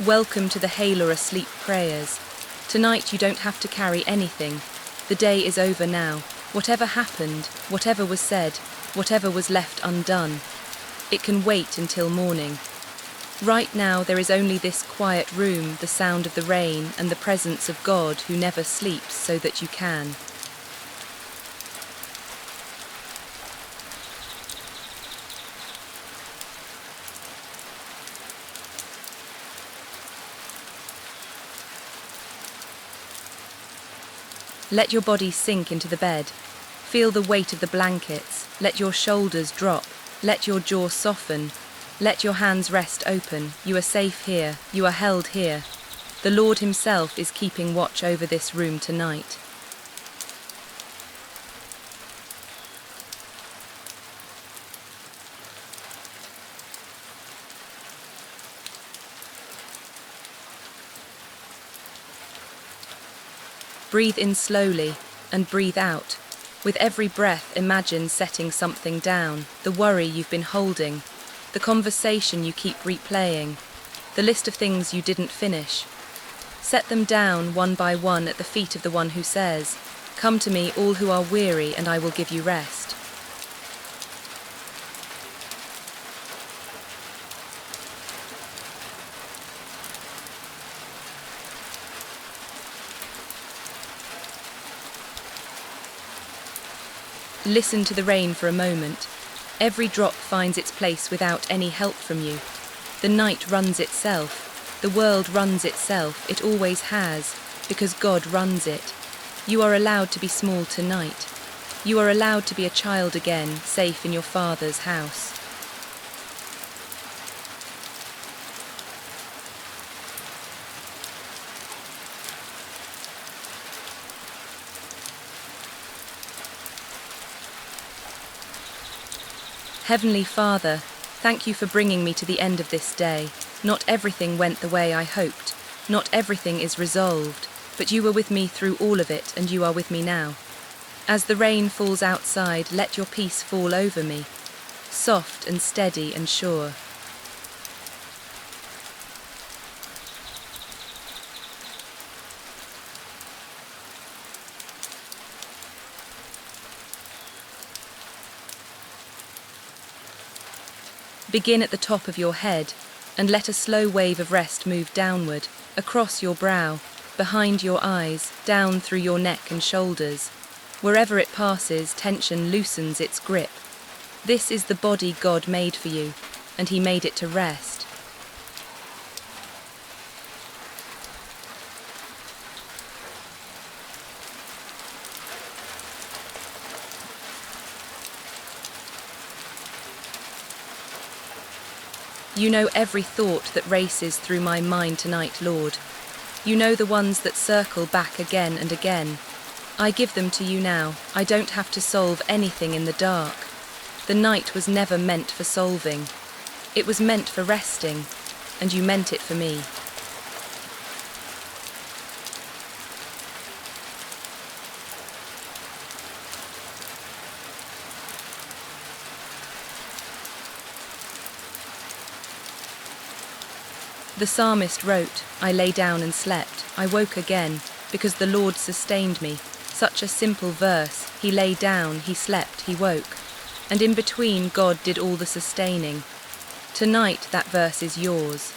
Welcome to the Halora sleep prayers. Tonight you don't have to carry anything. The day is over now. Whatever happened, whatever was said, whatever was left undone, it can wait until morning. Right now there is only this quiet room, the sound of the rain, and the presence of God who never sleeps so that you can. Let your body sink into the bed. Feel the weight of the blankets. Let your shoulders drop. Let your jaw soften. Let your hands rest open. You are safe here. You are held here. The Lord Himself is keeping watch over this room tonight. Breathe in slowly and breathe out. With every breath, imagine setting something down, the worry you've been holding, the conversation you keep replaying, the list of things you didn't finish. Set them down one by one at the feet of the one who says, "Come to me, all who are weary, and I will give you rest." Listen to the rain for a moment. Every drop finds its place without any help from you. The night runs itself. The world runs itself. It always has, because God runs it. You are allowed to be small tonight. You are allowed to be a child again, safe in your Father's house. Heavenly Father, thank you for bringing me to the end of this day. Not everything went the way I hoped. Not everything is resolved, but you were with me through all of it, and you are with me now. As the rain falls outside, let your peace fall over me, soft and steady and sure. Begin at the top of your head, and let a slow wave of rest move downward, across your brow, behind your eyes, down through your neck and shoulders. Wherever it passes, tension loosens its grip. This is the body God made for you, and He made it to rest. You know every thought that races through my mind tonight, Lord. You know the ones that circle back again and again. I give them to you now. I don't have to solve anything in the dark. The night was never meant for solving. It was meant for resting, and you meant it for me. The psalmist wrote, "I lay down and slept. I woke again, because the Lord sustained me." Such a simple verse. He lay down, he slept, he woke. And in between, God did all the sustaining. Tonight, that verse is yours.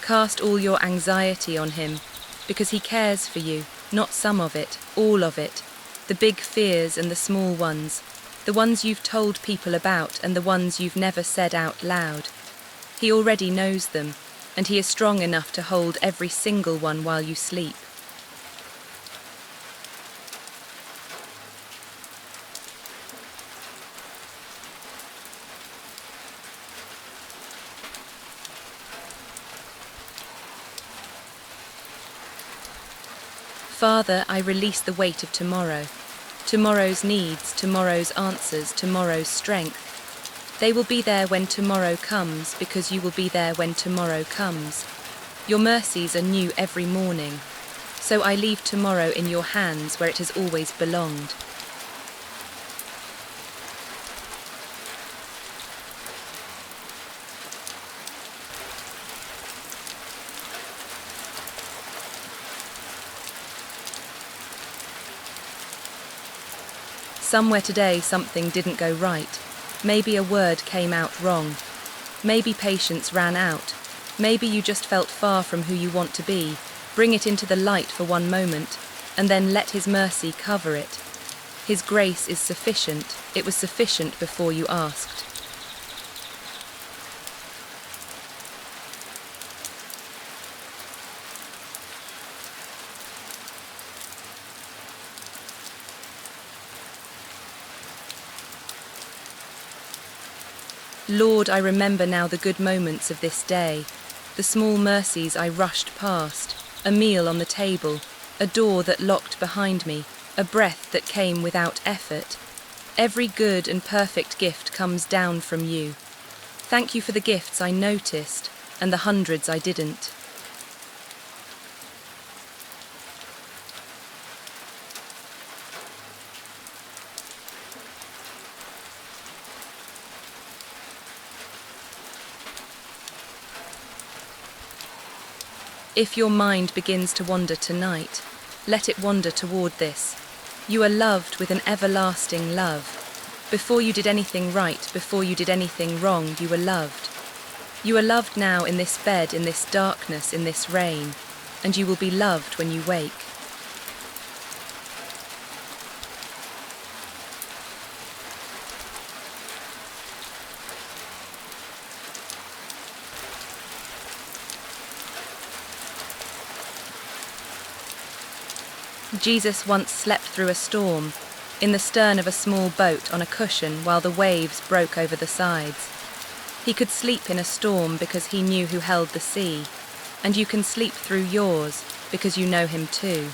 Cast all your anxiety on Him, because He cares for you, not some of it, all of it, the big fears and the small ones, the ones you've told people about and the ones you've never said out loud. He already knows them, and He is strong enough to hold every single one while you sleep. Father, I release the weight of tomorrow, tomorrow's needs, tomorrow's answers, tomorrow's strength. They will be there when tomorrow comes, because you will be there when tomorrow comes. Your mercies are new every morning. So I leave tomorrow in your hands where it has always belonged. Somewhere today something didn't go right. Maybe a word came out wrong. Maybe patience ran out. Maybe you just felt far from who you want to be. Bring it into the light for one moment, and then let His mercy cover it. His grace is sufficient. It was sufficient before you asked. Lord, I remember now the good moments of this day, the small mercies I rushed past, a meal on the table, a door that locked behind me, a breath that came without effort. Every good and perfect gift comes down from you. Thank you for the gifts I noticed and the hundreds I didn't. If your mind begins to wander tonight, let it wander toward this. You are loved with an everlasting love. Before you did anything right, before you did anything wrong, you were loved. You are loved now in this bed, in this darkness, in this rain, and you will be loved when you wake. Jesus once slept through a storm, in the stern of a small boat on a cushion while the waves broke over the sides. He could sleep in a storm because he knew who held the sea, and you can sleep through yours because you know Him too.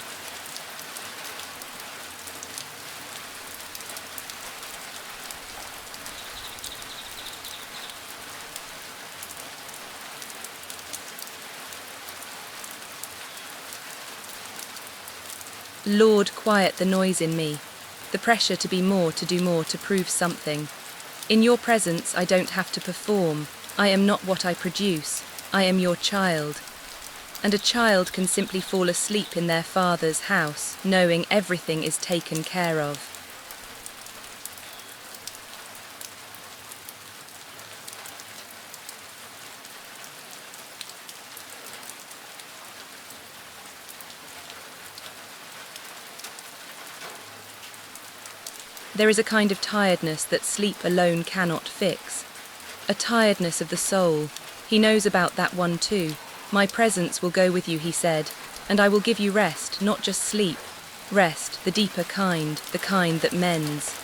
Lord, quiet the noise in me, the pressure to be more, to do more, to prove something. In your presence I don't have to perform. I am not what I produce. I am your child. And a child can simply fall asleep in their father's house, knowing everything is taken care of. There is a kind of tiredness that sleep alone cannot fix. A tiredness of the soul. He knows about that one too. My presence will go with you, He said, and I will give you rest, not just sleep. Rest, the deeper kind, the kind that mends.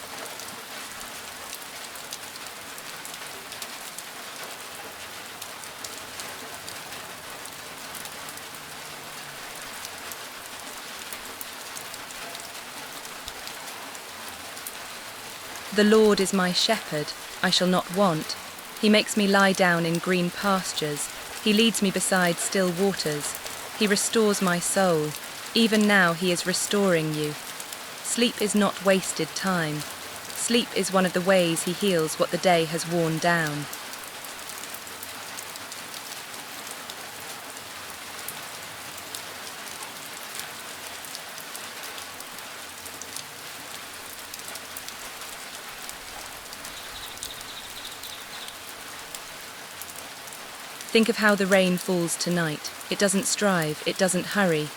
The Lord is my shepherd, I shall not want. He makes me lie down in green pastures. He leads me beside still waters. He restores my soul. Even now He is restoring you. Sleep is not wasted time. Sleep is one of the ways He heals what the day has worn down. Think of how the rain falls tonight. It doesn't strive, it doesn't hurry.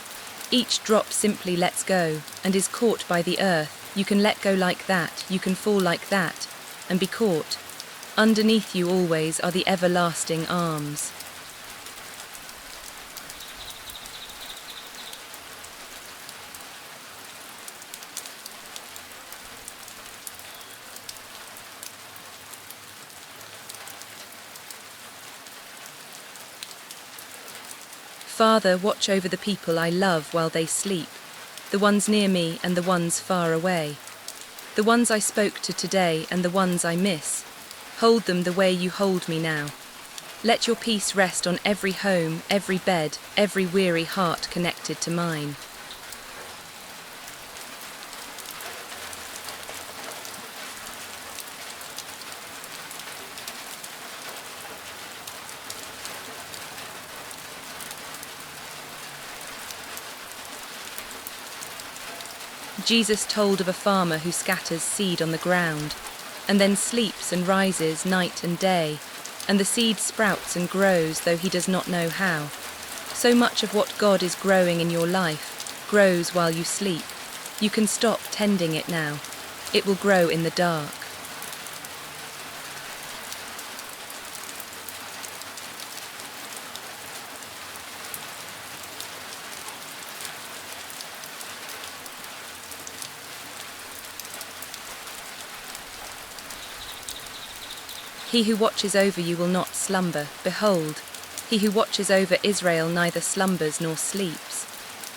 Each drop simply lets go and is caught by the earth. You can let go like that, you can fall like that, and be caught. Underneath you always are the everlasting arms. Father, watch over the people I love while they sleep, the ones near me and the ones far away, the ones I spoke to today and the ones I miss. Hold them the way you hold me now. Let your peace rest on every home, every bed, every weary heart connected to mine. Jesus told of a farmer who scatters seed on the ground, and then sleeps and rises night and day, and the seed sprouts and grows though he does not know how. So much of what God is growing in your life grows while you sleep. You can stop tending it now. It will grow in the dark. He who watches over you will not slumber. Behold, he who watches over Israel neither slumbers nor sleeps.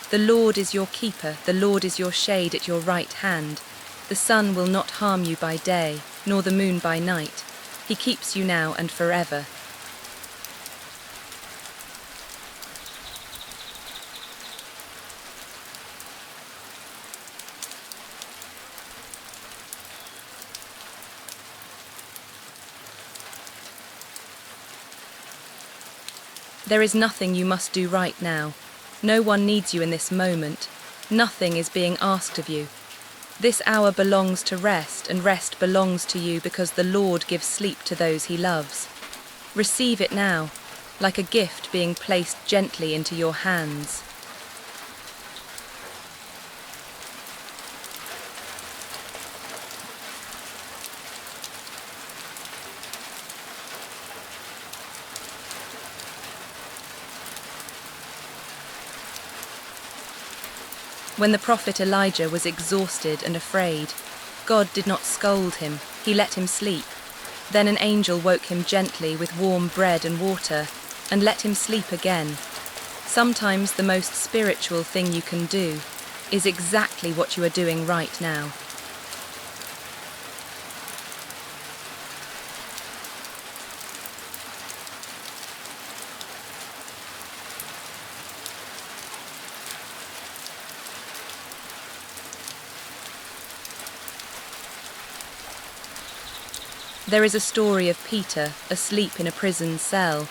The Lord is your keeper, the Lord is your shade at your right hand. The sun will not harm you by day, nor the moon by night. He keeps you now and forever. There is nothing you must do right now. No one needs you in this moment. Nothing is being asked of you. This hour belongs to rest, and rest belongs to you because the Lord gives sleep to those he loves. Receive it now, like a gift being placed gently into your hands. When the prophet Elijah was exhausted and afraid, God did not scold him, he let him sleep. Then an angel woke him gently with warm bread and water, and let him sleep again. Sometimes the most spiritual thing you can do is exactly what you are doing right now. There is a story of Peter, asleep in a prison cell,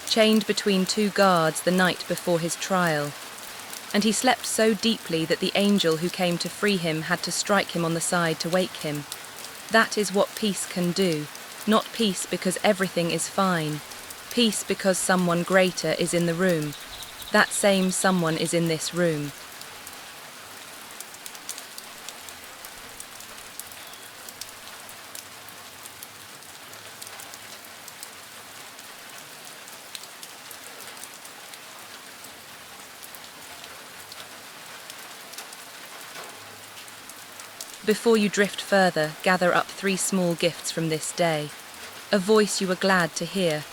chained between two guards the night before his trial. And he slept so deeply that the angel who came to free him had to strike him on the side to wake him. That is what peace can do, not peace because everything is fine. Peace because someone greater is in the room. That same someone is in this room. Before you drift further, gather up 3 small gifts from this day. A voice you were glad to hear,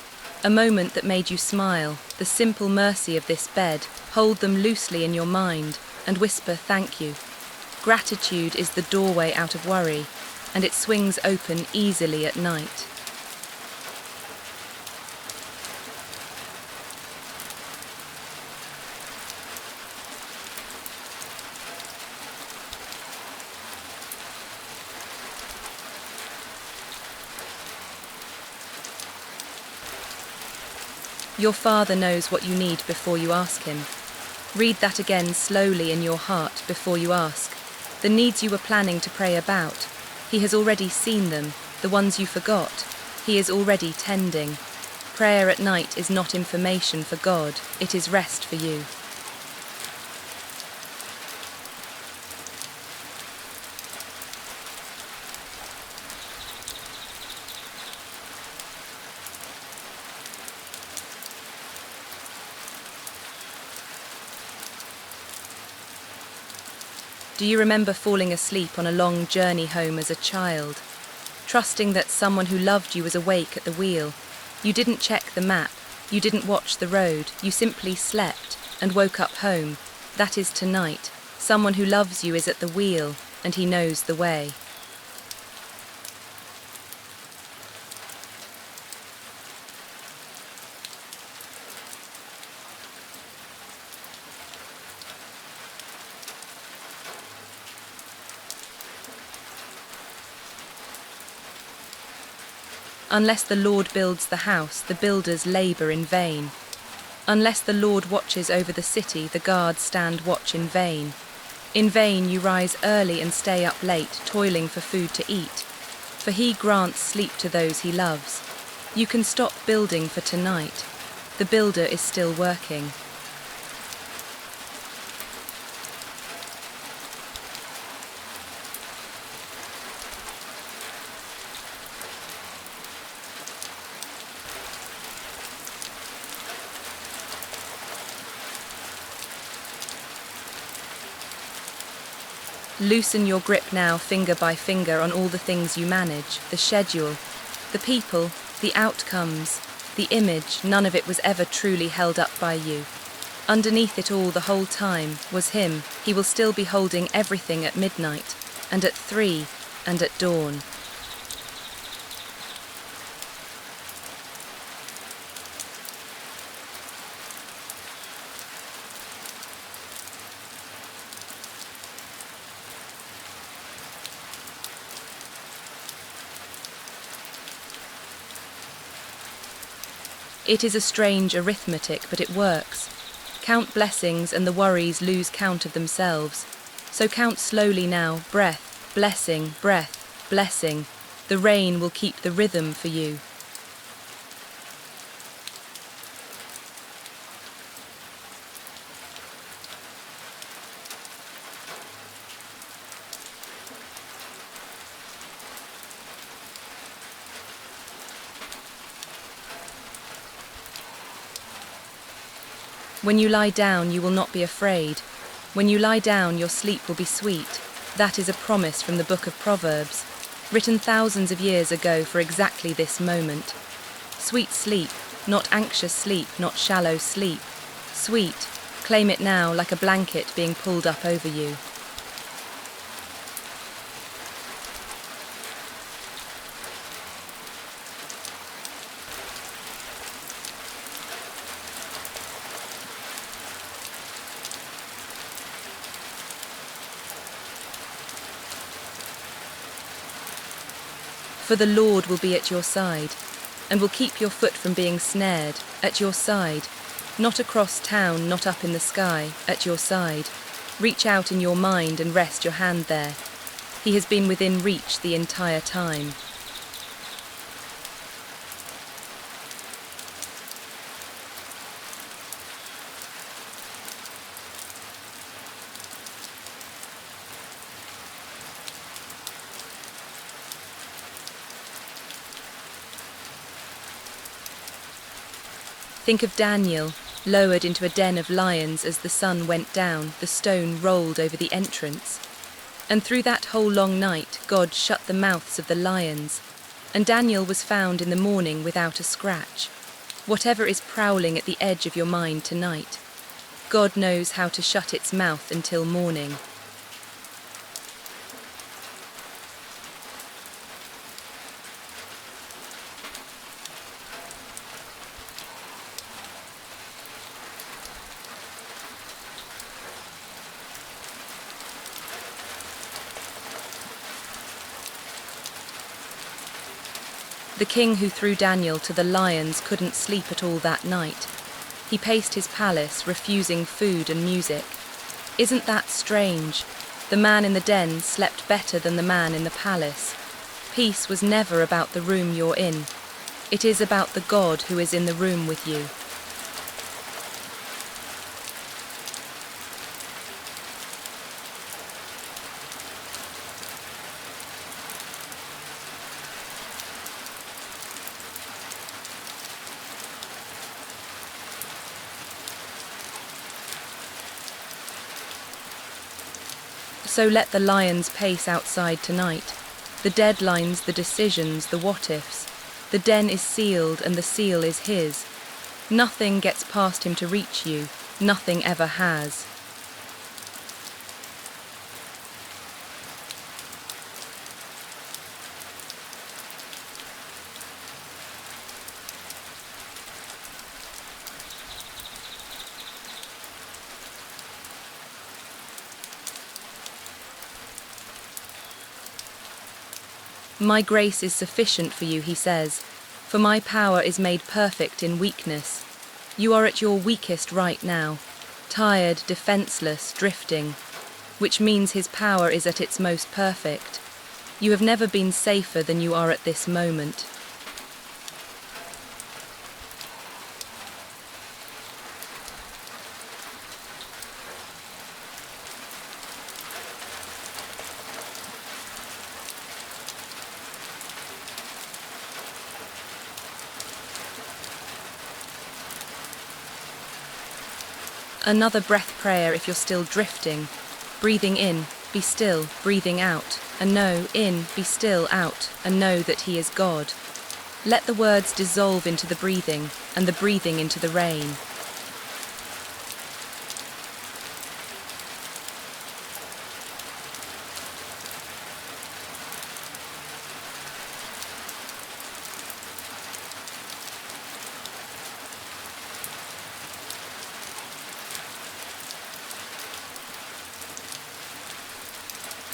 a moment that made you smile, the simple mercy of this bed. Hold them loosely in your mind and whisper thank you. Gratitude is the doorway out of worry, and it swings open easily at night. Your Father knows what you need before you ask him. Read that again slowly in your heart before you ask. The needs you were planning to pray about, he has already seen them. The ones you forgot, he is already tending. Prayer at night is not information for God, it is rest for you. Do you remember falling asleep on a long journey home as a child, trusting that someone who loved you was awake at the wheel? You didn't check the map, you didn't watch the road, you simply slept and woke up home. That is tonight. Someone who loves you is at the wheel, and he knows the way. Unless the Lord builds the house, the builders labor in vain. Unless the Lord watches over the city, the guards stand watch in vain. In vain you rise early and stay up late, toiling for food to eat. For he grants sleep to those he loves. You can stop building for tonight. The builder is still working. Loosen your grip now, finger by finger, on all the things you manage, the schedule, the people, the outcomes, the image. None of it was ever truly held up by you. Underneath it all the whole time was him. He will still be holding everything at midnight, and at 3, and at dawn. It is a strange arithmetic, but it works. Count blessings and the worries lose count of themselves. So count slowly now, breath, blessing, breath, blessing. The rain will keep the rhythm for you. When you lie down, you will not be afraid. When you lie down, your sleep will be sweet. That is a promise from the book of Proverbs, written thousands of years ago for exactly this moment. Sweet sleep, not anxious sleep, not shallow sleep. Sweet, claim it now like a blanket being pulled up over you. For the Lord will be at your side, and will keep your foot from being snared, at your side, not across town, not up in the sky, at your side. Reach out in your mind and rest your hand there. He has been within reach the entire time. Think of Daniel, lowered into a den of lions as the sun went down, the stone rolled over the entrance. And through that whole long night, God shut the mouths of the lions, and Daniel was found in the morning without a scratch. Whatever is prowling at the edge of your mind tonight, God knows how to shut its mouth until morning. The king who threw Daniel to the lions couldn't sleep at all that night. He paced his palace, refusing food and music. Isn't that strange? The man in the den slept better than the man in the palace. Peace was never about the room you're in. It is about the God who is in the room with you. So let the lions pace outside tonight. The deadlines, the decisions, the what-ifs. The den is sealed and the seal is his. Nothing gets past him to reach you. Nothing ever has. My grace is sufficient for you, he says. For my power is made perfect in weakness. You are at your weakest right now, tired, defenseless, drifting, which means his power is at its most perfect. You have never been safer than you are at this moment. Another breath prayer if you're still drifting. Breathing in, be still, breathing out, and know, in, be still, out, and know that he is God. Let the words dissolve into the breathing, and the breathing into the rain.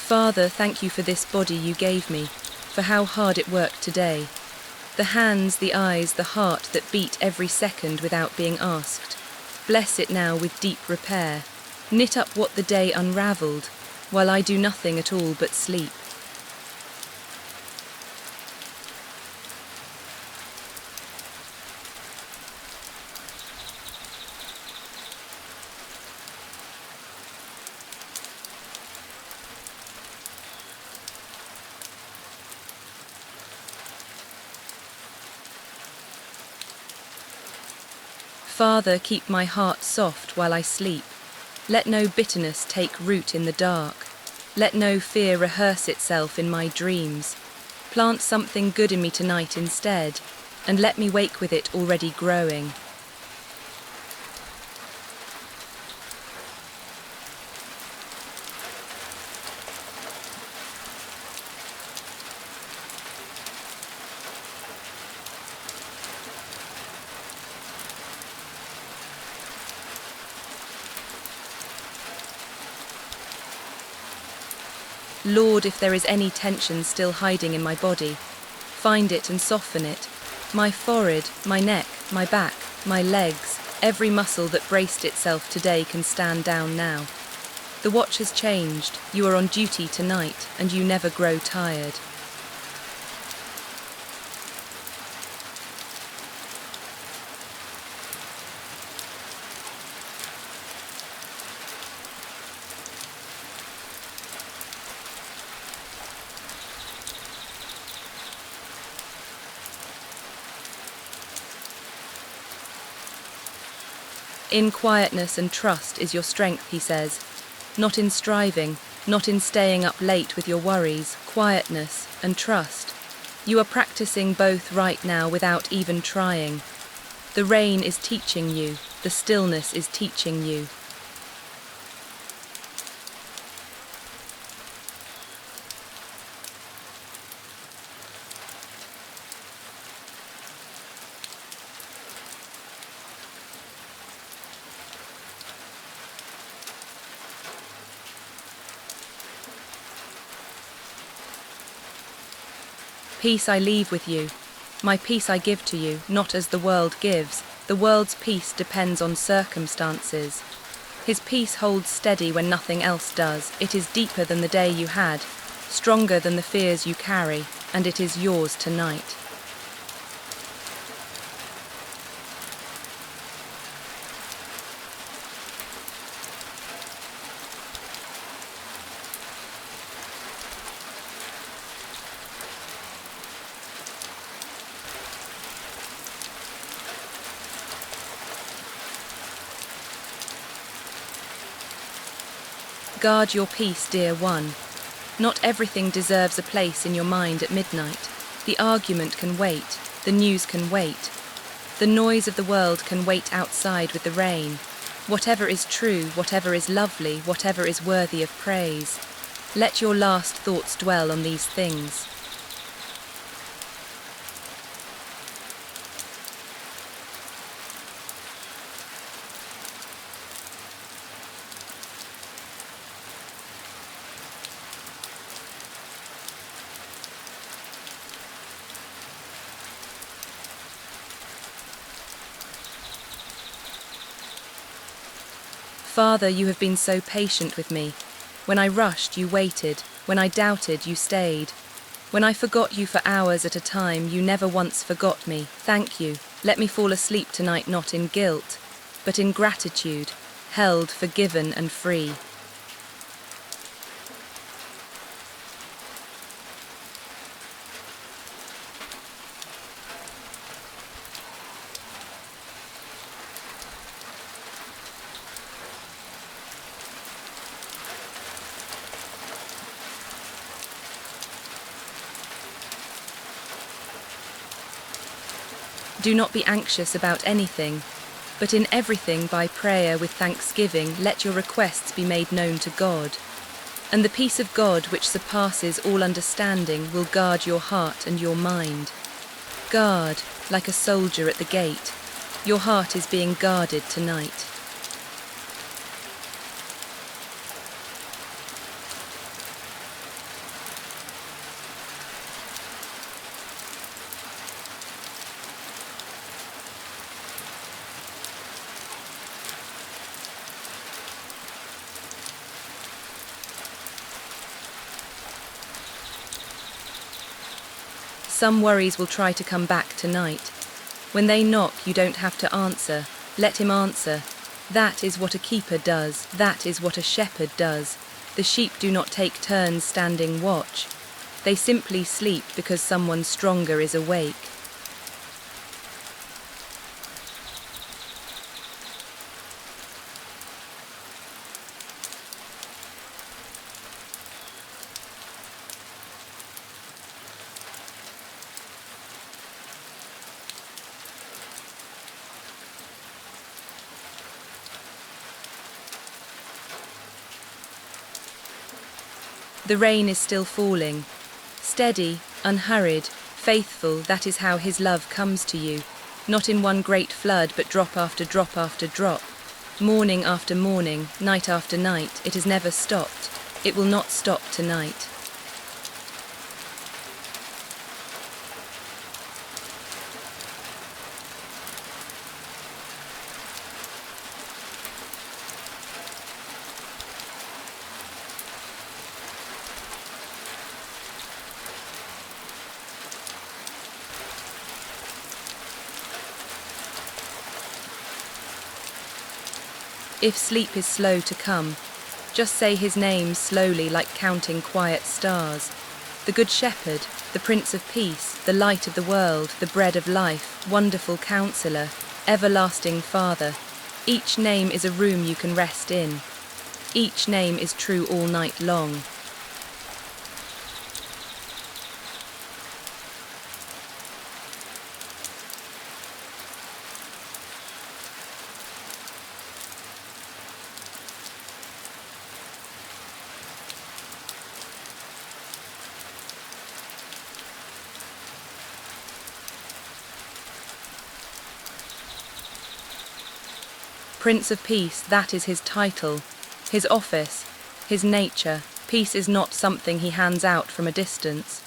Father, thank you for this body you gave me, for how hard it worked today. The hands, the eyes, the heart that beat every second without being asked. Bless it now with deep repair. Knit up what the day unravelled, while I do nothing at all but sleep. Father, keep my heart soft while I sleep. Let no bitterness take root in the dark. Let no fear rehearse itself in my dreams. Plant something good in me tonight instead, and let me wake with it already growing. Lord, if there is any tension still hiding in my body, find it and soften it. My forehead, my neck, my back, my legs, every muscle that braced itself today can stand down now. The watch has changed, you are on duty tonight, and you never grow tired. In quietness and trust is your strength, he says. Not in striving, not in staying up late with your worries, quietness and trust. You are practicing both right now without even trying. The rain is teaching you, the stillness is teaching you. Peace I leave with you. My peace I give to you, not as the world gives. The world's peace depends on circumstances. His peace holds steady when nothing else does. It is deeper than the day you had, stronger than the fears you carry, and it is yours tonight. Guard your peace, dear one. Not everything deserves a place in your mind at midnight. The argument can wait, the news can wait. The noise of the world can wait outside with the rain. Whatever is true, whatever is lovely, whatever is worthy of praise. Let your last thoughts dwell on these things. Father, you have been so patient with me. When I rushed, you waited. When I doubted, you stayed. When I forgot you for hours at a time, you never once forgot me. Thank you. Let me fall asleep tonight not in guilt, but in gratitude, held, forgiven and free. Do not be anxious about anything, but in everything by prayer with thanksgiving let your requests be made known to God. And the peace of God which surpasses all understanding will guard your heart and your mind. Guard, like a soldier at the gate. Your heart is being guarded tonight. Some worries will try to come back tonight. When they knock, you don't have to answer. Let him answer. That is what a keeper does. That is what a shepherd does. The sheep do not take turns standing watch. They simply sleep because someone stronger is awake. The rain is still falling. Steady, unhurried, faithful, that is how his love comes to you. Not in one great flood, but drop after drop after drop. Morning after morning, night after night, it has never stopped. It will not stop tonight. If sleep is slow to come, just say his name slowly like counting quiet stars. The Good Shepherd, the Prince of Peace, the light of the world, the bread of life, wonderful Counselor, everlasting Father. Each name is a room you can rest in. Each name is true all night long. Prince of Peace, that is his title, his office, his nature. Peace is not something he hands out from a distance.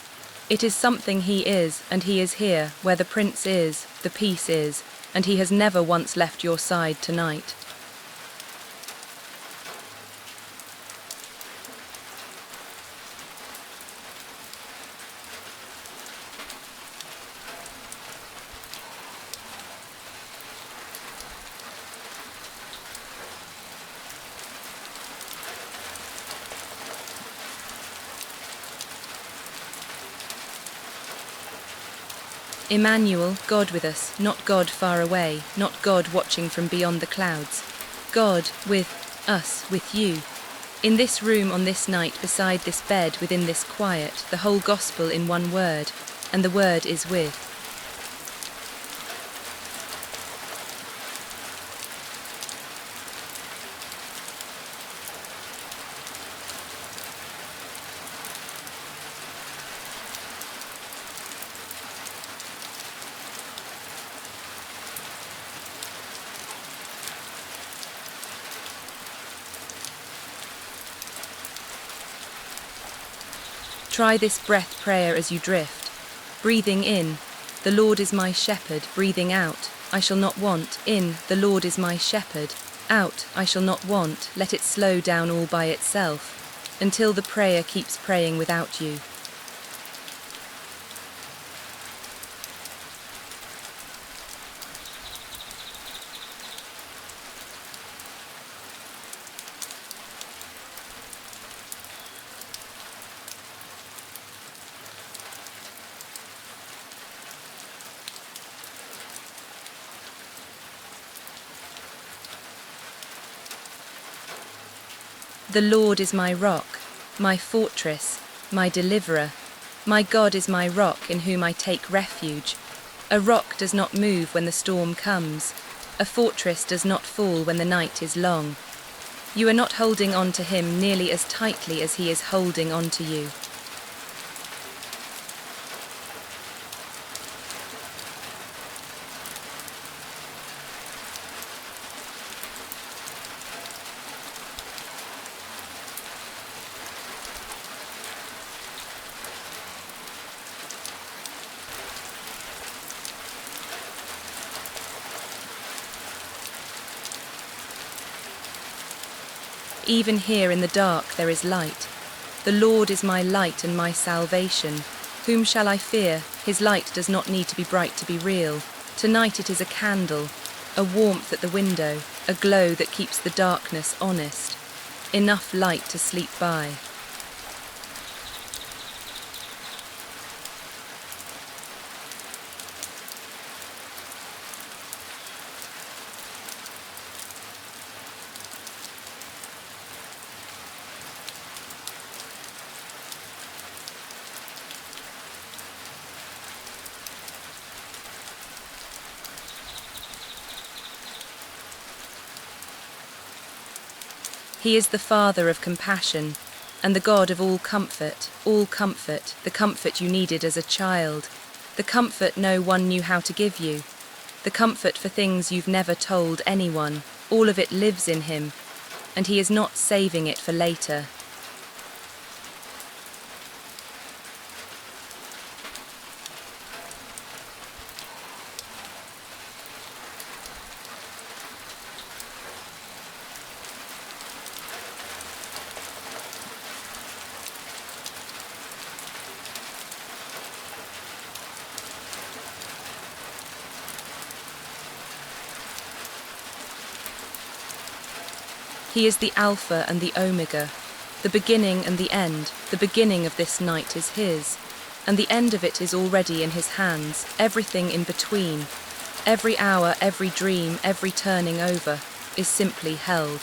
It is something he is, and he is here, where the Prince is, the peace is, and he has never once left your side tonight. Emmanuel, God with us, not God far away, not God watching from beyond the clouds. God with us, with you. In this room on this night, beside this bed, within this quiet, the whole gospel in one word, and the word is with. Try this breath prayer as you drift. Breathing in, the Lord is my shepherd. Breathing out, I shall not want. In, the Lord is my shepherd. Out, I shall not want. Let it slow down all by itself, until the prayer keeps praying without you. The Lord is my rock, my fortress, my deliverer. My God is my rock in whom I take refuge. A rock does not move when the storm comes. A fortress does not fall when the night is long. You are not holding on to him nearly as tightly as he is holding on to you. Even here in the dark there is light. The Lord is my light and my salvation. Whom shall I fear? His light does not need to be bright to be real. Tonight it is a candle, a warmth at the window, a glow that keeps the darkness honest. Enough light to sleep by. He is the Father of compassion and the God of all comfort, the comfort you needed as a child, the comfort no one knew how to give you, the comfort for things you've never told anyone. All of it lives in him, and he is not saving it for later. He is the Alpha and the Omega, the beginning and the end. The beginning of this night is his, and the end of it is already in his hands. Everything in between, every hour, every dream, every turning over, is simply held.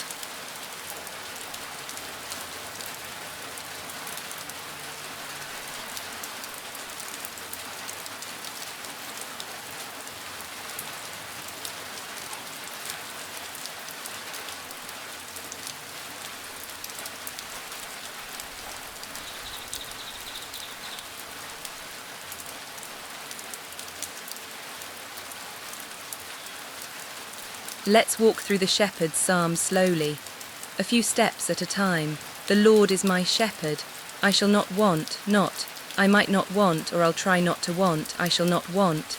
Let's walk through the shepherd's psalm slowly, a few steps at a time. The Lord is my shepherd. I shall not want, I might not want, or I'll try not to want. I shall not want.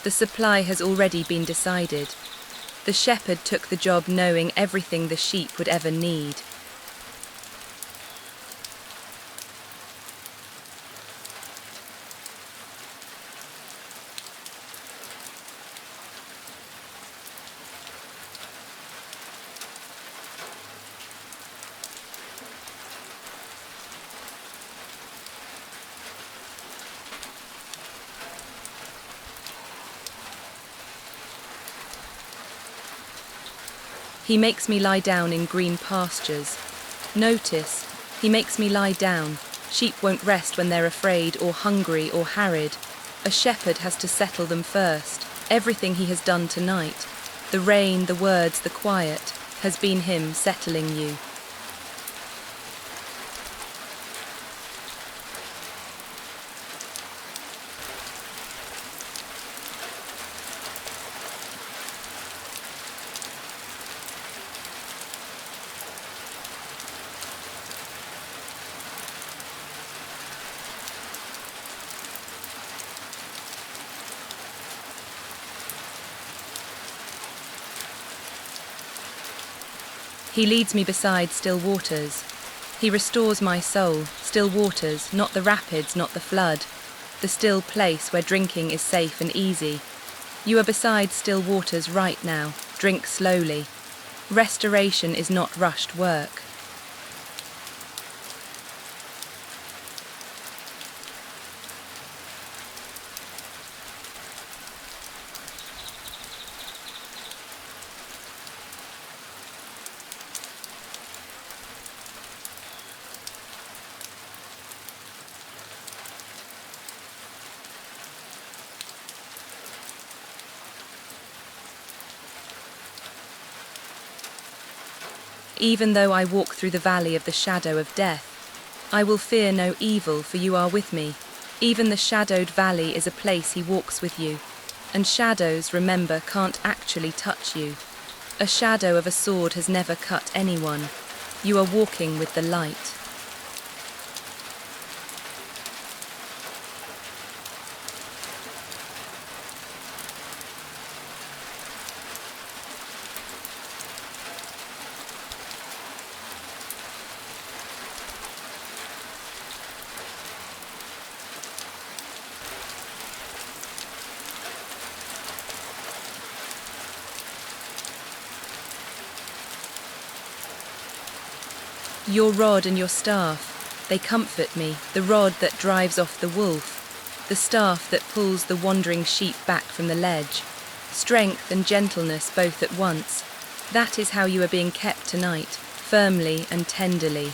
The supply has already been decided. The shepherd took the job knowing everything the sheep would ever need. He makes me lie down in green pastures. Notice, he makes me lie down. Sheep won't rest when they're afraid or hungry or harried. A shepherd has to settle them first. Everything he has done tonight, the rain, the words, the quiet, has been him settling you. He leads me beside still waters. He restores my soul, still waters, not the rapids, not the flood, the still place where drinking is safe and easy. You are beside still waters right now. Drink slowly. Restoration is not rushed work. Even though I walk through the valley of the shadow of death, I will fear no evil, for you are with me. Even the shadowed valley is a place he walks with you, and shadows, remember, can't actually touch you. A shadow of a sword has never cut anyone. You are walking with the light. Your rod and your staff, they comfort me, the rod that drives off the wolf, the staff that pulls the wandering sheep back from the ledge. Strength and gentleness both at once. That is how you are being kept tonight, firmly and tenderly.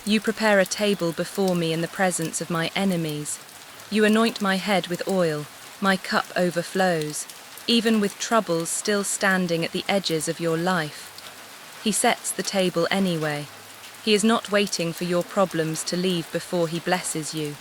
You prepare a table before me in the presence of my enemies. You anoint my head with oil, my cup overflows, even with troubles still standing at the edges of your life. He sets the table anyway. He is not waiting for your problems to leave before he blesses you.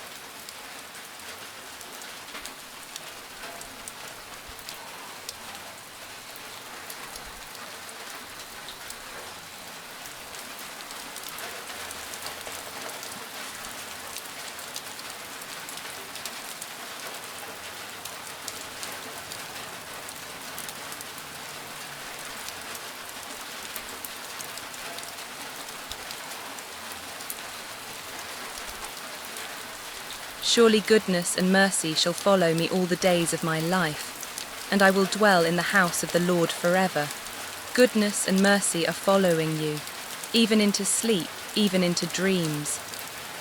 Surely goodness and mercy shall follow me all the days of my life, and I will dwell in the house of the Lord forever. Goodness and mercy are following you, even into sleep, even into dreams.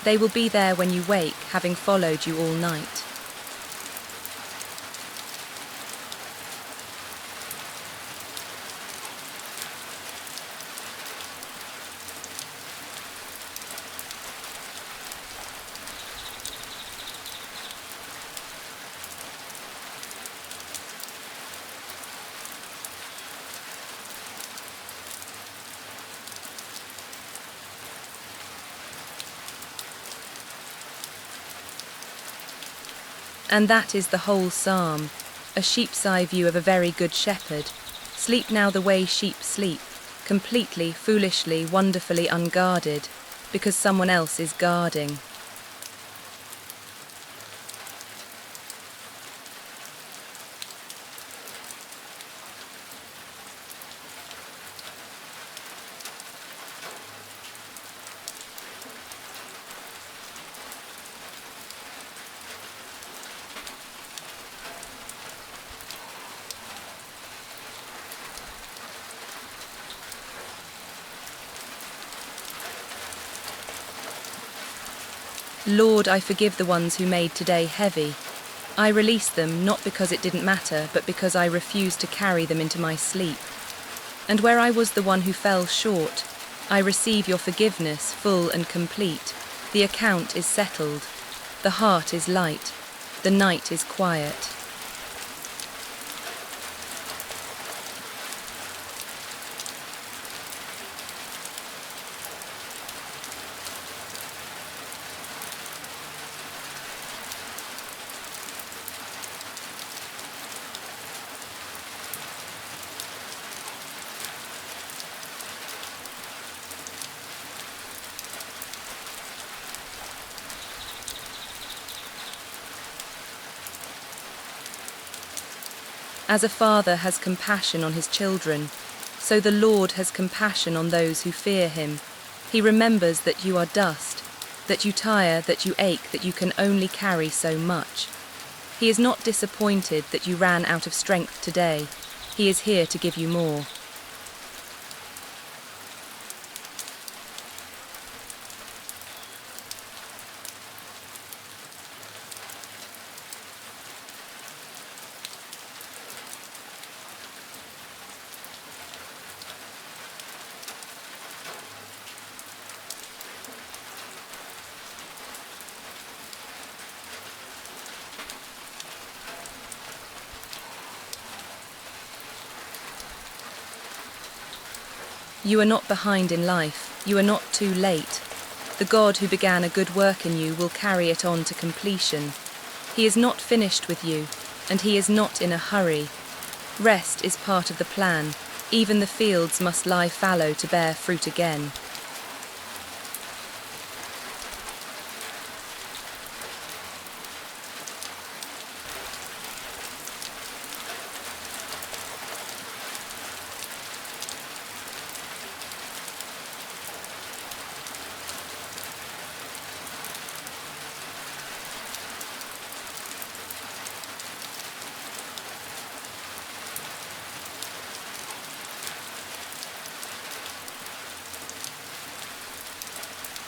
They will be there when you wake, having followed you all night. And that is the whole psalm, a sheep's eye view of a very good shepherd. Sleep now the way sheep sleep, completely, foolishly, wonderfully unguarded, because someone else is guarding. Lord, I forgive the ones who made today heavy. I release them not because it didn't matter, but because I refused to carry them into my sleep. And where I was the one who fell short, I receive your forgiveness, full and complete. The account is settled. The heart is light. The night is quiet. As a father has compassion on his children, so the Lord has compassion on those who fear him. He remembers that you are dust, that you tire, that you ache, that you can only carry so much. He is not disappointed that you ran out of strength today. He is here to give you more. You are not behind in life. You are not too late. The God who began a good work in you will carry it on to completion. He is not finished with you, and he is not in a hurry. Rest is part of the plan. Even the fields must lie fallow to bear fruit again.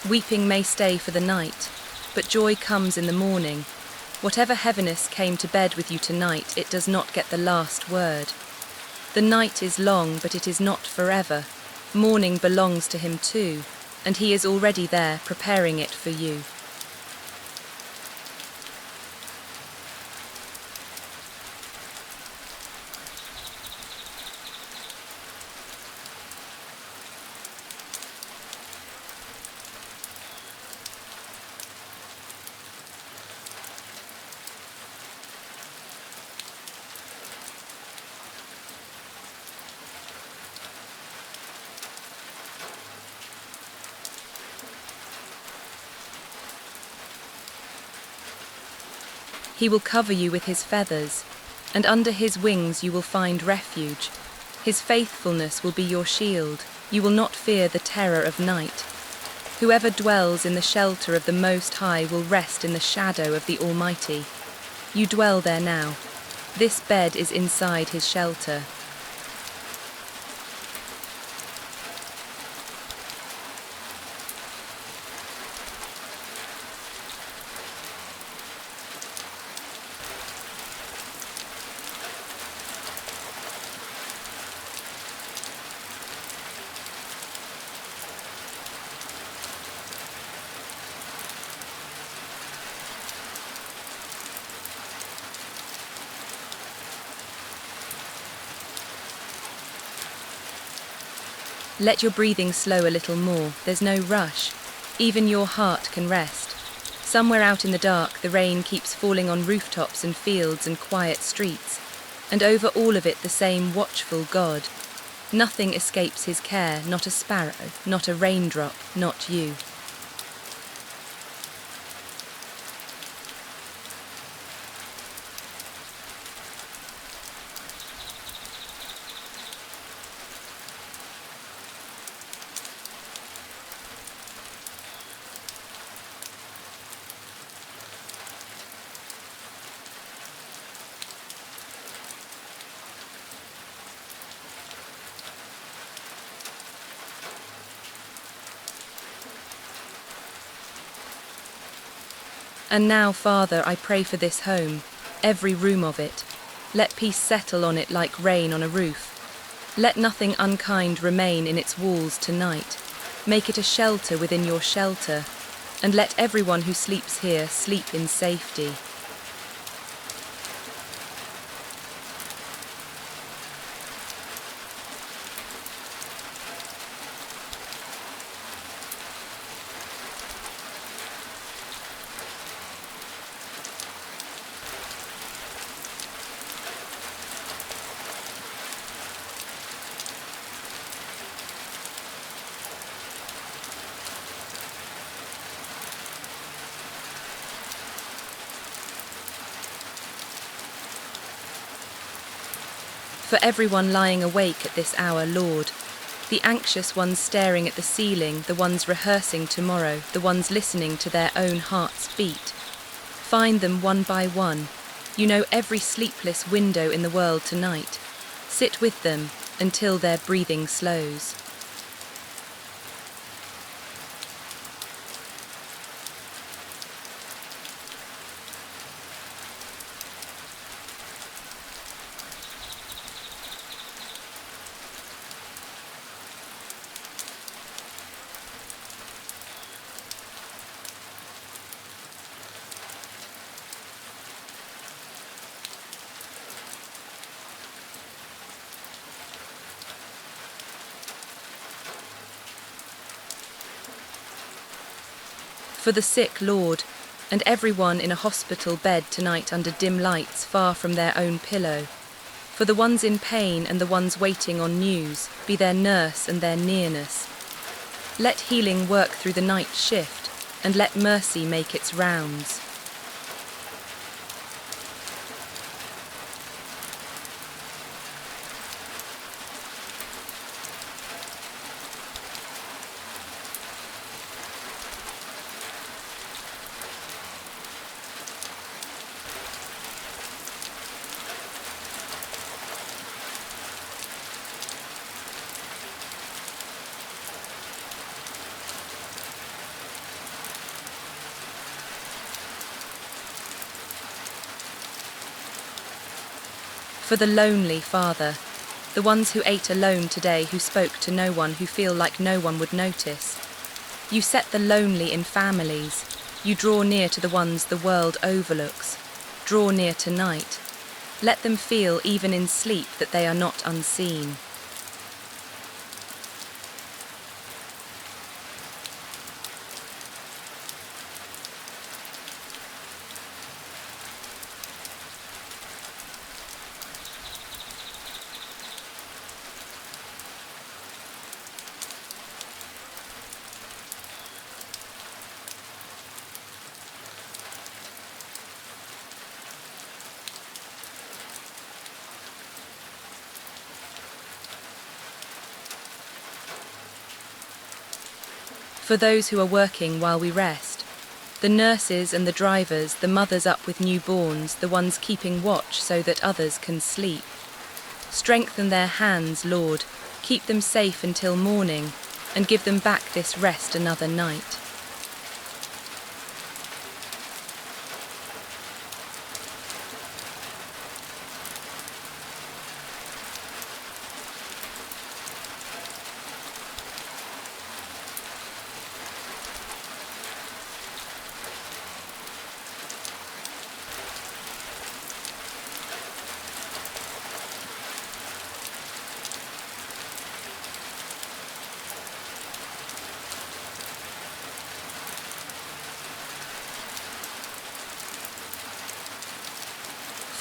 Weeping may stay for the night, but joy comes in the morning. Whatever heaviness came to bed with you tonight, it does not get the last word. The night is long, but it is not forever. Morning belongs to him too, and he is already there, preparing it for you. He will cover you with his feathers, and under his wings you will find refuge. His faithfulness will be your shield. You will not fear the terror of night. Whoever dwells in the shelter of the Most High will rest in the shadow of the Almighty. You dwell there now. This bed is inside his shelter. Let your breathing slow a little more. There's no rush. Even your heart can rest. Somewhere out in the dark, the rain keeps falling on rooftops and fields and quiet streets, and over all of it the same watchful God. Nothing escapes his care, not a sparrow, not a raindrop, not you. And now, Father, I pray for this home, every room of it. Let peace settle on it like rain on a roof. Let nothing unkind remain in its walls tonight. Make it a shelter within your shelter, and let everyone who sleeps here sleep in safety. For everyone lying awake at this hour, Lord, the anxious ones staring at the ceiling, the ones rehearsing tomorrow, the ones listening to their own hearts beat. Find them one by one. You know every sleepless window in the world tonight. Sit with them until their breathing slows. For the sick, Lord, and everyone in a hospital bed tonight under dim lights far from their own pillow. For the ones in pain and the ones waiting on news, be their nurse and their nearness. Let healing work through the night shift, and let mercy make its rounds. For the lonely, Father, the ones who ate alone today, who spoke to no one, who feel like no one would notice. You set the lonely in families. You draw near to the ones the world overlooks. Draw near tonight. Let them feel, even in sleep, that they are not unseen. For those who are working while we rest, the nurses and the drivers, the mothers up with newborns, the ones keeping watch so that others can sleep. Strengthen their hands, Lord, keep them safe until morning, and give them back this rest another night.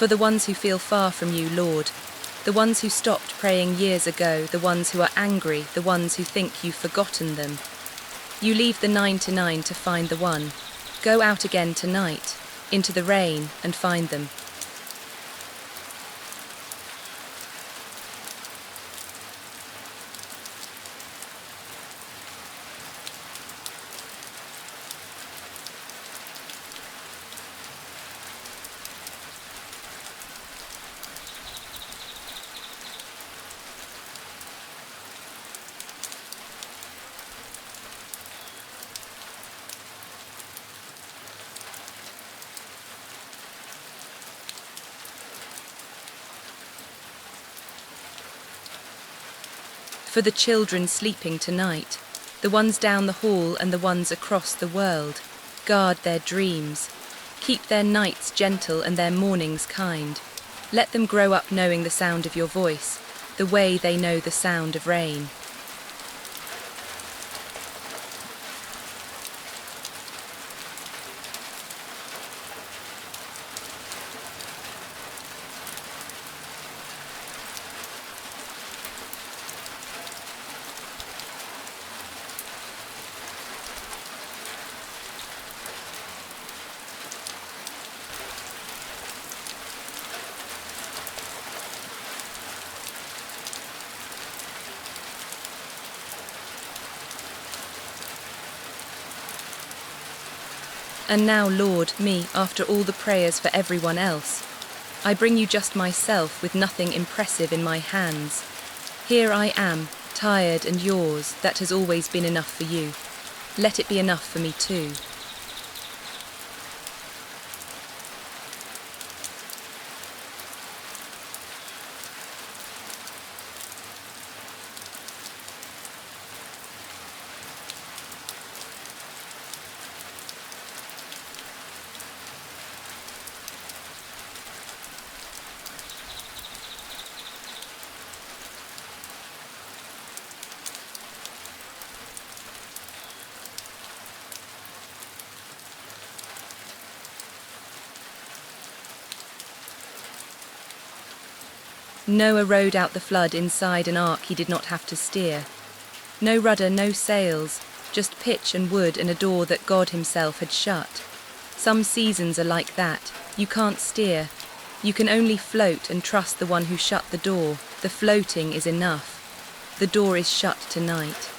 For the ones who feel far from you, Lord, the ones who stopped praying years ago, the ones who are angry, the ones who think you've forgotten them. You leave the 9 to 9 to find the one. Go out again tonight, into the rain, and find them. For the children sleeping tonight, the ones down the hall and the ones across the world, guard their dreams. Keep their nights gentle and their mornings kind. Let them grow up knowing the sound of your voice, the way they know the sound of rain. And now, Lord, me, after all the prayers for everyone else, I bring you just myself with nothing impressive in my hands. Here I am, tired, and yours, that has always been enough for you. Let it be enough for me too. Noah rode out the flood inside an ark he did not have to steer. No rudder, no sails, just pitch and wood and a door that God himself had shut. Some seasons are like that. You can't steer. You can only float and trust the one who shut the door. The floating is enough. The door is shut tonight.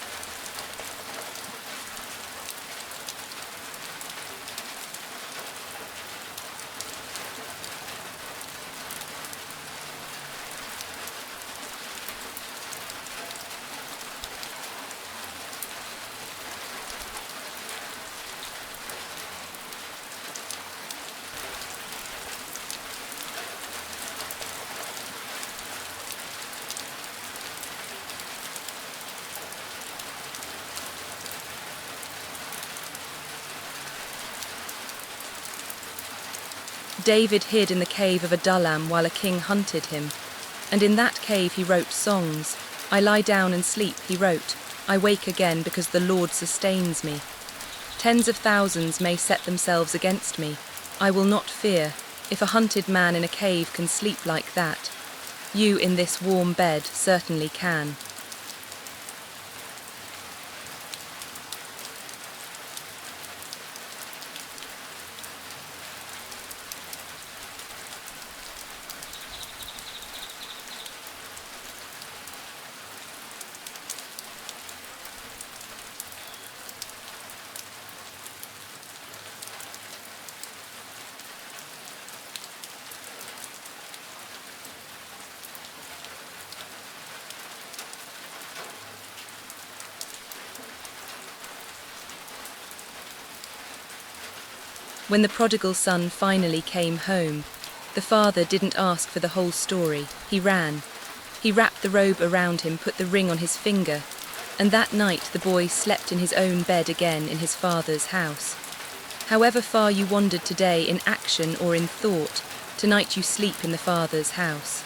David hid in the cave of Adullam while a king hunted him, and in that cave he wrote songs. I lie down and sleep, he wrote. I wake again because the Lord sustains me. Tens of thousands may set themselves against me. I will not fear. If a hunted man in a cave can sleep like that, you in this warm bed certainly can. When the prodigal son finally came home, the father didn't ask for the whole story. He ran. He wrapped the robe around him, put the ring on his finger, and that night the boy slept in his own bed again in his father's house. However far you wandered today in action or in thought, tonight you sleep in the Father's house.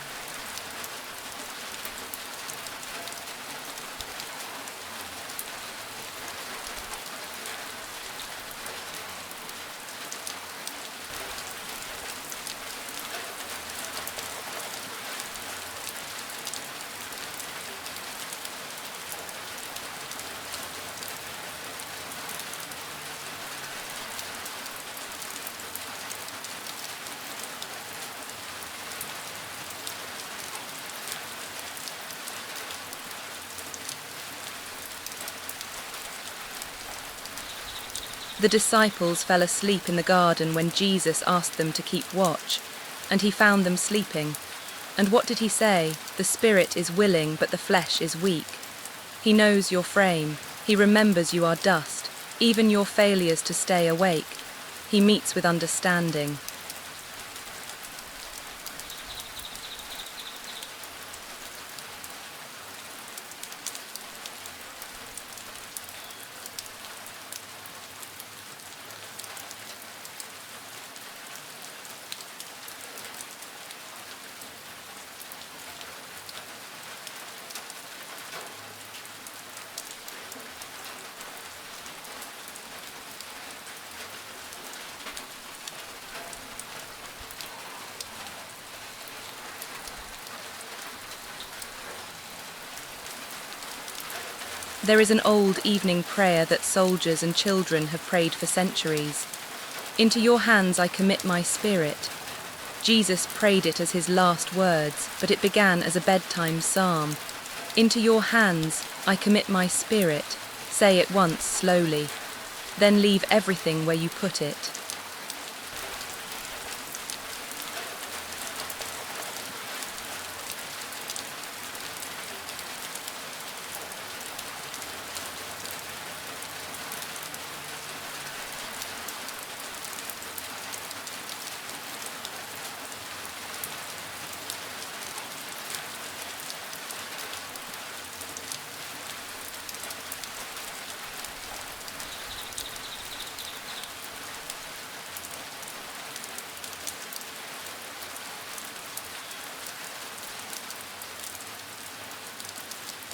The disciples fell asleep in the garden when Jesus asked them to keep watch, and he found them sleeping. And what did he say? The spirit is willing, but the flesh is weak. He knows your frame. He remembers you are dust, even your failures to stay awake. He meets with understanding. There is an old evening prayer that soldiers and children have prayed for centuries. Into your hands I commit my spirit. Jesus prayed it as his last words, but it began as a bedtime psalm. Into your hands I commit my spirit. Say it once slowly. Then leave everything where you put it.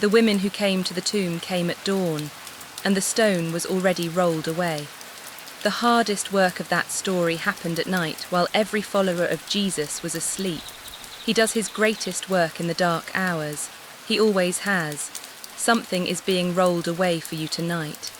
The women who came to the tomb came at dawn, and the stone was already rolled away. The hardest work of that story happened at night while every follower of Jesus was asleep. He does his greatest work in the dark hours. He always has. Something is being rolled away for you tonight.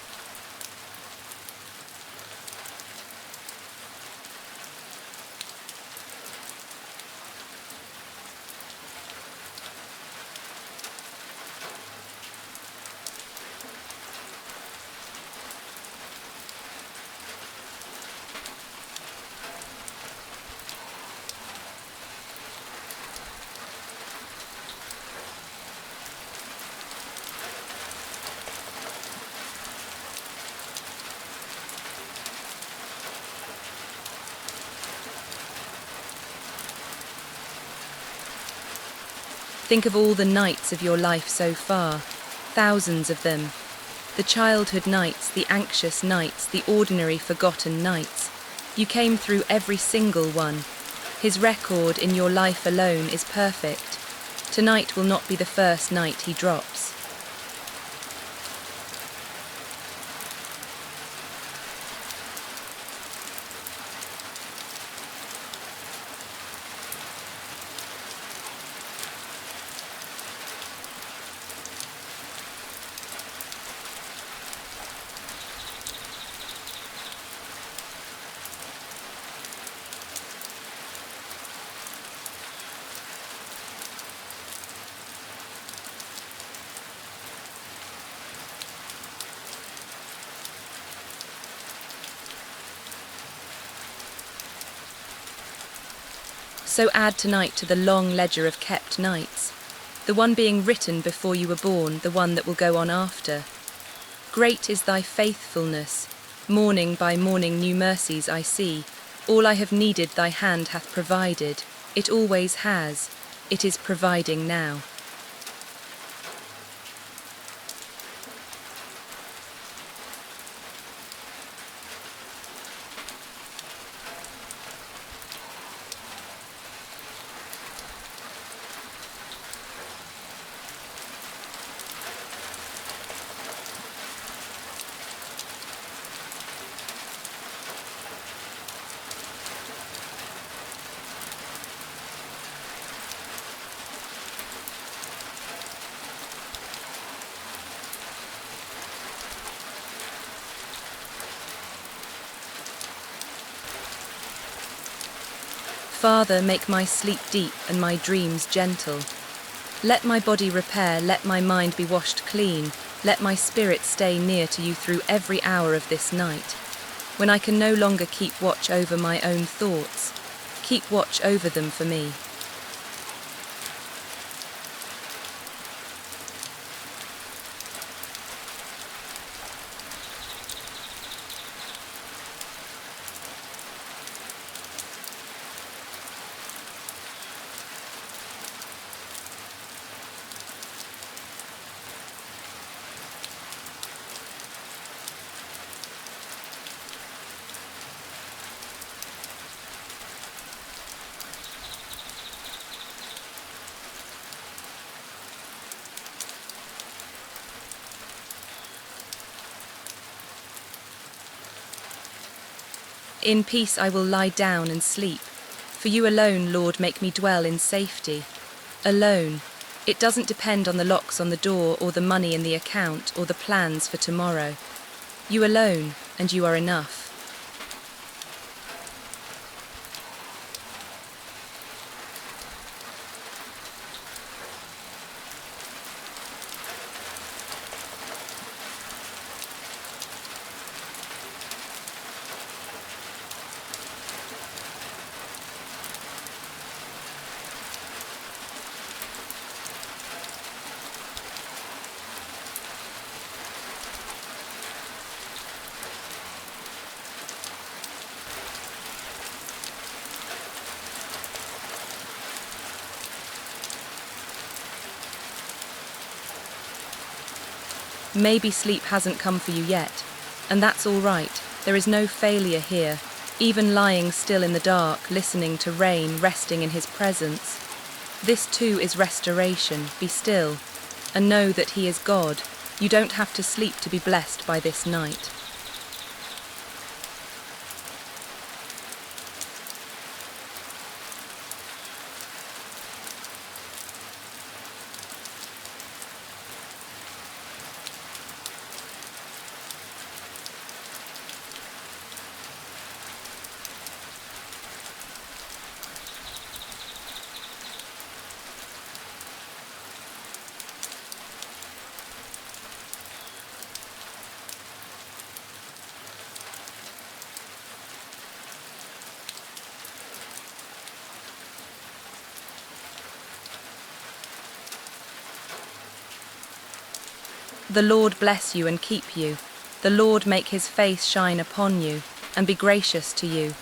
Think of all the nights of your life so far, thousands of them. The childhood nights, the anxious nights, the ordinary forgotten nights. You came through every single one. His record in your life alone is perfect. Tonight will not be the first night he drops. So add tonight to the long ledger of kept nights, the one being written before you were born, the one that will go on after. Great is thy faithfulness. Morning by morning new mercies I see. All I have needed thy hand hath provided. It always has. It is providing now. Father, make my sleep deep and my dreams gentle. Let my body repair, let my mind be washed clean, let my spirit stay near to you through every hour of this night. When I can no longer keep watch over my own thoughts, keep watch over them for me. In peace I will lie down and sleep. For you alone, Lord, make me dwell in safety. Alone. It doesn't depend on the locks on the door or the money in the account or the plans for tomorrow. You alone, and you are enough. Maybe sleep hasn't come for you yet, and that's all right. There is no failure here. Even lying still in the dark, listening to rain, resting in his presence. This too is restoration. Be still, and know that he is God. You don't have to sleep to be blessed by this night. The Lord bless you and keep you. The Lord make his face shine upon you, and be gracious to you.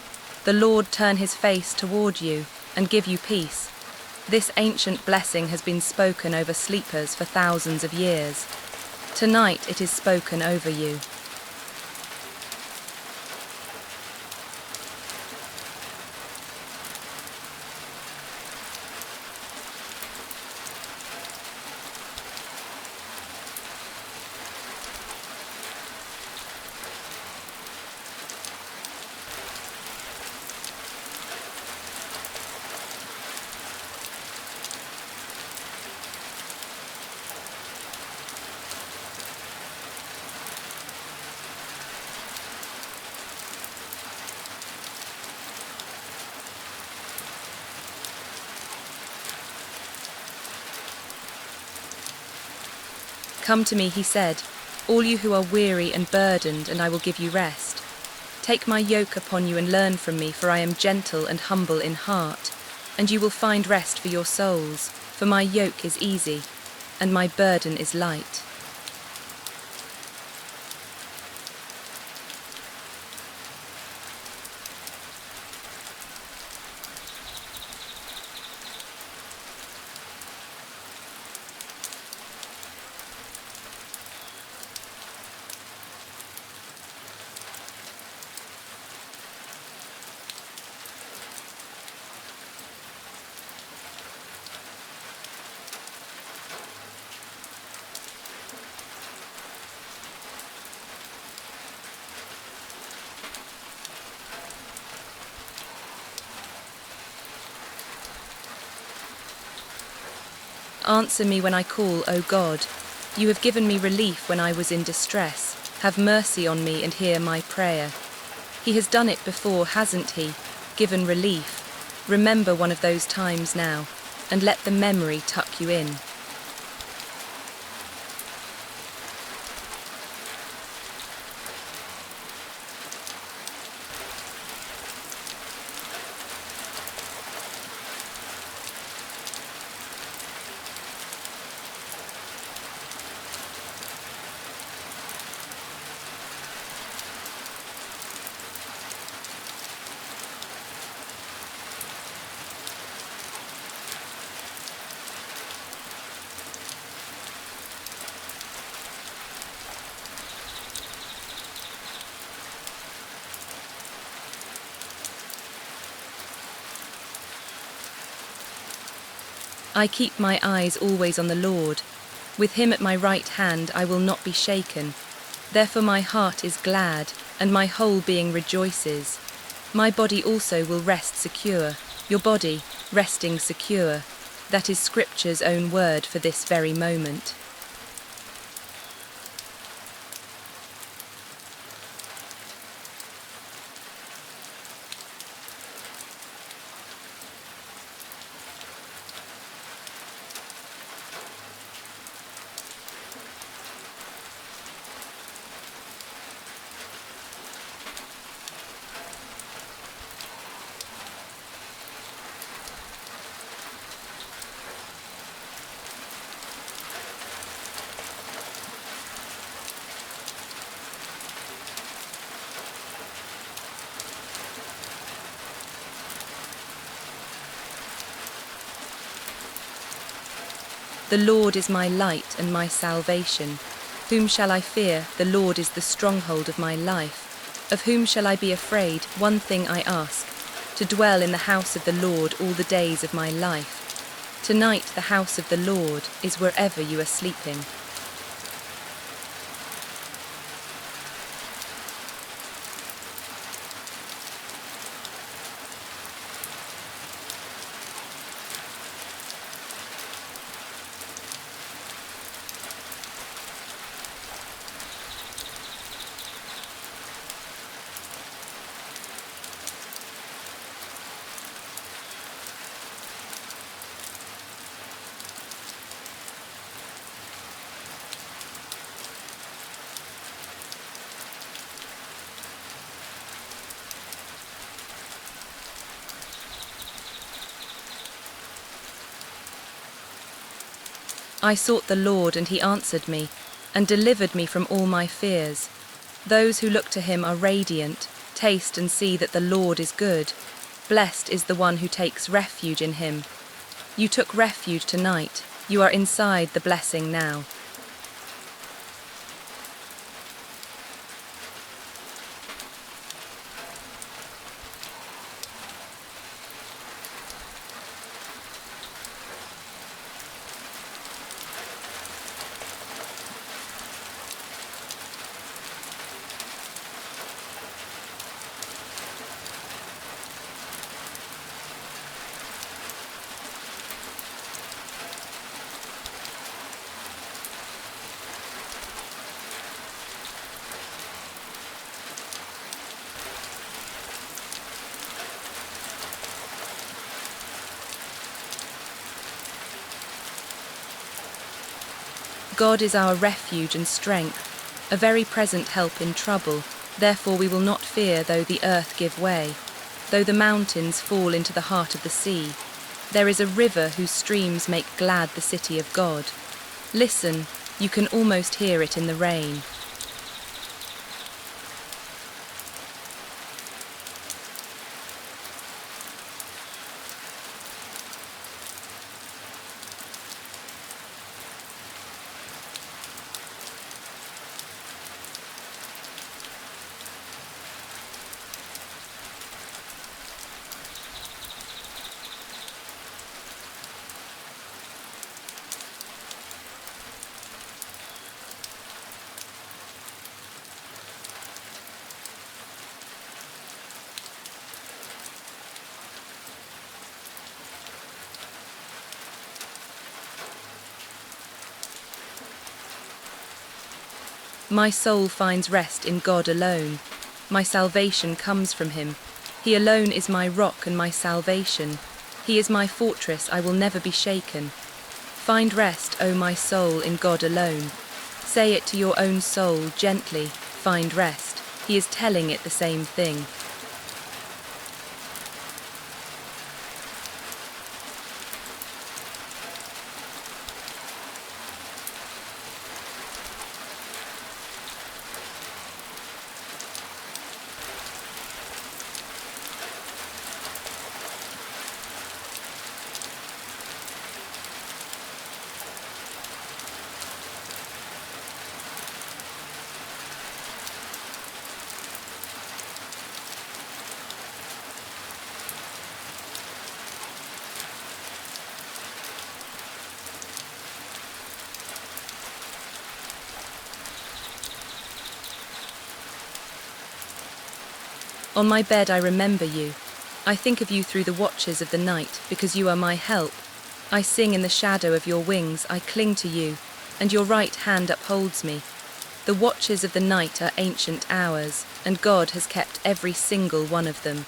The Lord turn his face toward you, and give you peace. This ancient blessing has been spoken over sleepers for thousands of years. Tonight it is spoken over you. Come to me, he said, all you who are weary and burdened, and I will give you rest. Take my yoke upon you and learn from me, for I am gentle and humble in heart, and you will find rest for your souls, for my yoke is easy, and my burden is light. Answer me when I call, O God. You have given me relief when I was in distress. Have mercy on me and hear my prayer. He has done it before, hasn't he? Given relief. Remember one of those times now, and let the memory tuck you in. I keep my eyes always on the Lord. With him at my right hand I will not be shaken. Therefore my heart is glad, and my whole being rejoices. My body also will rest secure, your body resting secure. That is Scripture's own word for this very moment. The Lord is my light and my salvation. Whom shall I fear? The Lord is the stronghold of my life. Of whom shall I be afraid? One thing I ask, to dwell in the house of the Lord all the days of my life. Tonight the house of the Lord is wherever you are sleeping. I sought the Lord, and he answered me, and delivered me from all my fears. Those who look to him are radiant. Taste and see that the Lord is good. Blessed is the one who takes refuge in him. You took refuge tonight. You are inside the blessing now. God is our refuge and strength, a very present help in trouble. Therefore we will not fear though the earth give way, though the mountains fall into the heart of the sea. There is a river whose streams make glad the city of God. Listen, you can almost hear it in the rain. My soul finds rest in God alone. My salvation comes from him. He alone is my rock and my salvation. He is my fortress, I will never be shaken. Find rest, O my soul, in God alone. Say it to your own soul gently, find rest. He is telling it the same thing. On my bed I remember you. I think of you through the watches of the night, because you are my help. I sing in the shadow of your wings, I cling to you, and your right hand upholds me. The watches of the night are ancient hours, and God has kept every single one of them.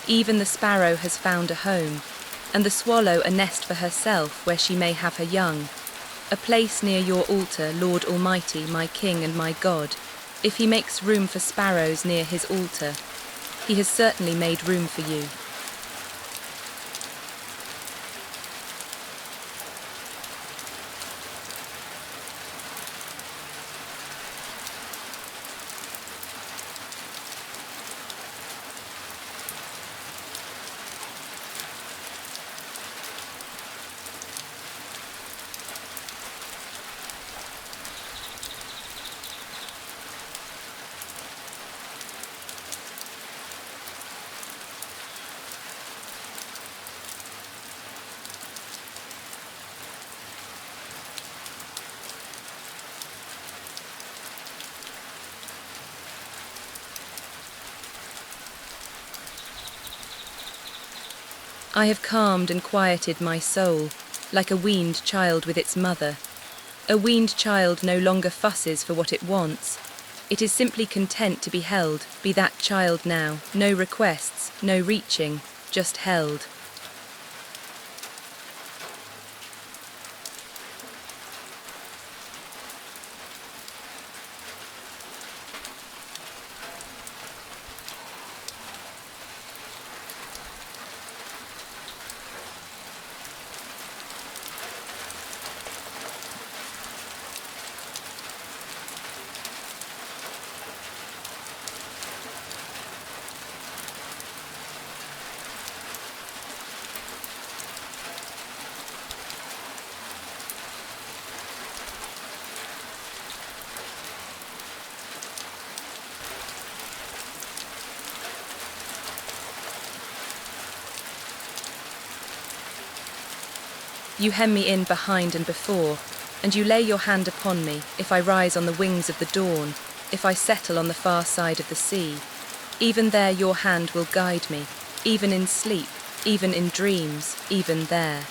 Even the sparrow has found a home, and the swallow a nest for herself where she may have her young. A place near your altar, Lord Almighty, my King and my God. If he makes room for sparrows near his altar, he has certainly made room for you. I have calmed and quieted my soul, like a weaned child with its mother. A weaned child no longer fusses for what it wants. It is simply content to be held, be that child now, no requests, no reaching, just held. You hem me in behind and before, and you lay your hand upon me, if I rise on the wings of the dawn, if I settle on the far side of the sea. Even there your hand will guide me, even in sleep, even in dreams, even there.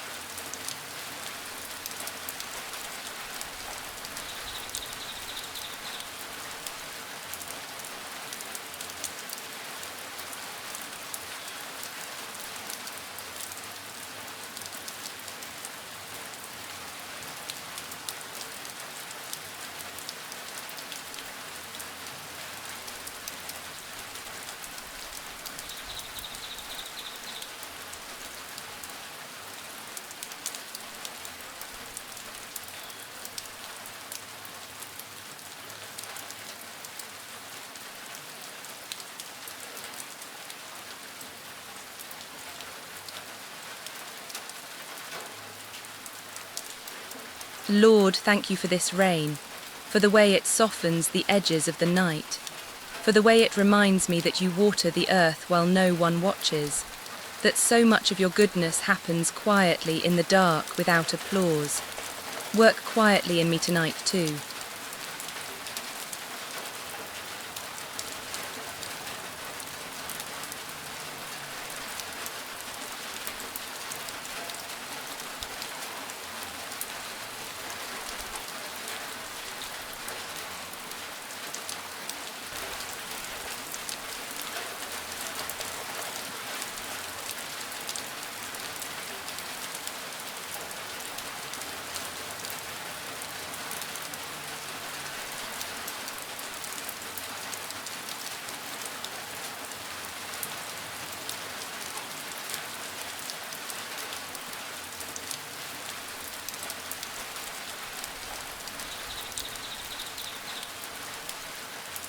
Lord, thank you for this rain, for the way it softens the edges of the night, for the way it reminds me that you water the earth while no one watches, that so much of your goodness happens quietly in the dark without applause. Work quietly in me tonight too.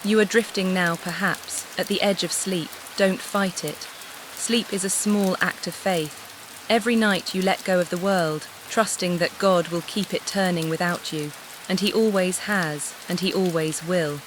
You are drifting now, perhaps, at the edge of sleep. Don't fight it. Sleep is a small act of faith. Every night you let go of the world, trusting that God will keep it turning without you, and He always has, and He always will.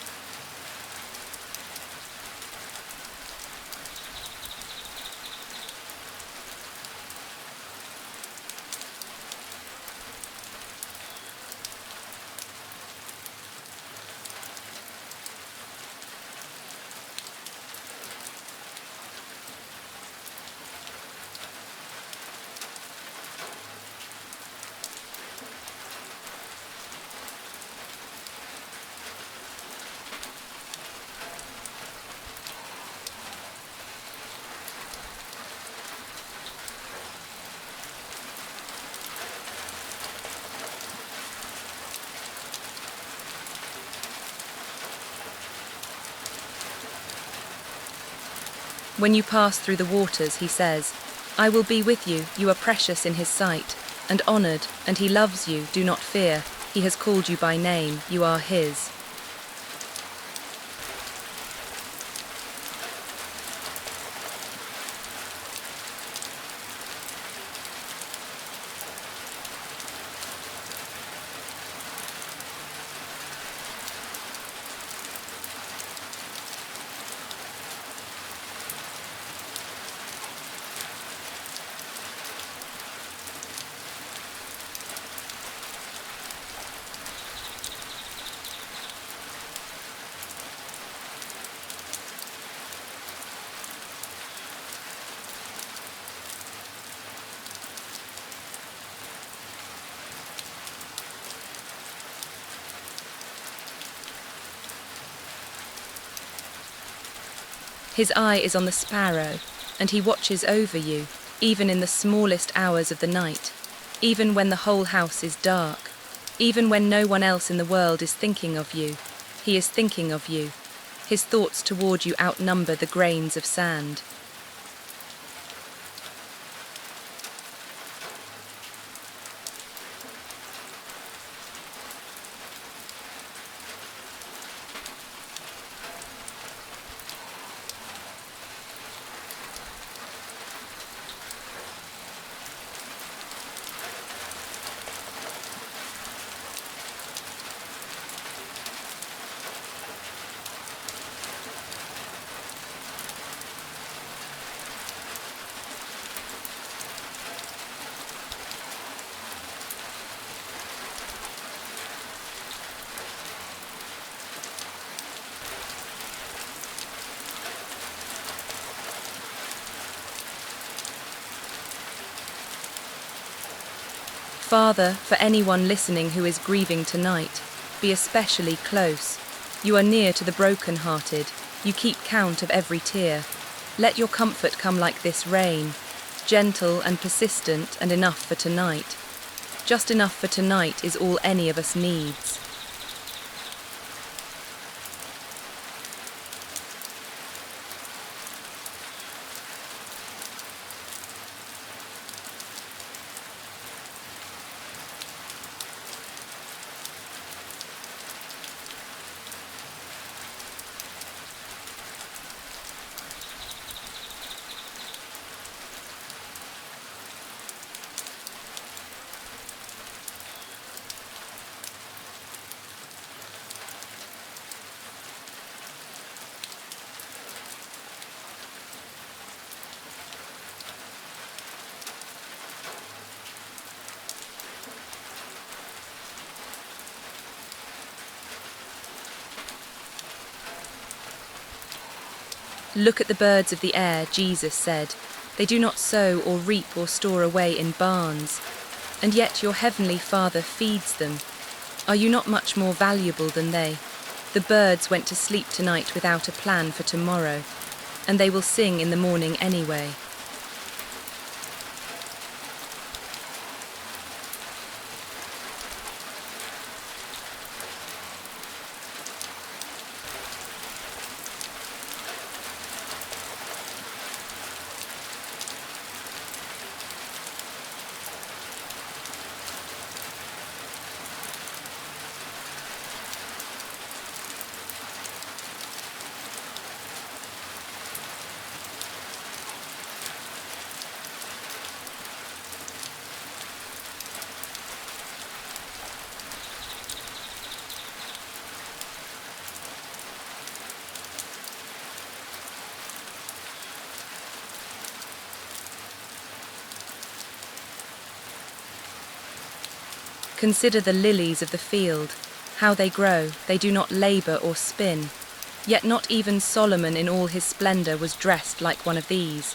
When you pass through the waters, he says, I will be with you, you are precious in his sight, and honored, and he loves you, do not fear, he has called you by name, you are his. His eye is on the sparrow, and he watches over you, even in the smallest hours of the night, even when the whole house is dark, even when no one else in the world is thinking of you. He is thinking of you. His thoughts toward you outnumber the grains of sand. Father, for anyone listening who is grieving tonight, be especially close. You are near to the broken-hearted. You keep count of every tear. Let your comfort come like this rain, gentle and persistent and enough for tonight. Just enough for tonight is all any of us needs. Look at the birds of the air, Jesus said. They do not sow or reap or store away in barns, and yet your heavenly Father feeds them. Are you not much more valuable than they? The birds went to sleep tonight without a plan for tomorrow, and they will sing in the morning anyway. Consider the lilies of the field, how they grow, they do not labor or spin. Yet not even Solomon in all his splendor was dressed like one of these.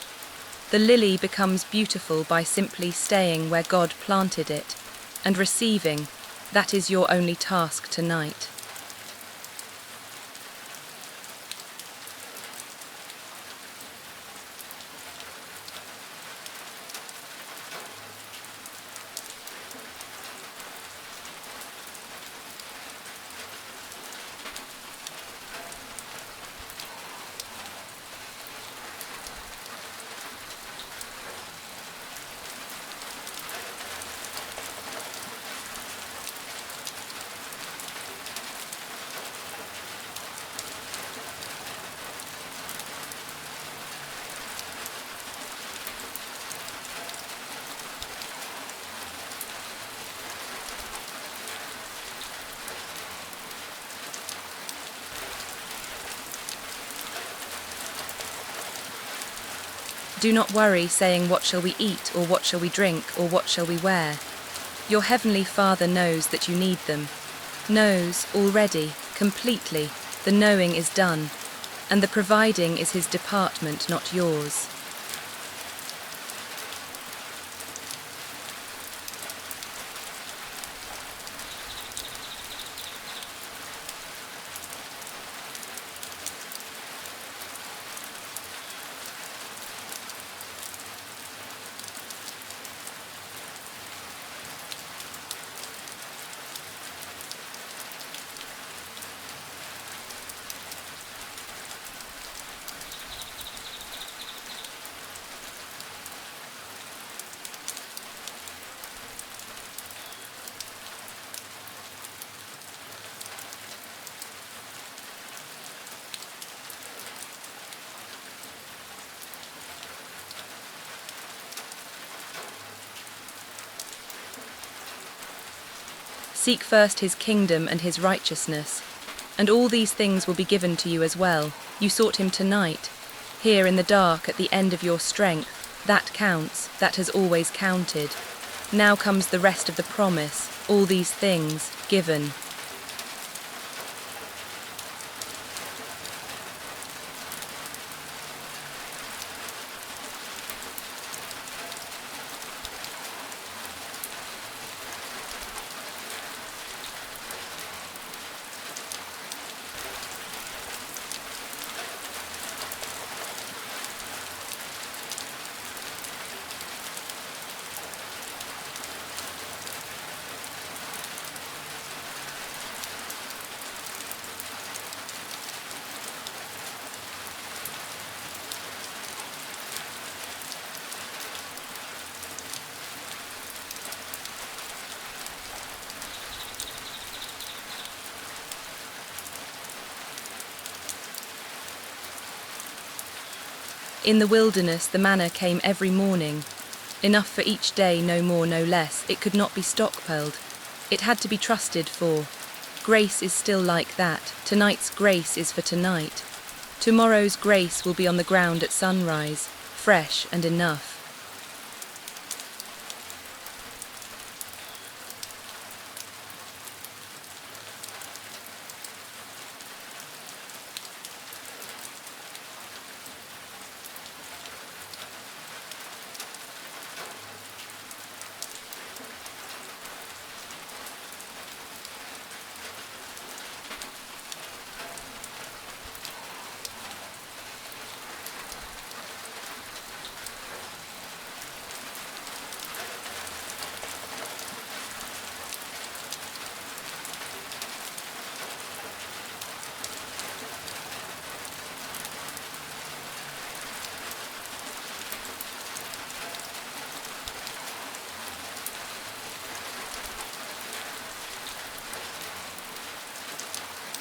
The lily becomes beautiful by simply staying where God planted it, and receiving. That is your only task tonight. Do not worry, saying, "What shall we eat, or what shall we drink, or what shall we wear?" Your heavenly Father knows that you need them. Knows, already, completely, the knowing is done, and the providing is his department, not yours. Seek first his kingdom and his righteousness, and all these things will be given to you as well. You sought him tonight, here in the dark at the end of your strength. That counts, that has always counted. Now comes the rest of the promise, all these things given. In the wilderness the manna came every morning, enough for each day, no more, no less. It could not be stockpiled. It had to be trusted for. Grace is still like that. Tonight's grace is for tonight. Tomorrow's grace will be on the ground at sunrise, fresh and enough.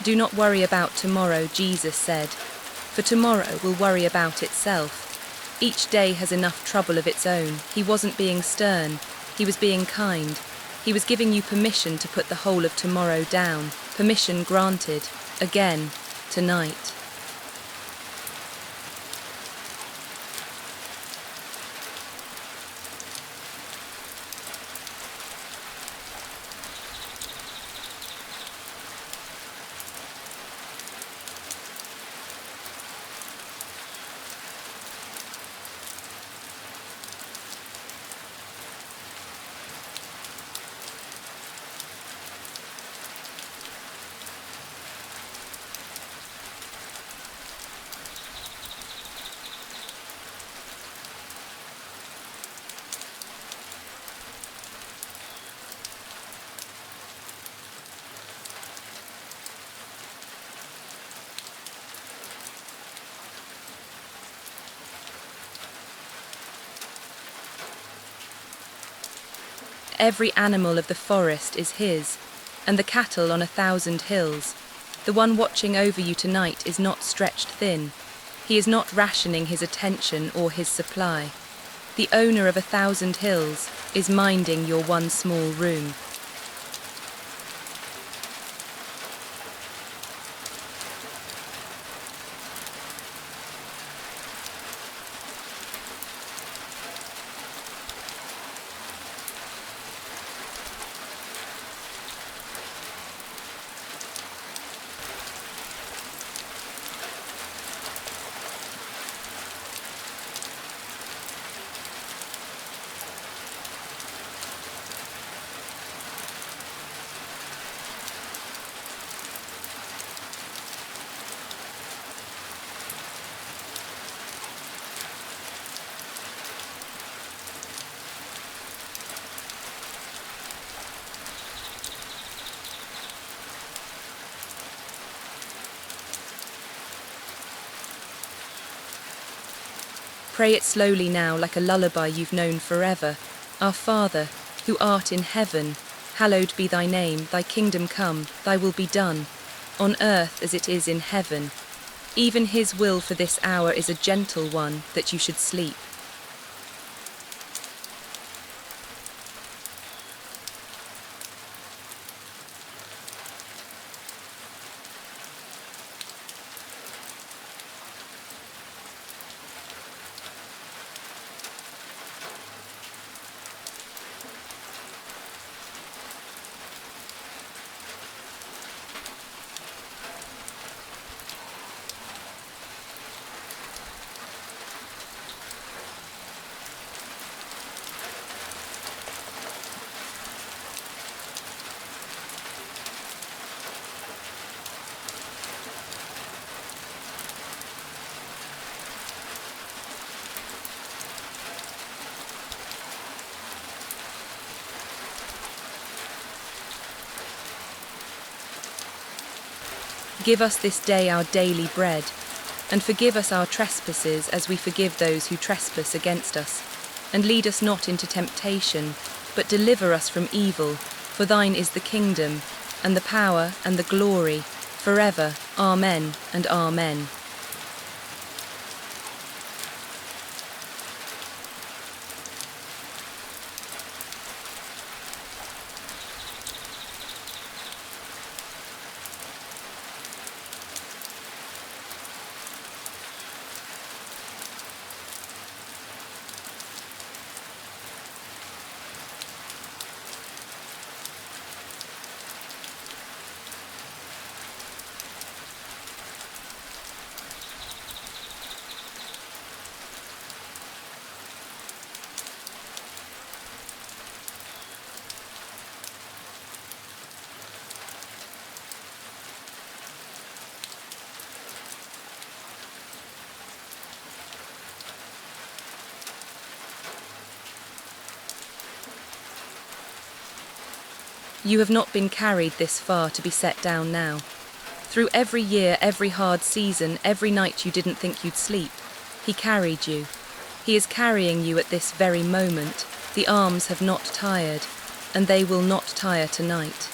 Do not worry about tomorrow, Jesus said, for tomorrow will worry about itself. Each day has enough trouble of its own. He wasn't being stern, he was being kind. He was giving you permission to put the whole of tomorrow down. Permission granted, again, tonight. Every animal of the forest is his, and the cattle on 1,000 hills. The one watching over you tonight is not stretched thin. He is not rationing his attention or his supply. The owner of 1,000 hills is minding your one small room. Pray it slowly now like a lullaby you've known forever. Our Father, who art in heaven, hallowed be thy name, thy kingdom come, thy will be done, on earth as it is in heaven. Even his will for this hour is a gentle one, that you should sleep. Give us this day our daily bread, and forgive us our trespasses as we forgive those who trespass against us. And lead us not into temptation, but deliver us from evil. For thine is the kingdom, and the power, and the glory, forever. Amen and amen. You have not been carried this far to be set down now. Through every year, every hard season, every night you didn't think you'd sleep, he carried you. He is carrying you at this very moment. The arms have not tired, and they will not tire tonight.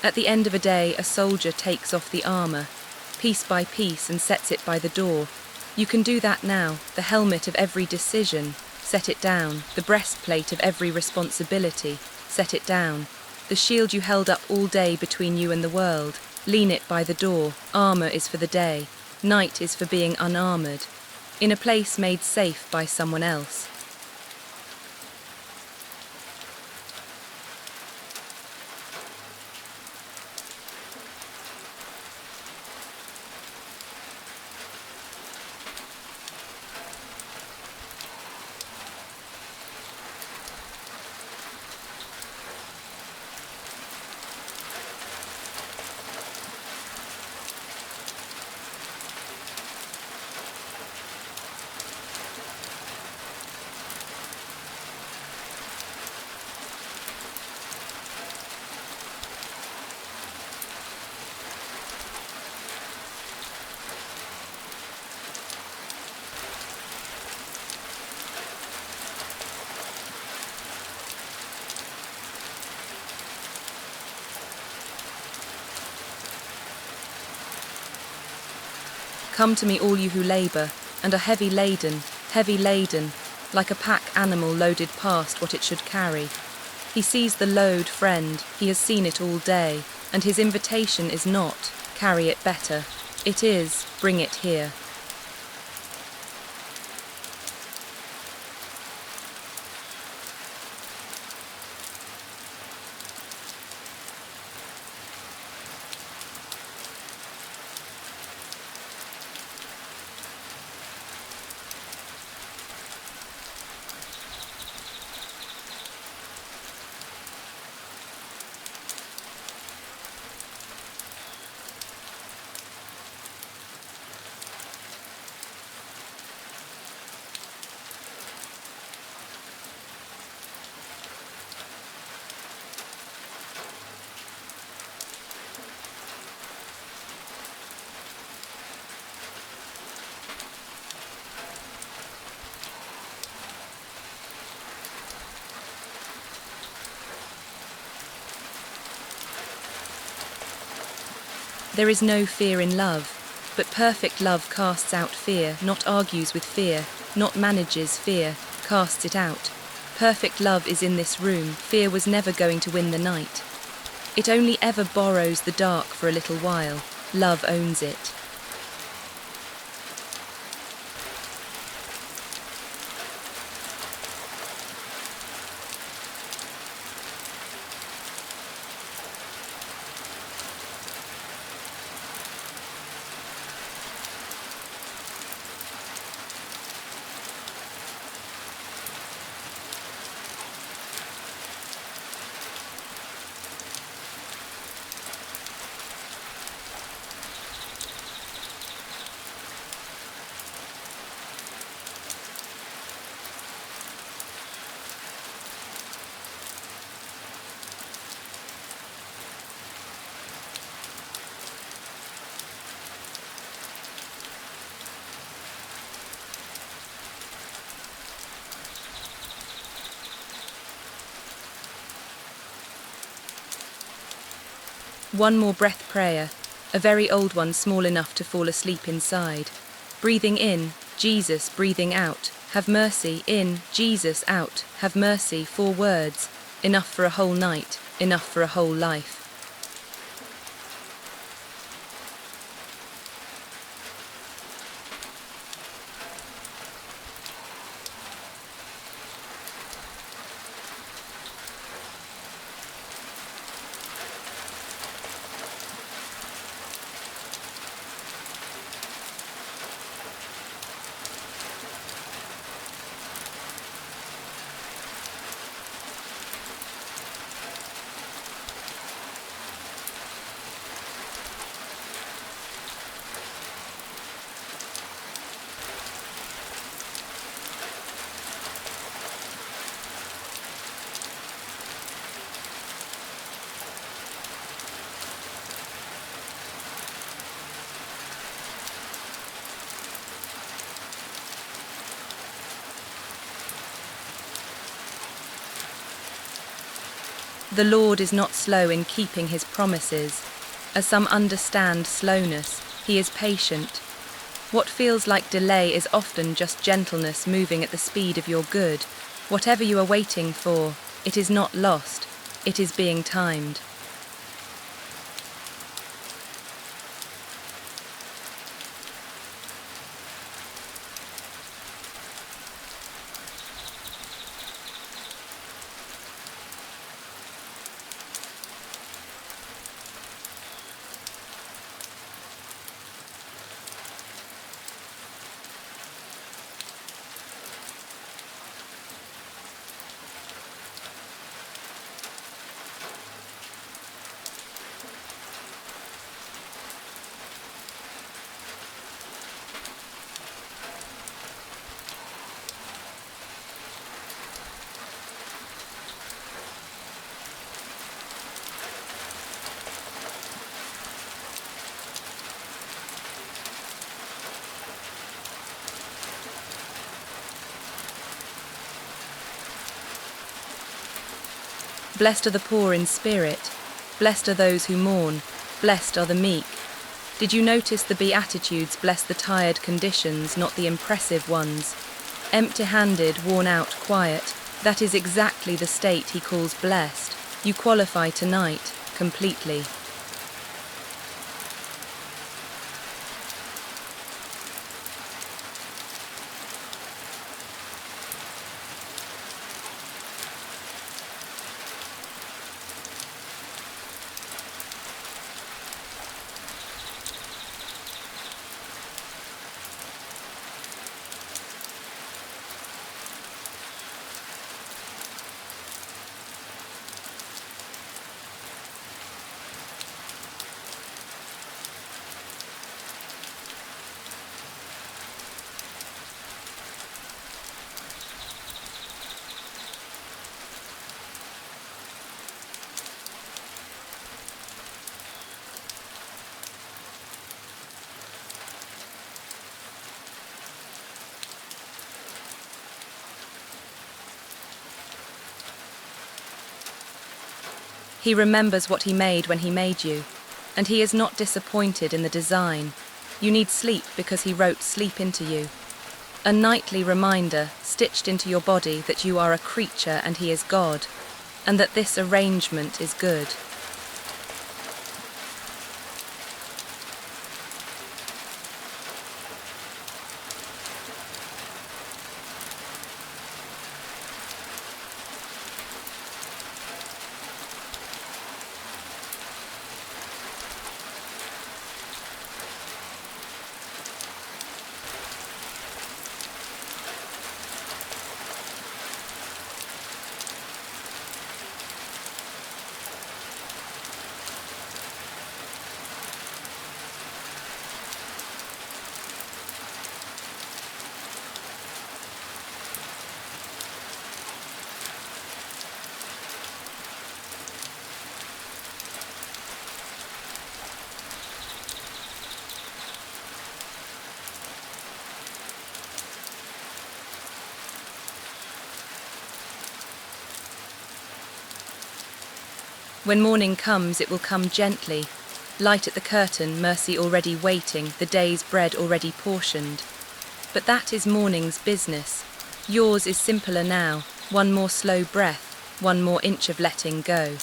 At the end of a day, a soldier takes off the armour, piece by piece, and sets it by the door. You can do that now. The helmet of every decision, set it down. The breastplate of every responsibility, set it down. The shield you held up all day between you and the world, lean it by the door. Armour is for the day. Night is for being unarmoured, in a place made safe by someone else. Come to me, all you who labour, and are heavy laden, like a pack animal loaded past what it should carry. He sees the load, friend, he has seen it all day, and his invitation is not, carry it better. It is, bring it here. There is no fear in love, but perfect love casts out fear, not argues with fear, not manages fear, casts it out. Perfect love is in this room, fear was never going to win the night. It only ever borrows the dark for a little while, love owns it. One more breath prayer, a very old one small enough to fall asleep inside. Breathing in, Jesus, breathing out, have mercy, in, Jesus, out, have mercy, 4 words, enough for a whole night, enough for a whole life. The Lord is not slow in keeping his promises. As some understand slowness, he is patient. What feels like delay is often just gentleness moving at the speed of your good. Whatever you are waiting for, it is not lost, it is being timed. Blessed are the poor in spirit, blessed are those who mourn, blessed are the meek. Did you notice the Beatitudes bless the tired conditions, not the impressive ones? Empty-handed, worn out, quiet, That is exactly the state he calls blessed. You qualify tonight, completely. He remembers what he made when he made you, and he is not disappointed in the design. You need sleep because he wrote sleep into you. A nightly reminder stitched into your body that you are a creature and he is God, and that this arrangement is good. When morning comes, it will come gently. Light at the curtain, mercy already waiting, the day's bread already portioned. But that is morning's business. Yours is simpler now, one more slow breath, one more inch of letting go.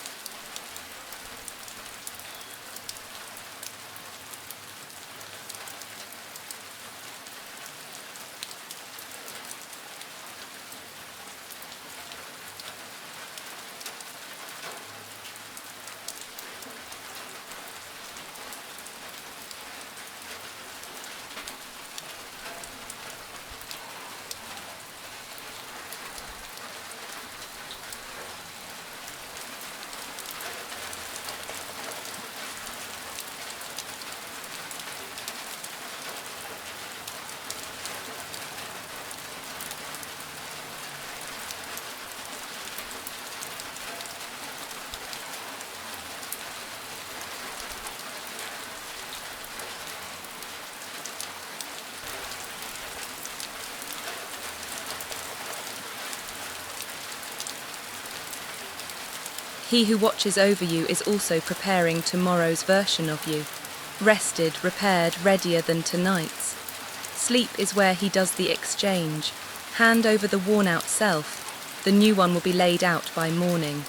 He who watches over you is also preparing tomorrow's version of you, rested, repaired, readier than tonight's. Sleep is where he does the exchange. Hand over the worn-out self. The new one will be laid out by morning.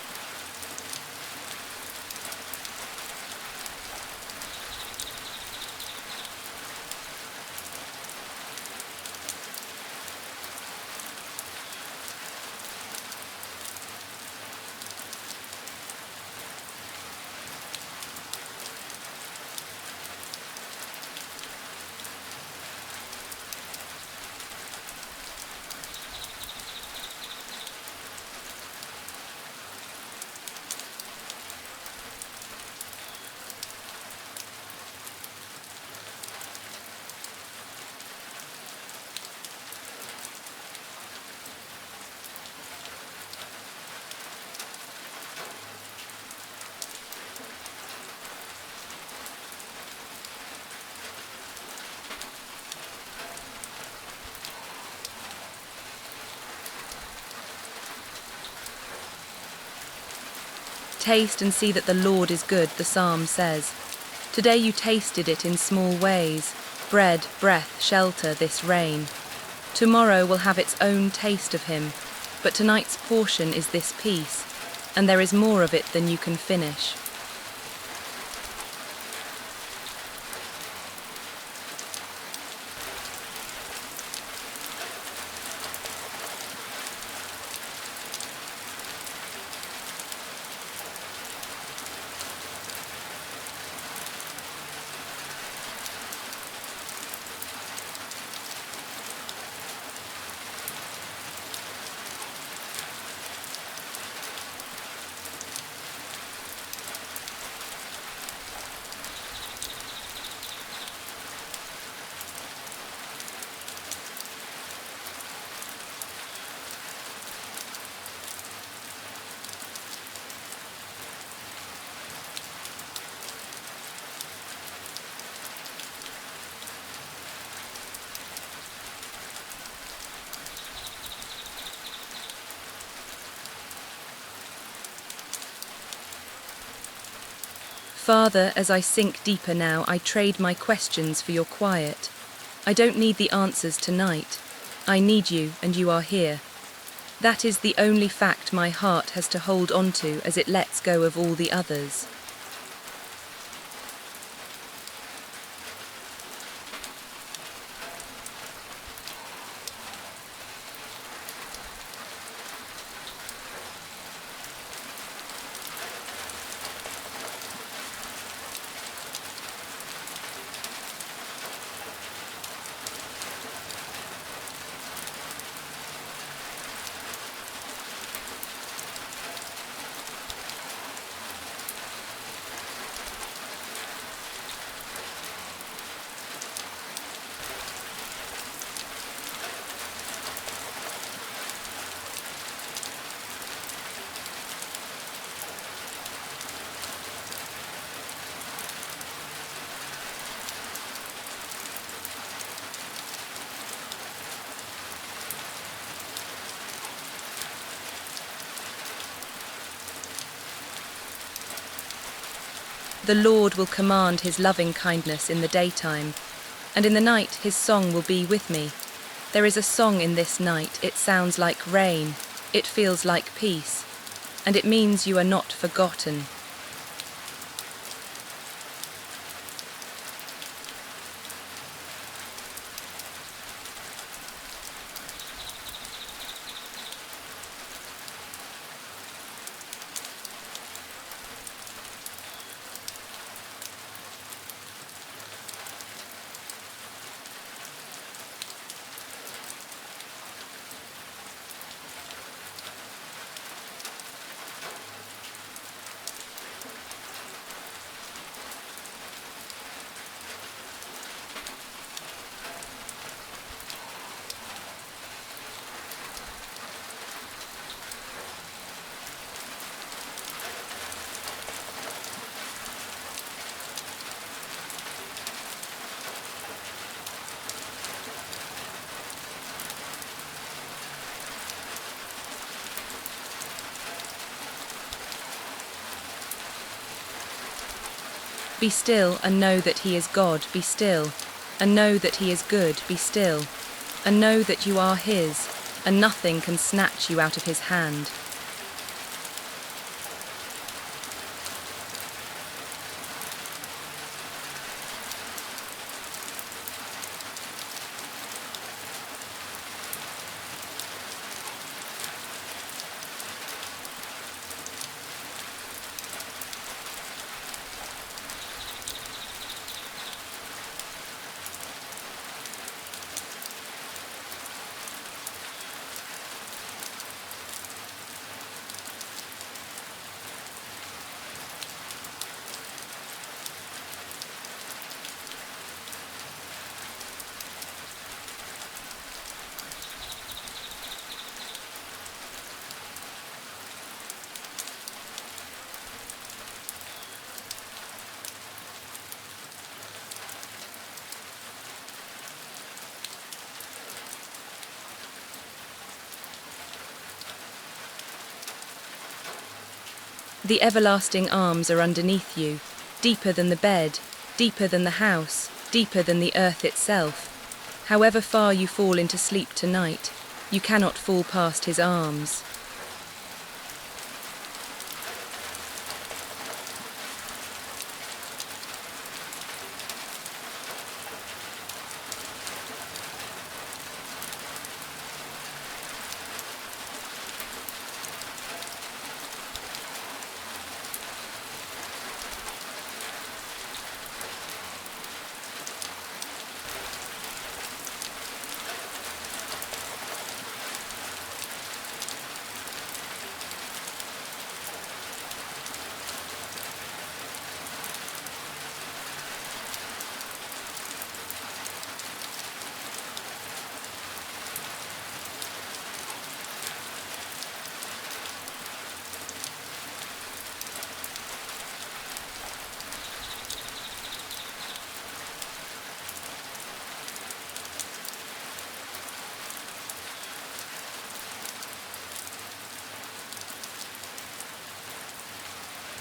Taste and see that the Lord is good, the psalm says. Today you tasted it in small ways. Bread, breath, shelter, this rain. Tomorrow will have its own taste of him. but tonight's portion is this peace, and there is more of it than you can finish. Father, as I sink deeper now, I trade my questions for your quiet. I don't need the answers tonight. I need you, and you are here. That is the only fact my heart has to hold on to as it lets go of all the others. The Lord will command his loving kindness in the daytime, and in the night his song will be with me. There is a song in this night, it sounds like rain, it feels like peace, and it means you are not forgotten. Be still and know that he is God, be still, and know that he is good, be still, and know that you are his, and nothing can snatch you out of his hand. The everlasting arms are underneath you, deeper than the bed, deeper than the house, deeper than the earth itself. However far you fall into sleep tonight, You cannot fall past his arms.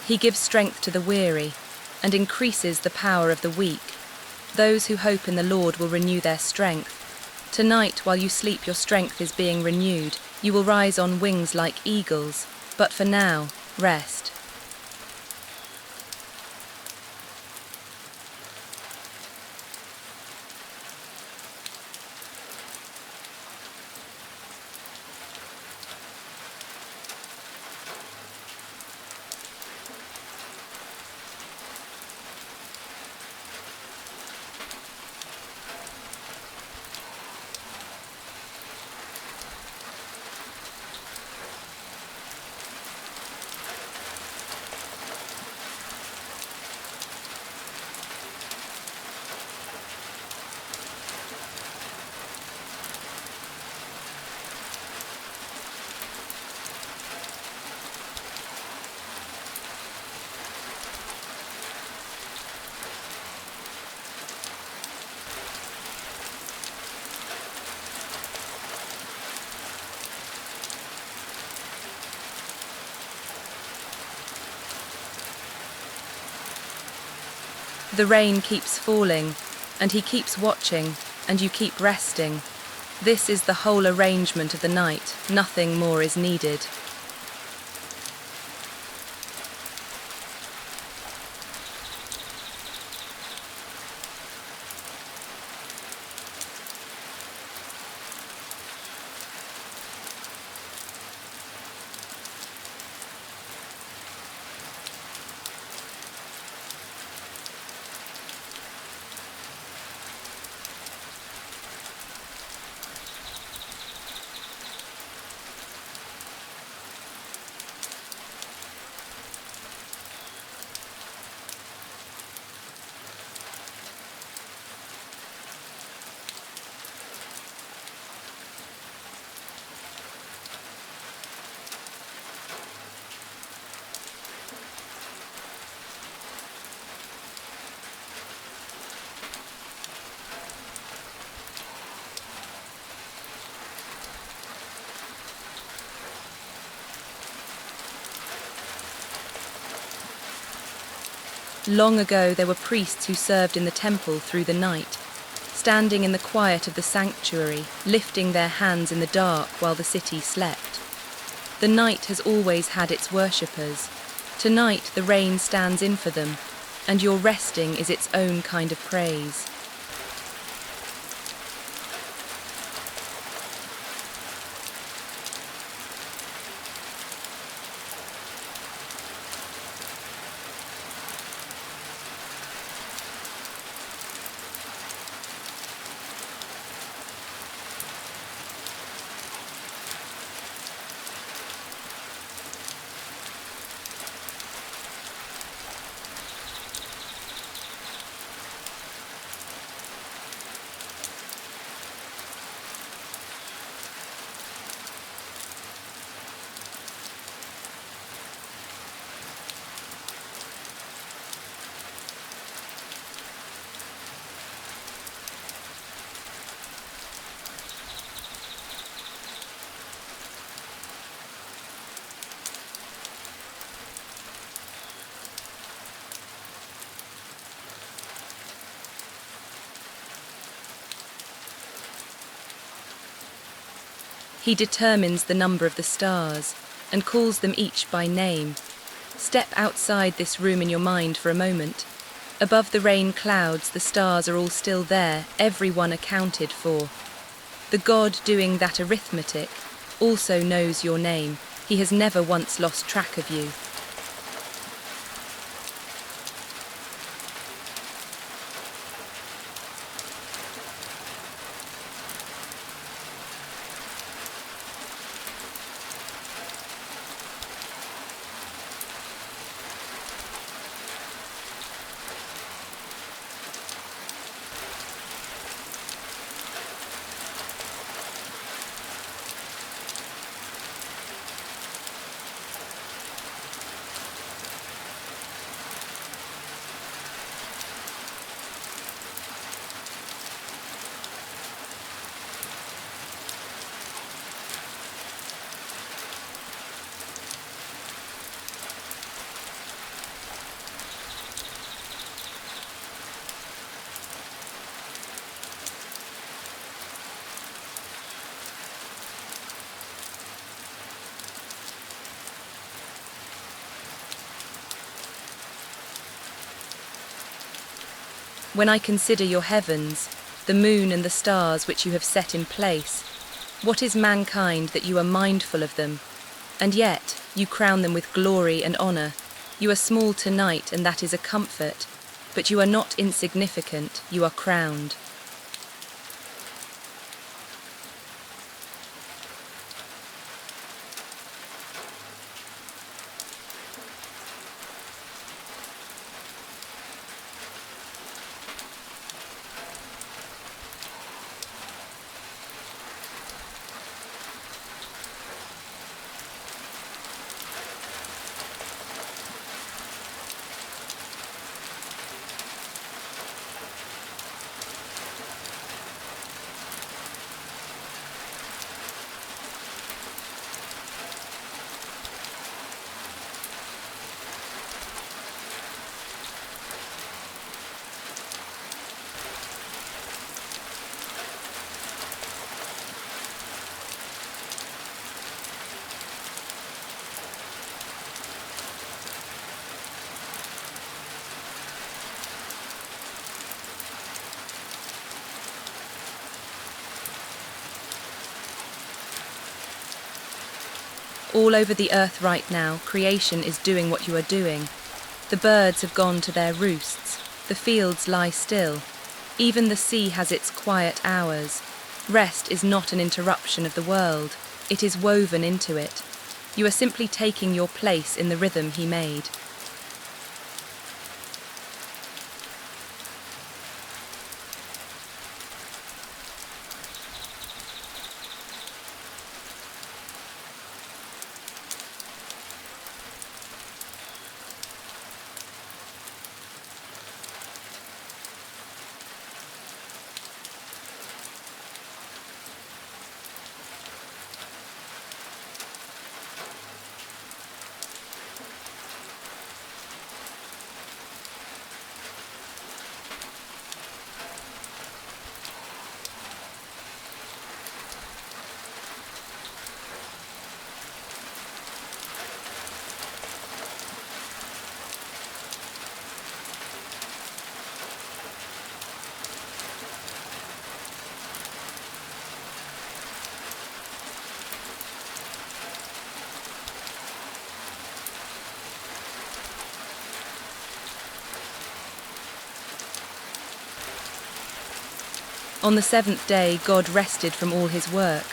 He gives strength to the weary and increases the power of the weak. Those who hope in the Lord will renew their strength. Tonight, while you sleep, your strength is being renewed. You will rise on wings like eagles. But for now, rest. The rain keeps falling, and he keeps watching, and you keep resting. This is the whole arrangement of the night. Nothing more is needed. Long ago there were priests who served in the temple through the night, standing in the quiet of the sanctuary, lifting their hands in the dark while the city slept. The night has always had its worshippers. Tonight the rain stands in for them, and your resting is its own kind of praise. He determines the number of the stars and calls them each by name. Step outside this room in your mind for a moment. Above the rain clouds, the stars are all still there, every one accounted for. The God doing that arithmetic also knows your name. He has never once lost track of you. When I consider your heavens, the moon and the stars which you have set in place, what is mankind that you are mindful of them? And yet you crown them with glory and honour. You are small tonight, and that is a comfort, but you are not insignificant, you are crowned. All over the earth right now, creation is doing what you are doing. The birds have gone to their roosts. The fields lie still. Even the sea has its quiet hours. Rest is not an interruption of the world. It is woven into it. You are simply taking your place in the rhythm he made. On the seventh day, God rested from all his work,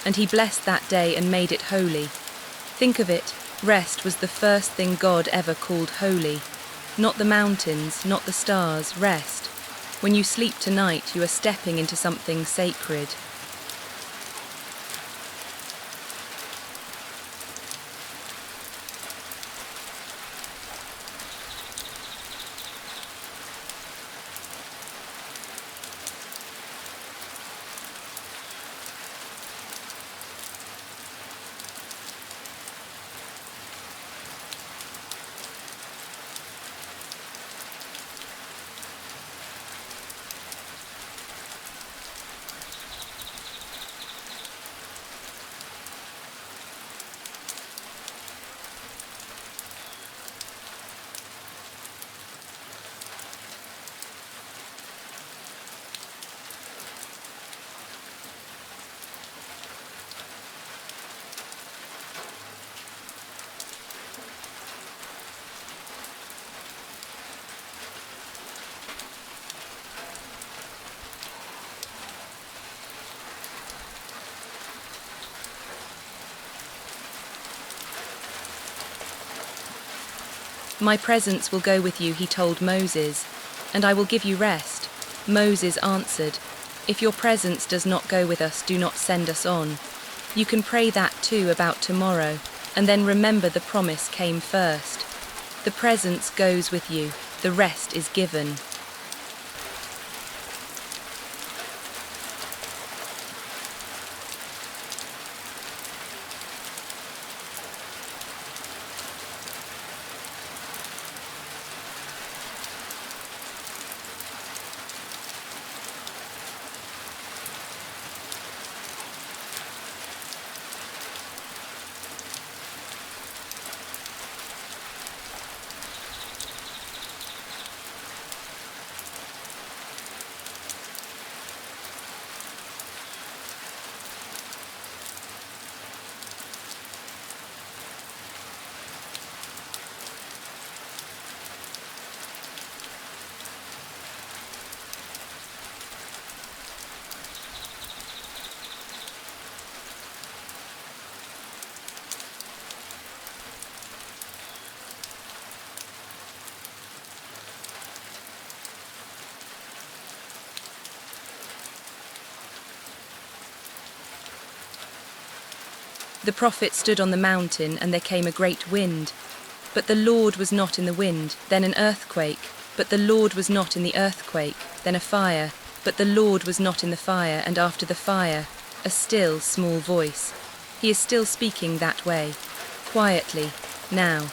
and he blessed that day and made it holy. Think of it, rest was the first thing God ever called holy. Not the mountains, not the stars, rest. When you sleep tonight, you are stepping into something sacred. My presence will go with you, he told Moses, and I will give you rest. Moses answered, If your presence does not go with us, do not send us on. You can pray that too about tomorrow, and then remember the promise came first. The presence goes with you, the rest is given. The prophet stood on the mountain, and there came a great wind. But the Lord was not in the wind, then an earthquake. But the Lord was not in the earthquake, then a fire. But the Lord was not in the fire, and after the fire, a still, small voice. He is still speaking that way, quietly, now.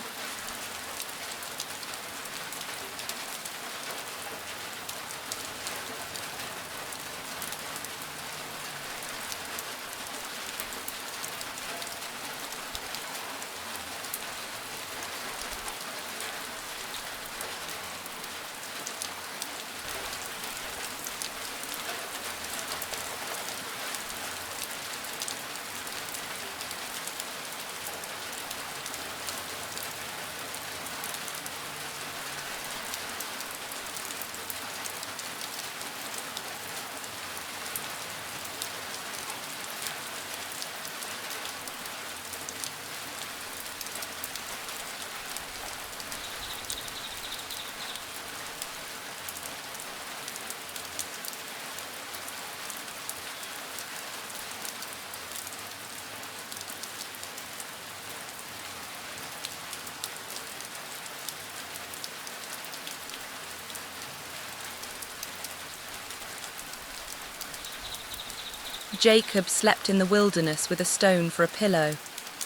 Jacob slept in the wilderness with a stone for a pillow,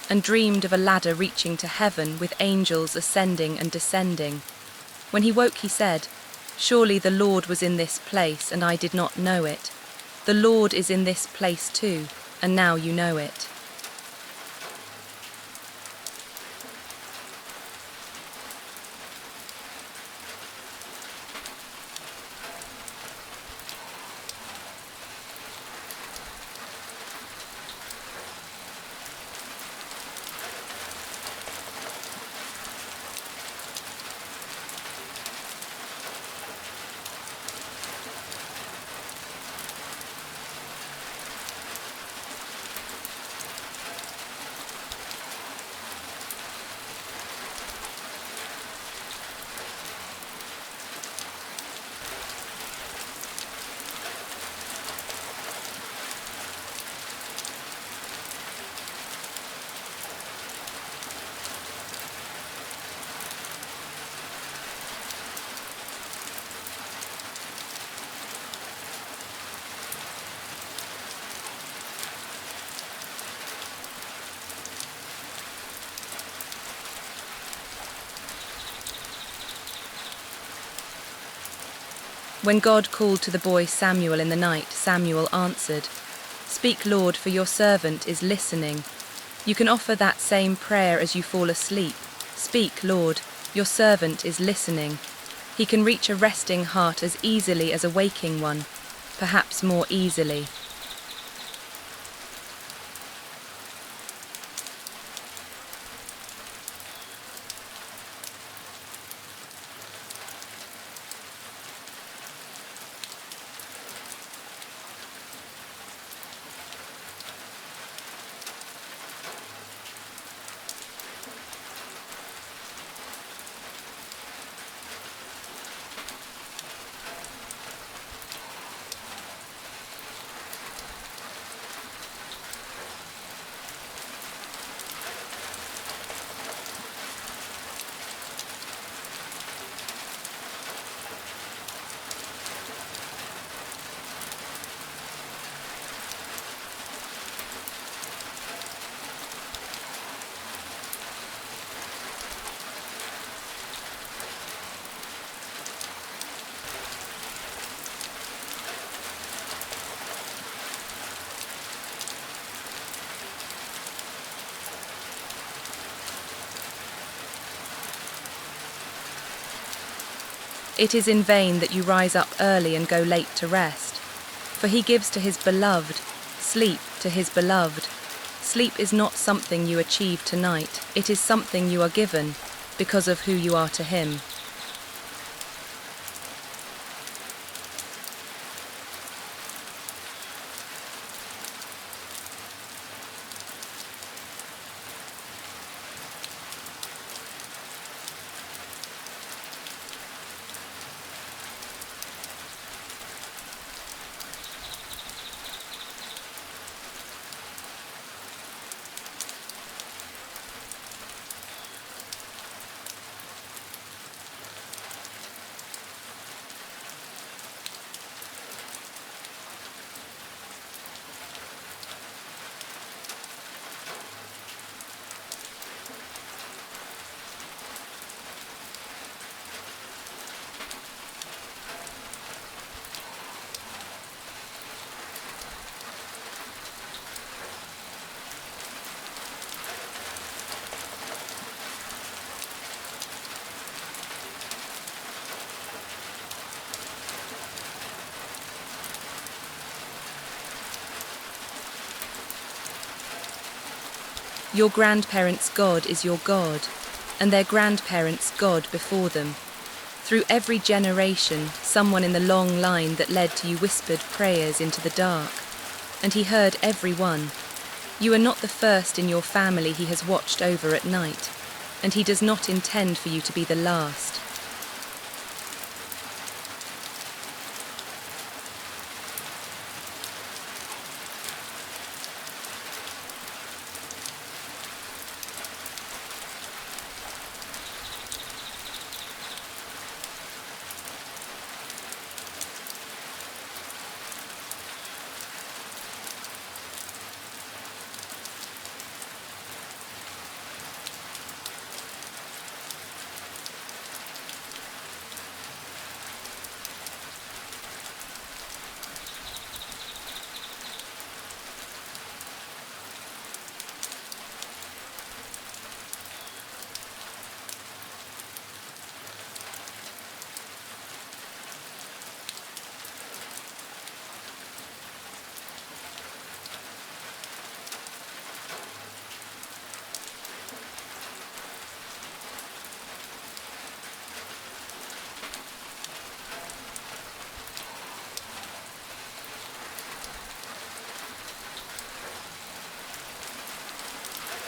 and dreamed of a ladder reaching to heaven with angels ascending and descending. When he woke, he said, Surely the Lord was in this place, and I did not know it. The Lord is in this place too, and now you know it. When God called to the boy Samuel in the night, Samuel answered, Speak, Lord, for your servant is listening. You can offer that same prayer as you fall asleep. Speak, Lord, your servant is listening. He can reach a resting heart as easily as a waking one, perhaps more easily. It is in vain that you rise up early and go late to rest. For he gives to his beloved sleep to his beloved. Sleep is not something you achieve tonight, it is something you are given because of who you are to him. Your grandparents' God is your God, and their grandparents' God before them. Through every generation, someone in the long line that led to you whispered prayers into the dark, and he heard every one. You are not the first in your family he has watched over at night, and he does not intend for you to be the last.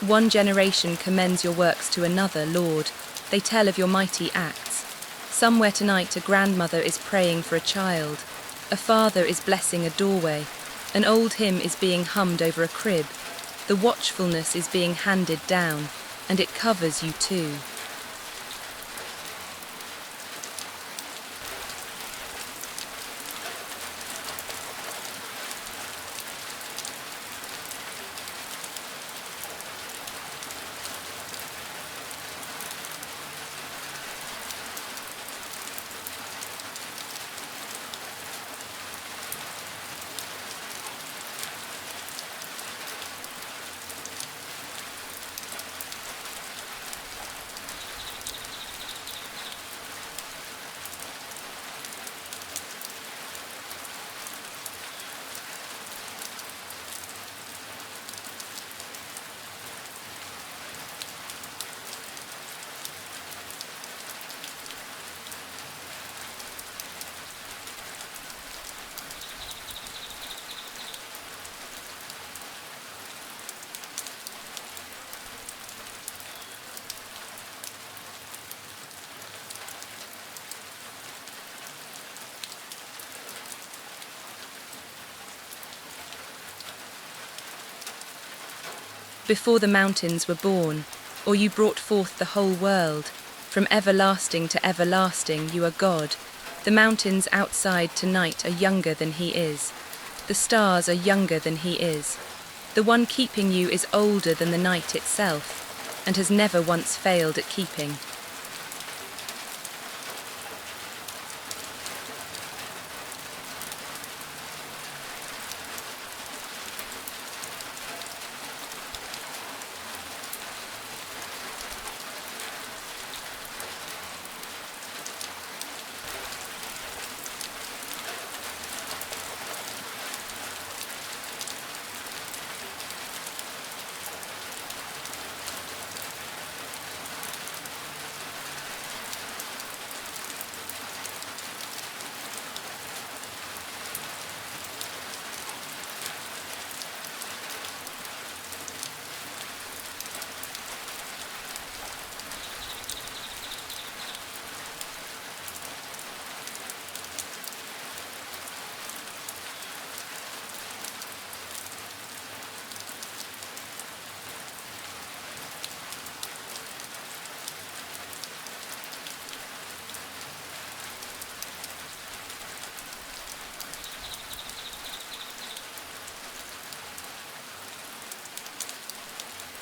One generation commends your works to another, Lord. They tell of your mighty acts. Somewhere tonight a grandmother is praying for a child. A father is blessing a doorway. An old hymn is being hummed over a crib. The watchfulness is being handed down, and it covers you too. Before the mountains were born, or you brought forth the whole world, from everlasting to everlasting you are God. The mountains outside tonight are younger than he is. The stars are younger than he is. The one keeping you is older than the night itself, and has never once failed at keeping.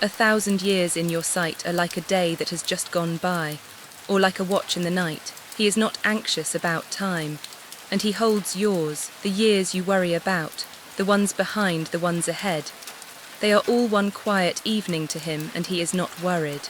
1,000 years in your sight are like a day that has just gone by, or like a watch in the night. He is not anxious about time, and he holds yours, the years you worry about, the ones behind, the ones ahead. They are all one quiet evening to him, and he is not worried.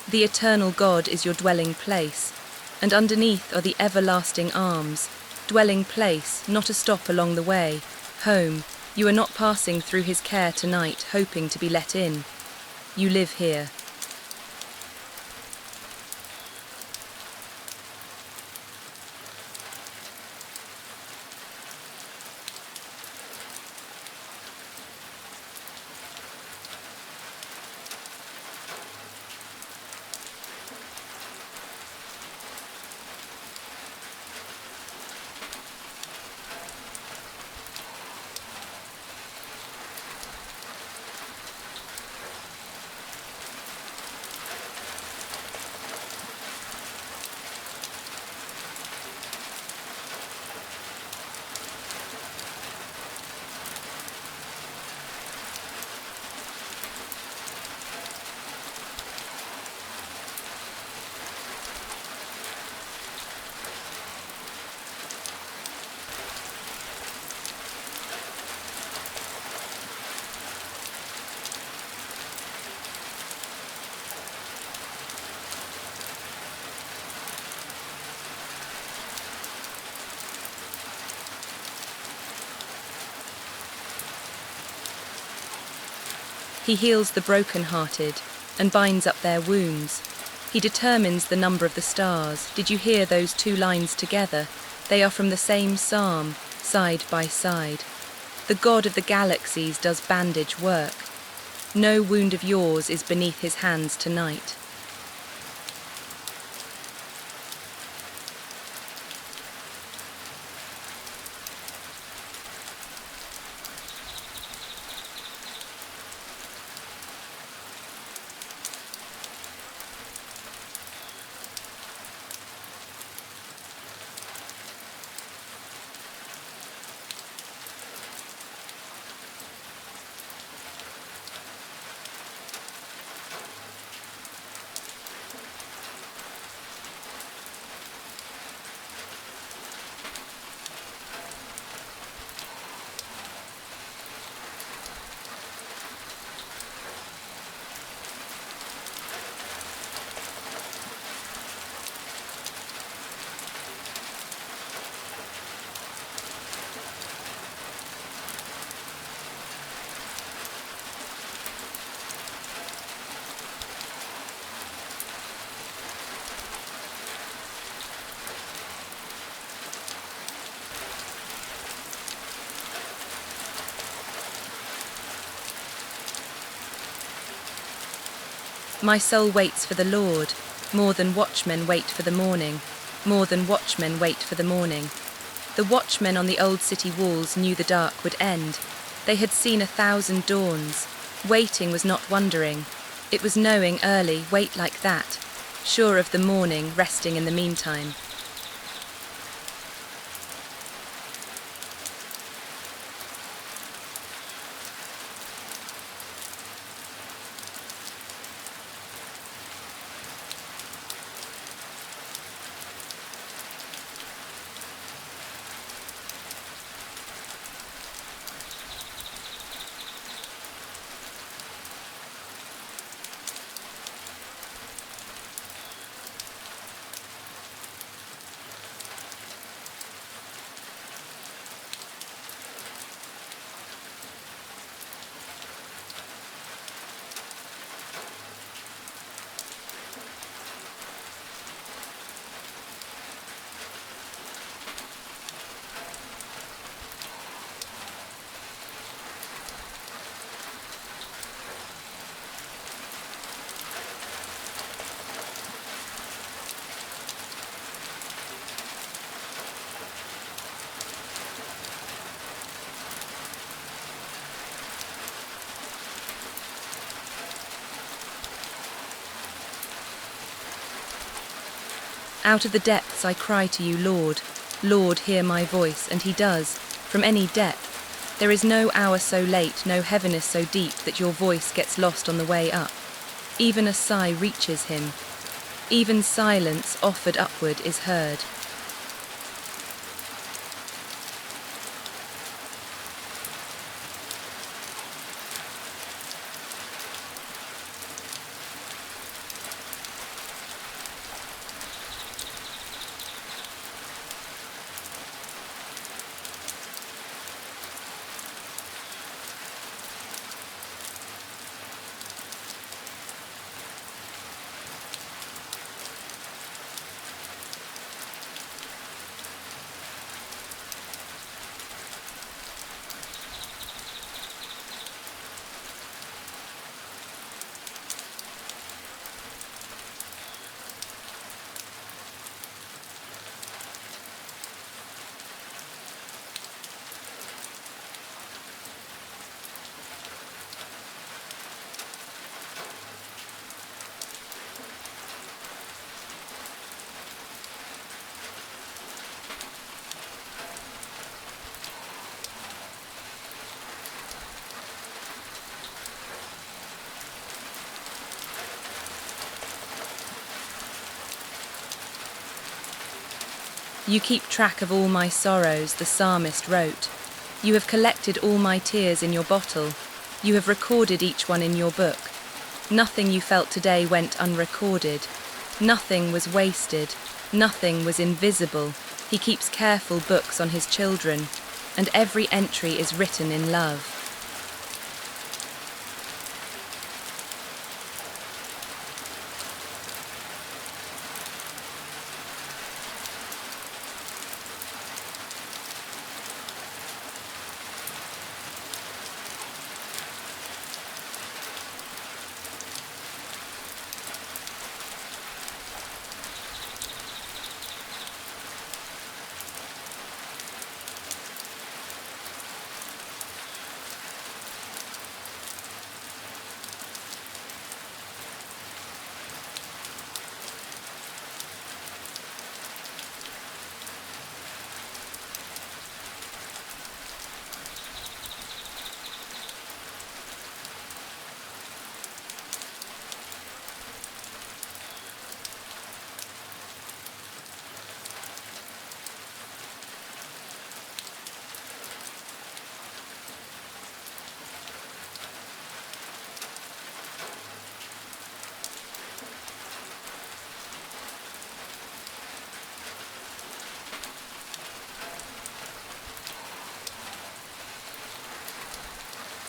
The eternal God is your dwelling place, and underneath are the everlasting arms. Dwelling place, not a stop along the way. Home, you are not passing through his care tonight, hoping to be let in. You live here. He heals the broken-hearted and binds up their wounds. He determines the number of the stars. Did you hear those two lines together? They are from the same psalm, side by side. The God of the galaxies does bandage work. No wound of yours is beneath his hands tonight. My soul waits for the Lord, more than watchmen wait for the morning, more than watchmen wait for the morning. The watchmen on the old city walls knew the dark would end. They had seen 1,000 dawns. Waiting was not wondering. It was knowing early, wait like that, sure of the morning, resting in the meantime. Out of the depths I cry to you, Lord. Lord, hear my voice, and he does, from any depth. There is no hour so late, no heaviness so deep that your voice gets lost on the way up. Even a sigh reaches him. Even silence offered upward is heard. You keep track of all my sorrows, the psalmist wrote. You have collected all my tears in your bottle. You have recorded each one in your book. Nothing you felt today went unrecorded. Nothing was wasted. Nothing was invisible. He keeps careful books on his children, and every entry is written in love.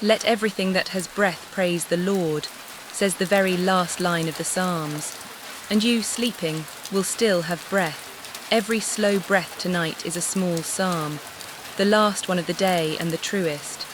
Let everything that has breath praise the Lord, says the very last line of the Psalms. And you, sleeping, will still have breath. Every slow breath tonight is a small psalm, the last one of the day and the truest.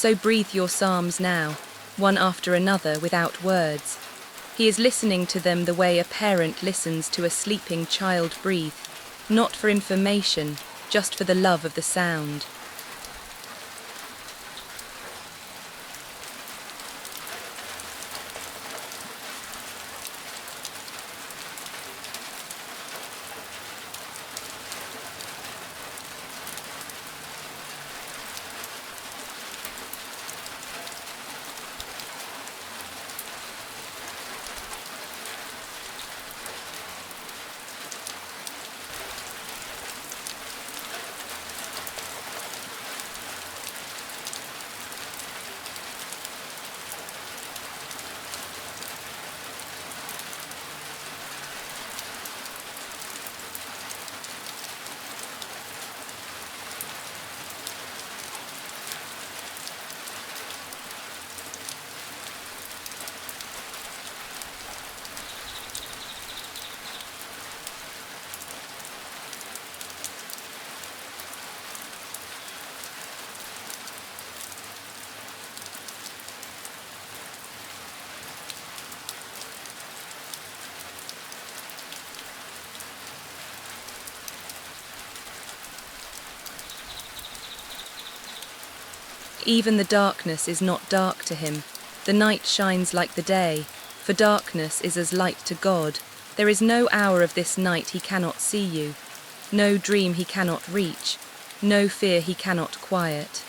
So breathe your psalms now, one after another without words. He is listening to them the way a parent listens to a sleeping child breathe, not for information, just for the love of the sound. Even the darkness is not dark to him. The night shines like the day, for darkness is as light to God. There is no hour of this night he cannot see you, no dream he cannot reach, no fear he cannot quiet.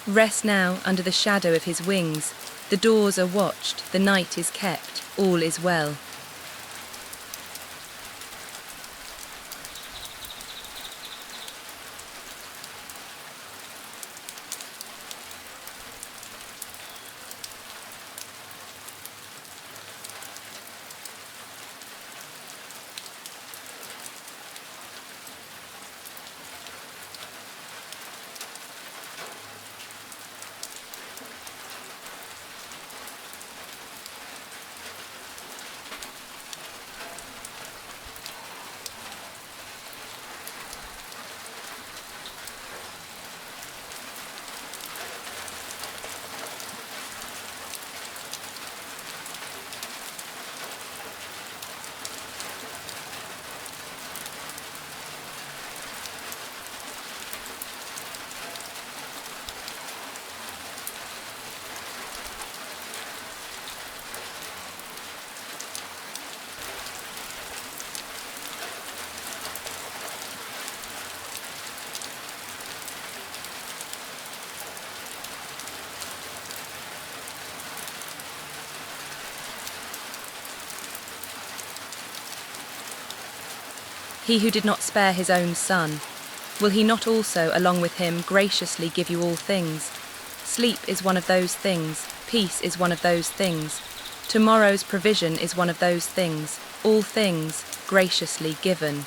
Rest now under the shadow of his wings. The doors are watched, the night is kept, all is well. He who did not spare his own son, will he not also along with him graciously give you all things? Sleep is one of those things, peace is one of those things, tomorrow's provision is one of those things, all things graciously given.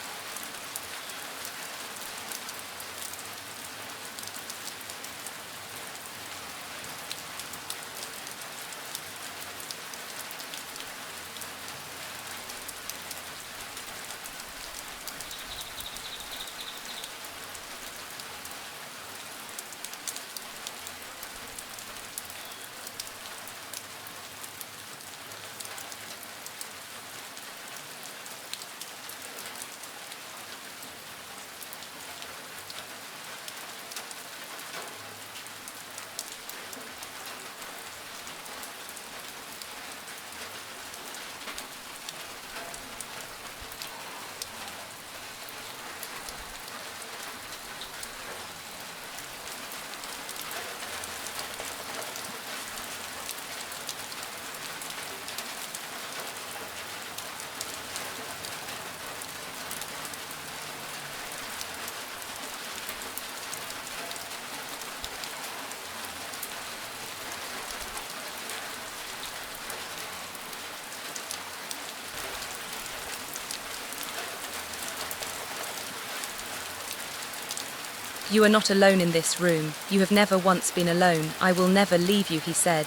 You are not alone in this room, you have never once been alone, I will never leave you, he said,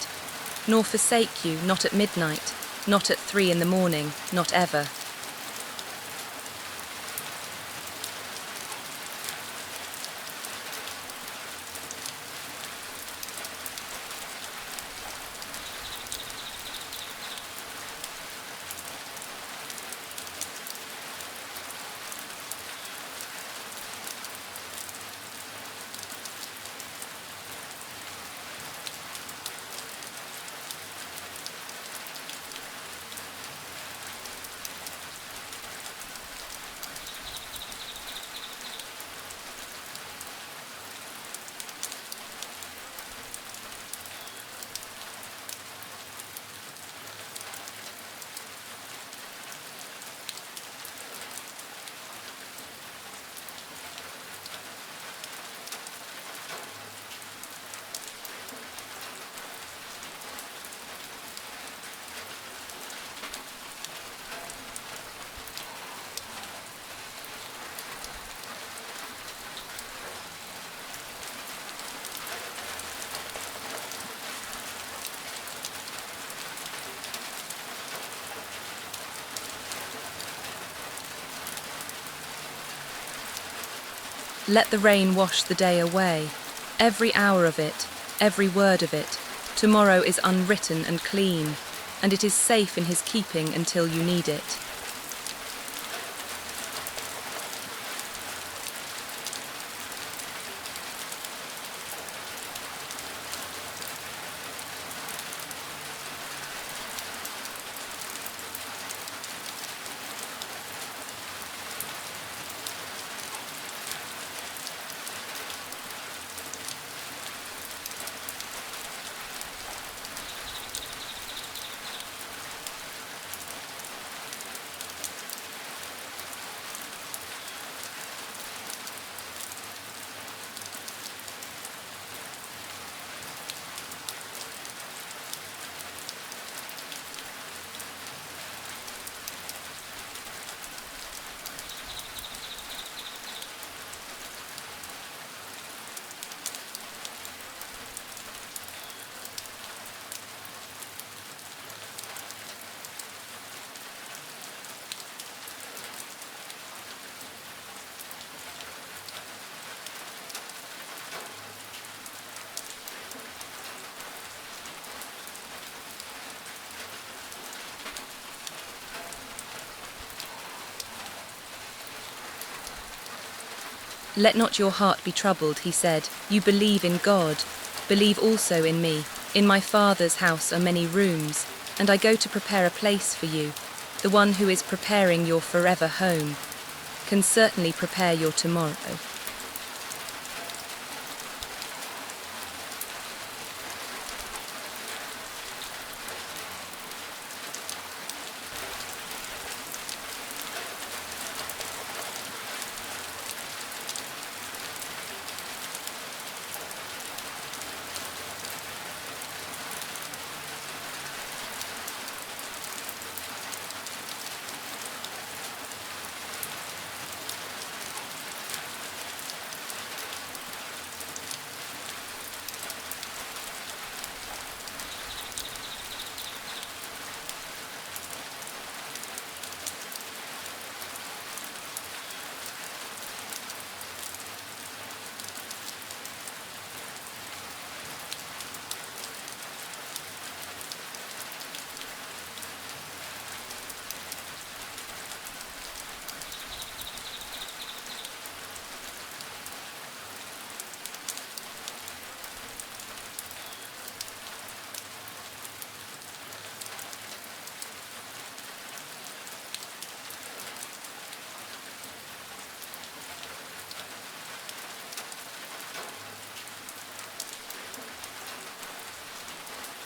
nor forsake you, not at midnight, not at 3 in the morning, not ever. Let the rain wash the day away, every hour of it, every word of it. Tomorrow is unwritten and clean, and it is safe in his keeping until you need it. Let not your heart be troubled, he said. You believe in God. Believe also in me. In my Father's house are many rooms, and I go to prepare a place for you. The one who is preparing your forever home can certainly prepare your tomorrow.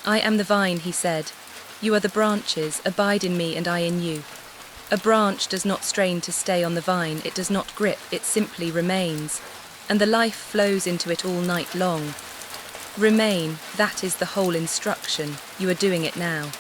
I am the vine, he said. You are the branches, abide in me and I in you. A branch does not strain to stay on the vine, it does not grip, it simply remains, and the life flows into it all night long. Remain, that is the whole instruction. You are doing it now.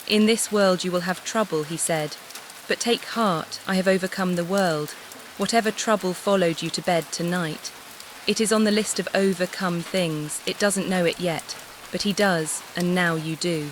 In this world you will have trouble, he said. But take heart, I have overcome the world. Whatever trouble followed you to bed tonight, it is on the list of overcome things. It doesn't know it yet, but he does, and now you do.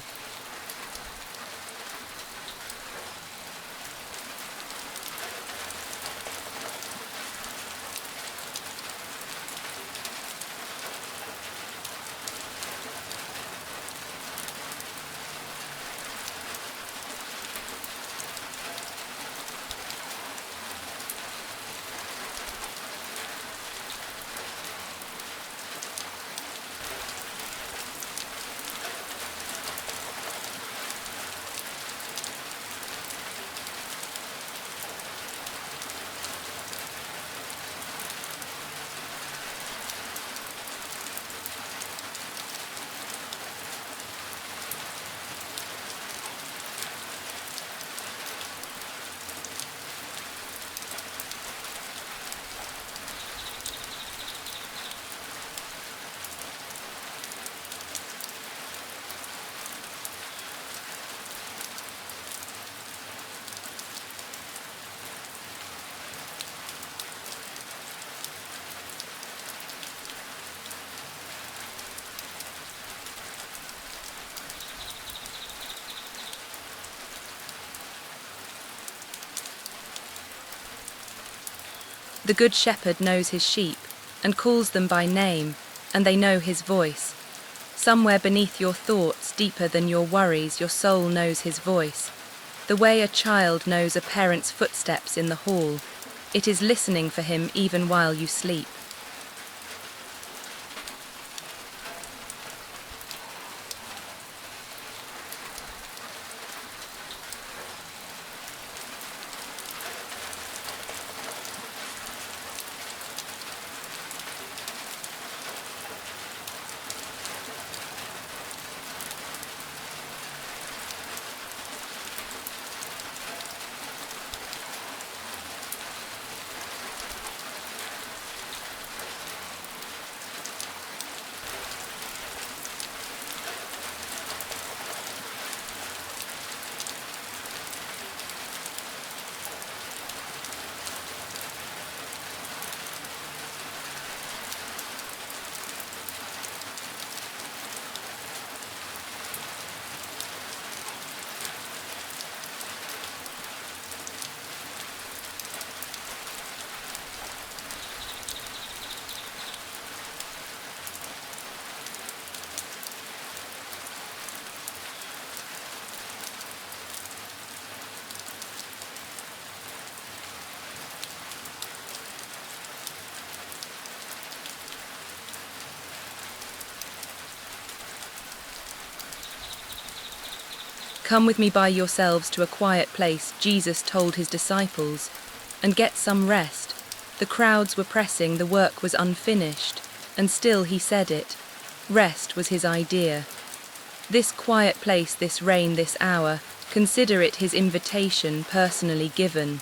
The Good Shepherd knows his sheep and calls them by name, and they know his voice. Somewhere beneath your thoughts, deeper than your worries, your soul knows his voice. The way a child knows a parent's footsteps in the hall, it is listening for him even while you sleep. Come with me by yourselves to a quiet place, Jesus told his disciples, and get some rest. The crowds were pressing, the work was unfinished, and still he said it. Rest was his idea. This quiet place, this rain, this hour, consider it his invitation personally given.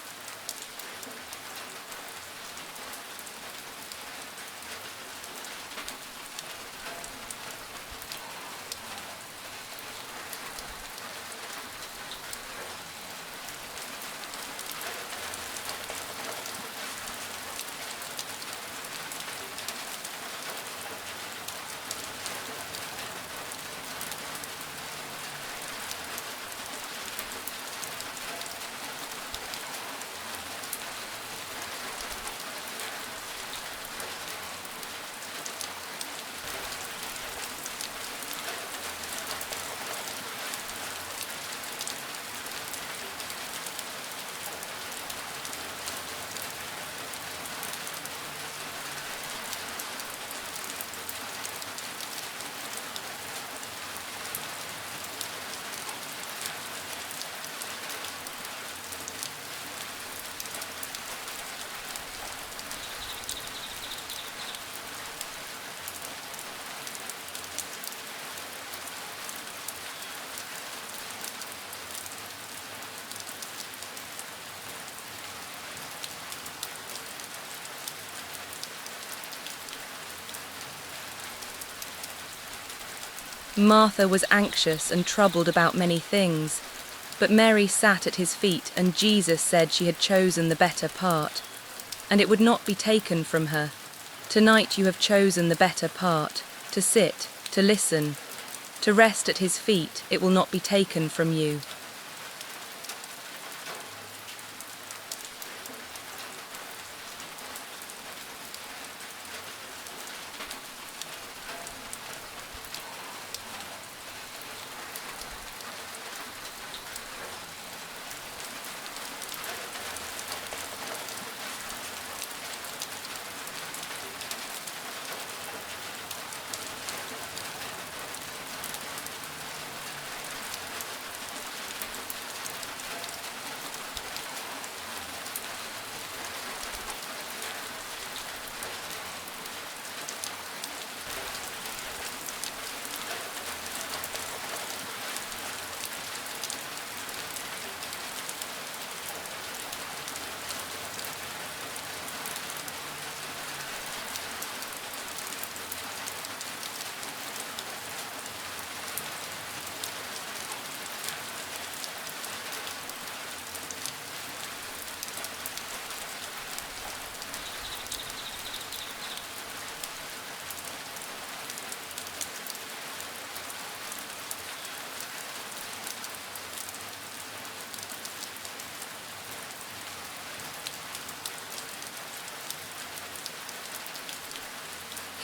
Martha was anxious and troubled about many things, but Mary sat at his feet, and Jesus said she had chosen the better part, and it would not be taken from her. Tonight you have chosen the better part, to sit, to listen, to rest at his feet. It will not be taken from you.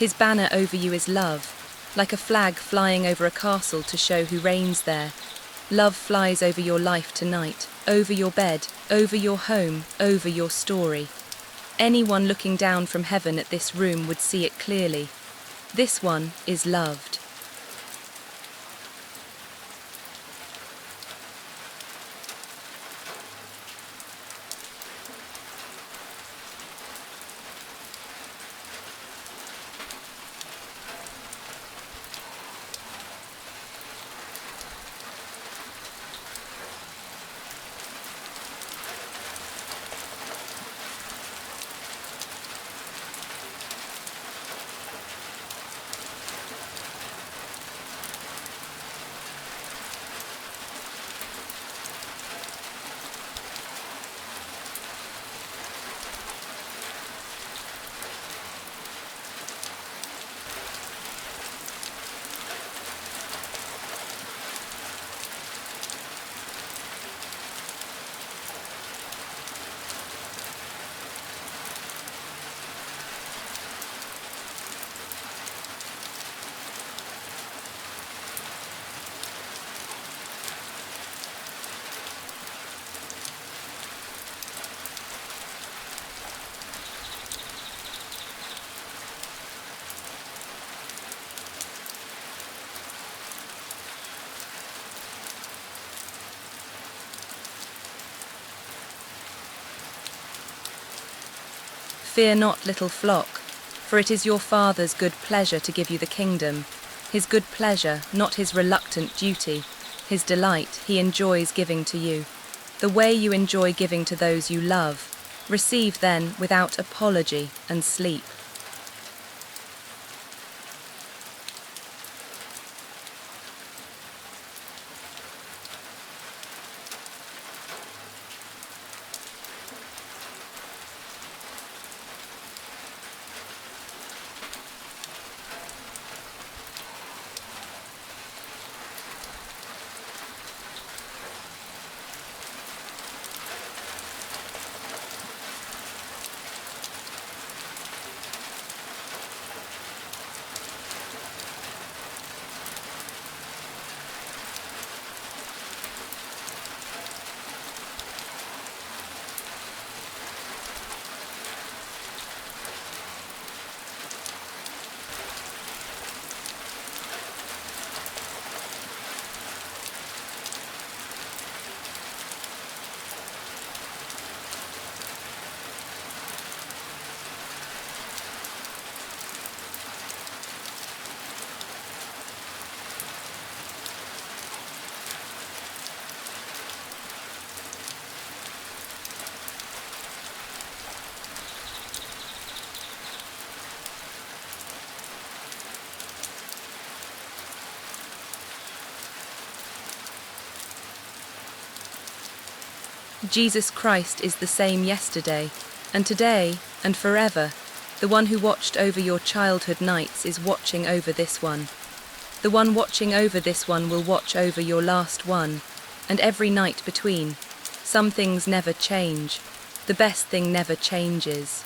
His banner over you is love, like a flag flying over a castle to show who reigns there. Love flies over your life tonight, over your bed, over your home, over your story. Anyone looking down from heaven at this room would see it clearly. This one is loved. Fear not, little flock, for it is your Father's good pleasure to give you the kingdom. His good pleasure, not his reluctant duty. His delight he enjoys giving to you. The way you enjoy giving to those you love. Receive then without apology and sleep. Jesus Christ is the same yesterday, and today, and forever. The one who watched over your childhood nights is watching over this one. The one watching over this one will watch over your last one, and every night between. Some things never change. The best thing never changes.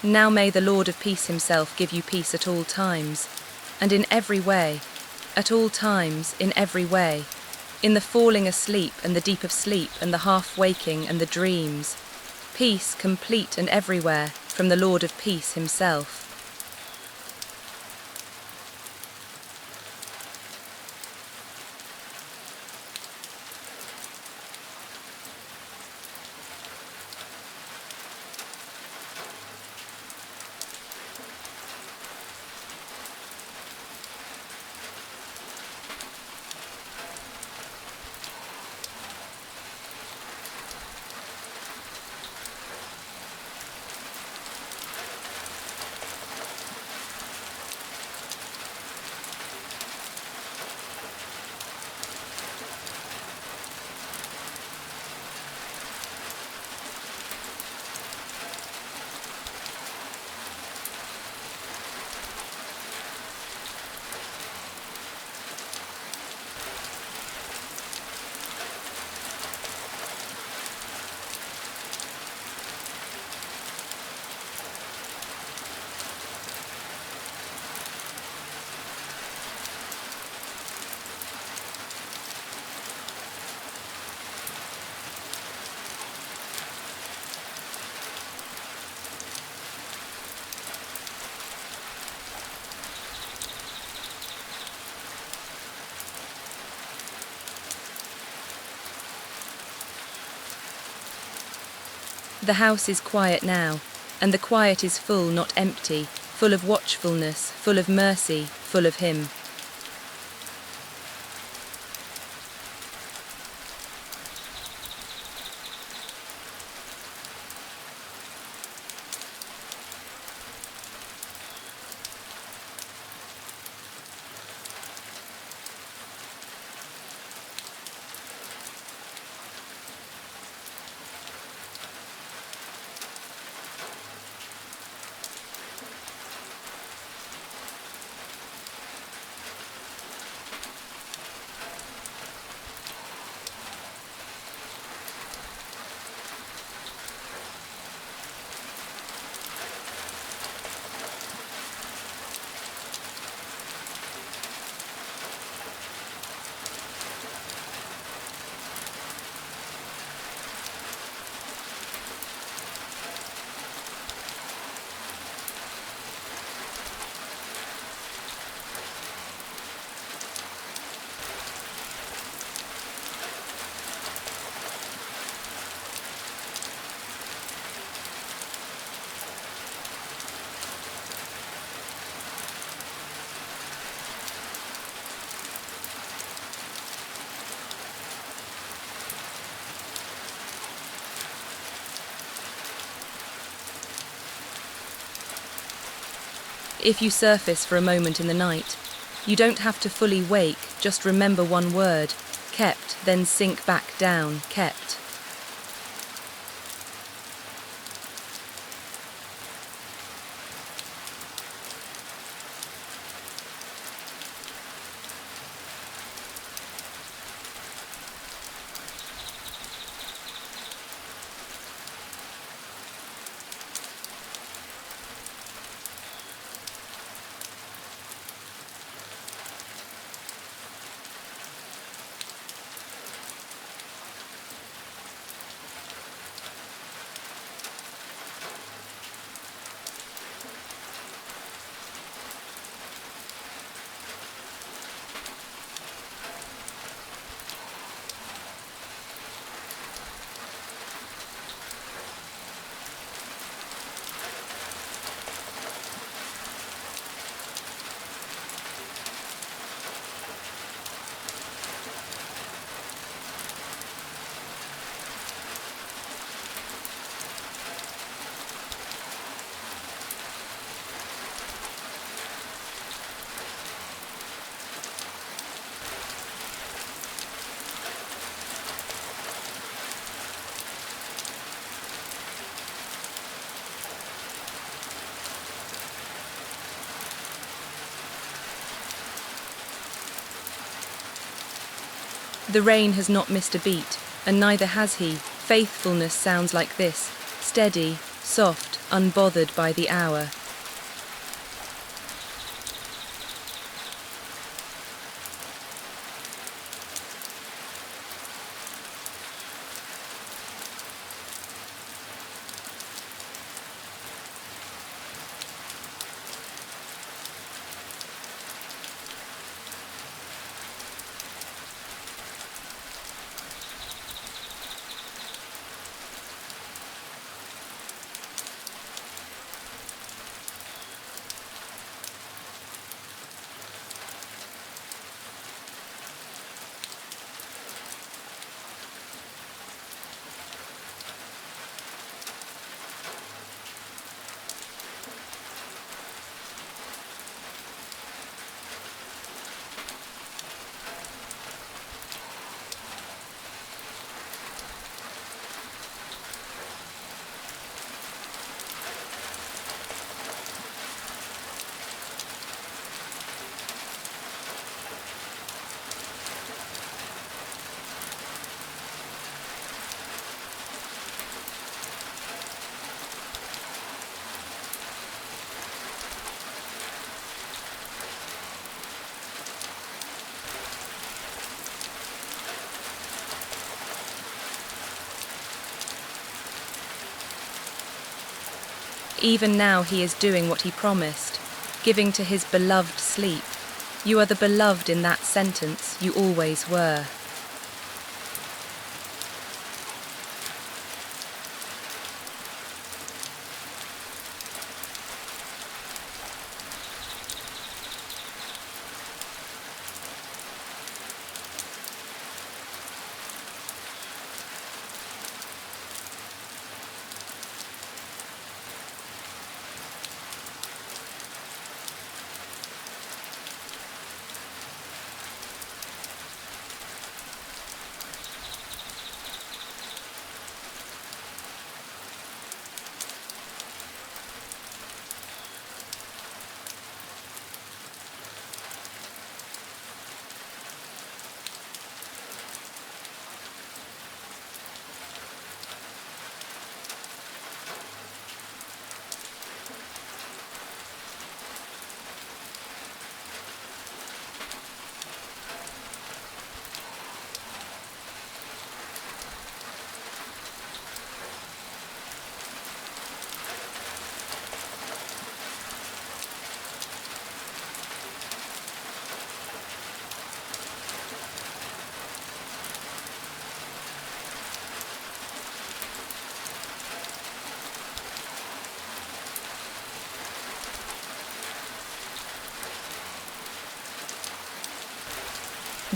Now may the Lord of peace himself give you peace at all times, and in every way, at all times, in every way, in the falling asleep and the deep of sleep and the half-waking and the dreams. Peace complete and everywhere from the Lord of peace himself. The house is quiet now, and the quiet is full, not empty, full of watchfulness, full of mercy, full of him. If you surface for a moment in the night, you don't have to fully wake, just remember one word, kept, then sink back down, kept. The rain has not missed a beat, and neither has he. Faithfulness sounds like this, steady, soft, unbothered by the hour. Even now he is doing what he promised, giving to his beloved sleep. You are the beloved in that sentence, you always were.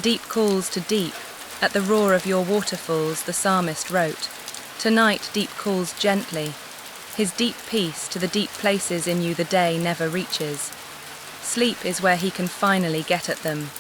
Deep calls to deep, at the roar of your waterfalls, the psalmist wrote. Tonight deep calls gently, his deep peace to the deep places in you the day never reaches. Sleep is where he can finally get at them.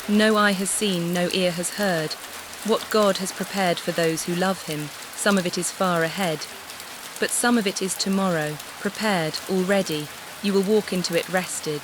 No eye has seen, no ear has heard, what God has prepared for those who love him. Some of it is far ahead. But some of it is tomorrow, prepared, already. You will walk into it rested.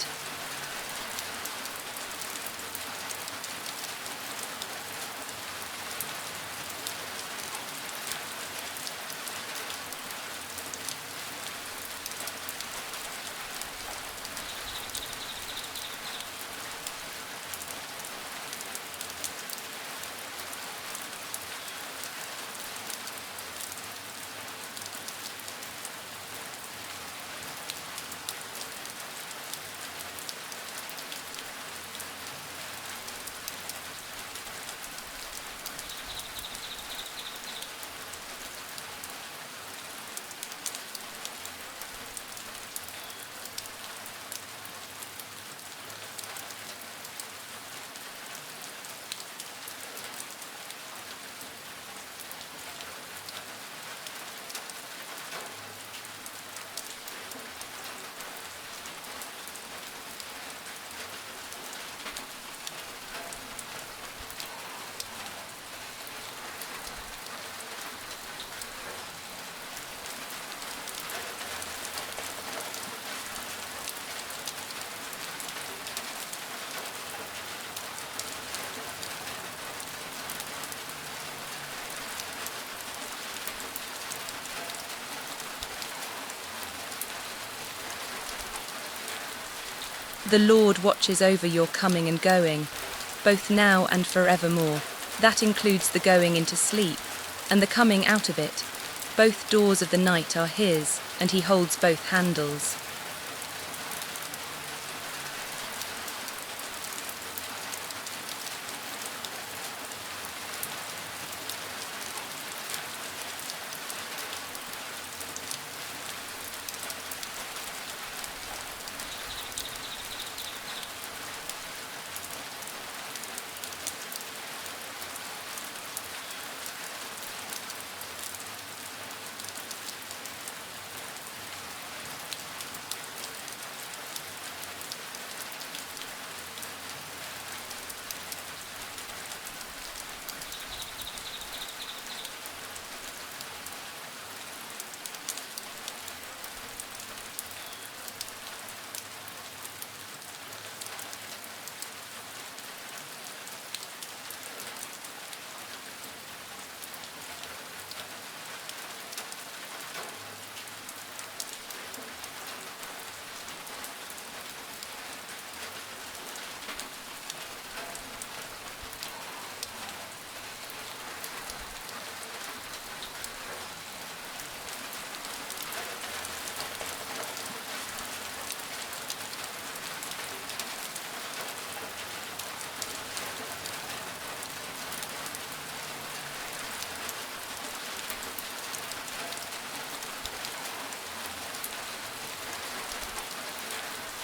The Lord watches over your coming and going, both now and forevermore. That includes the going into sleep and the coming out of it. Both doors of the night are His, and He holds both handles.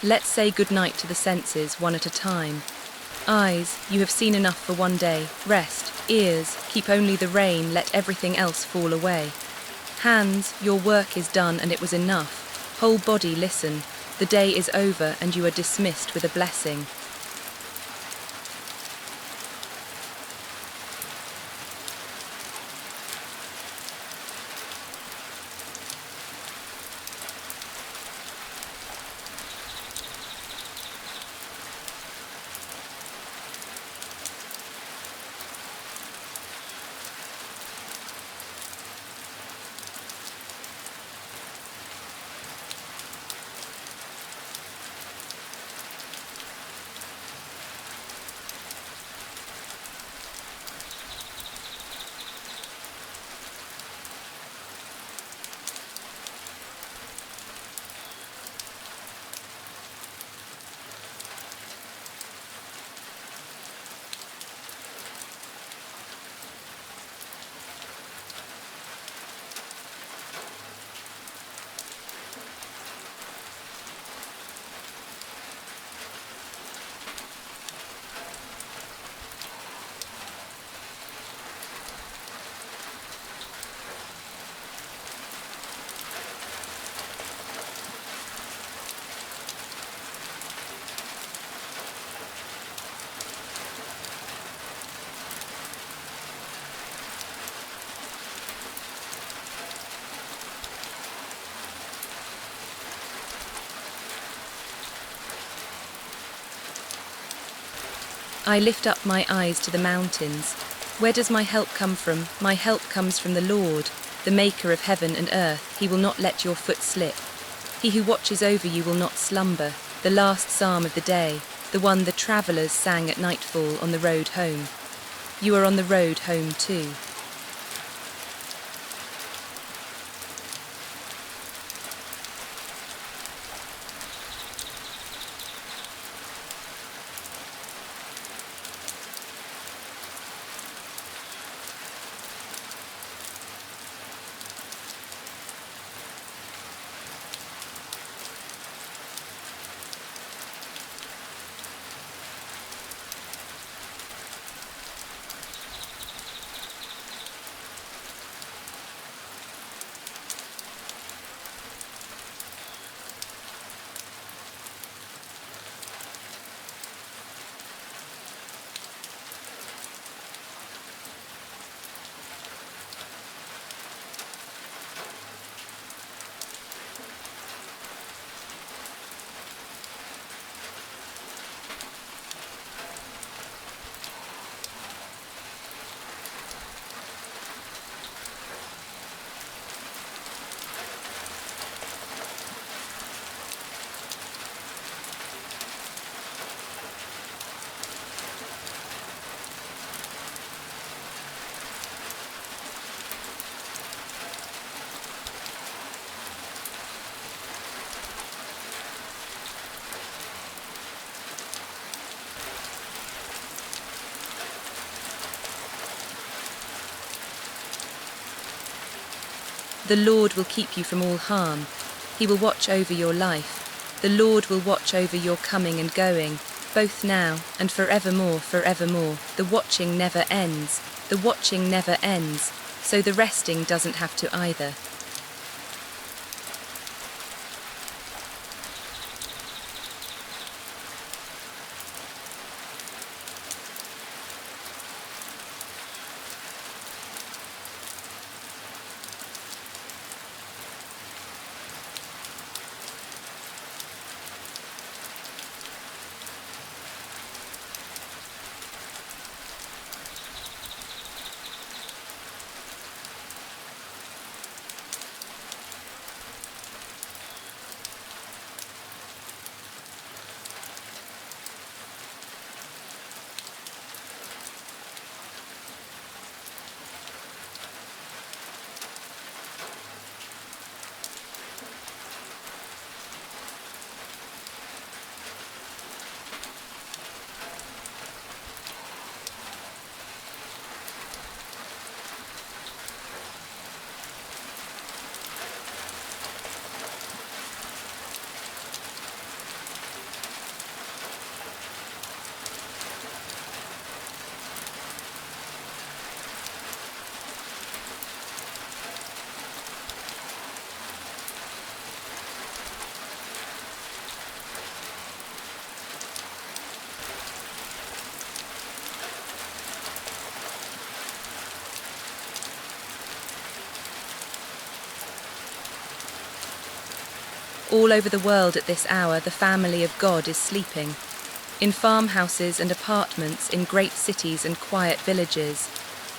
Let's say goodnight to the senses, one at a time. Eyes, you have seen enough for one day. Rest. Ears, keep only the rain, let everything else fall away. Hands, your work is done and it was enough. Whole body, listen. The day is over and you are dismissed with a blessing. I lift up my eyes to the mountains. Where does my help come from? My help comes from the Lord, the maker of heaven and earth. He will not let your foot slip. He who watches over you will not slumber. The last psalm of the day, the one the travellers sang at nightfall on the road home. You are on the road home too. The Lord will keep you from all harm. He will watch over your life. The Lord will watch over your coming and going, both now and forevermore, forevermore. The watching never ends. The watching never ends, so the resting doesn't have to either. All over the world at this hour, the family of God is sleeping. In farmhouses and apartments, in great cities and quiet villages,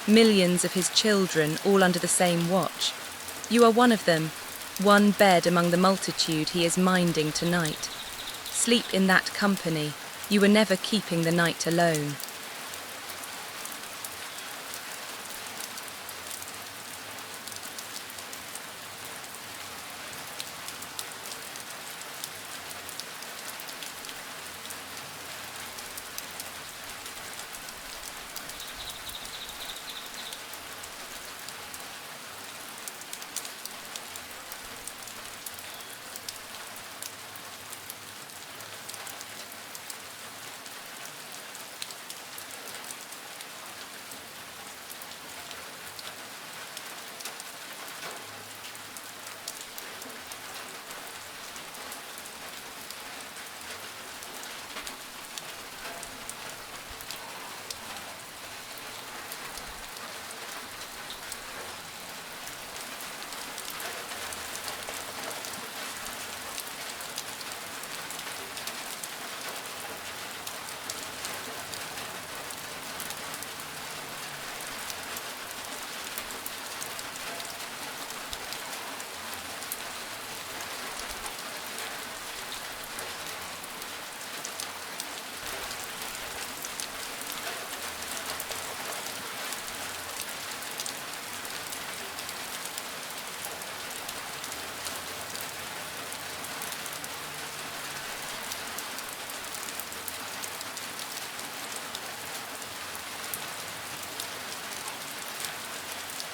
millions of his children, all under the same watch. You are one of them, one bed among the multitude he is minding tonight. Sleep in that company. You were never keeping the night alone.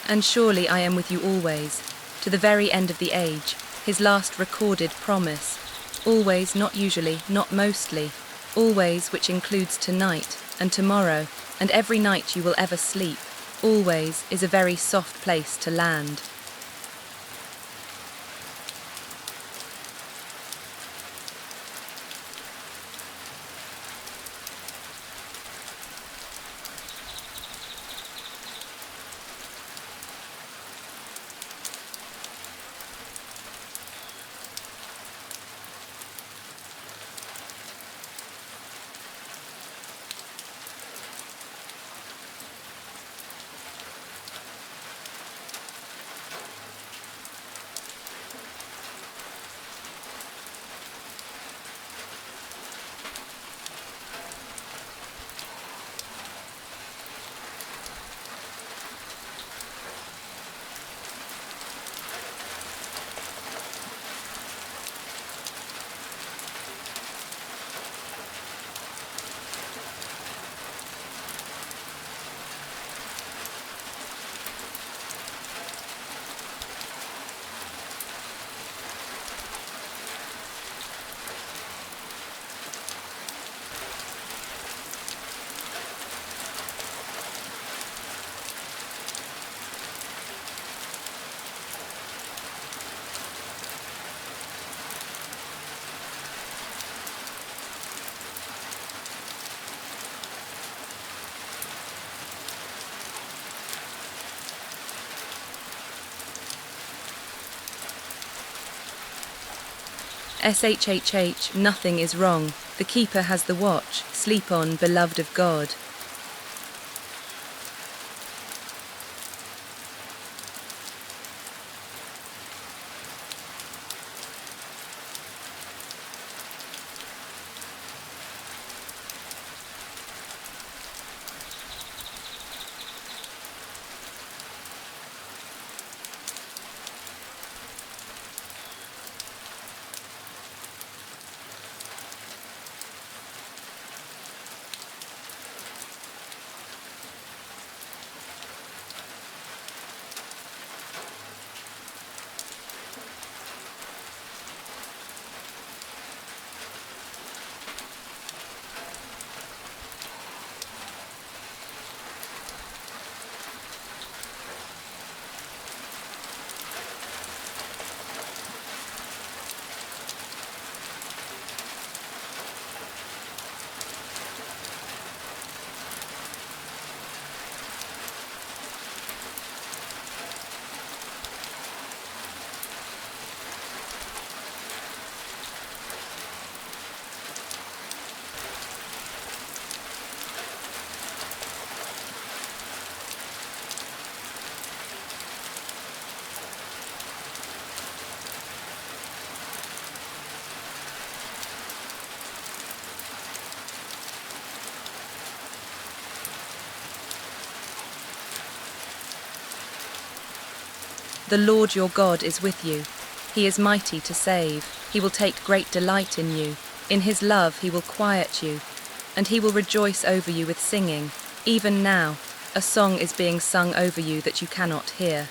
And surely I am with you always, to the very end of the age, his last recorded promise. Always, not usually, not mostly. Always, which includes tonight, and tomorrow, and every night you will ever sleep. Always is a very soft place to land. SHHH, nothing is wrong. The keeper has the watch. Sleep on, beloved of God. The Lord your God is with you. He is mighty to save. He will take great delight in you. In his love he will quiet you, and he will rejoice over you with singing. Even now, a song is being sung over you that you cannot hear.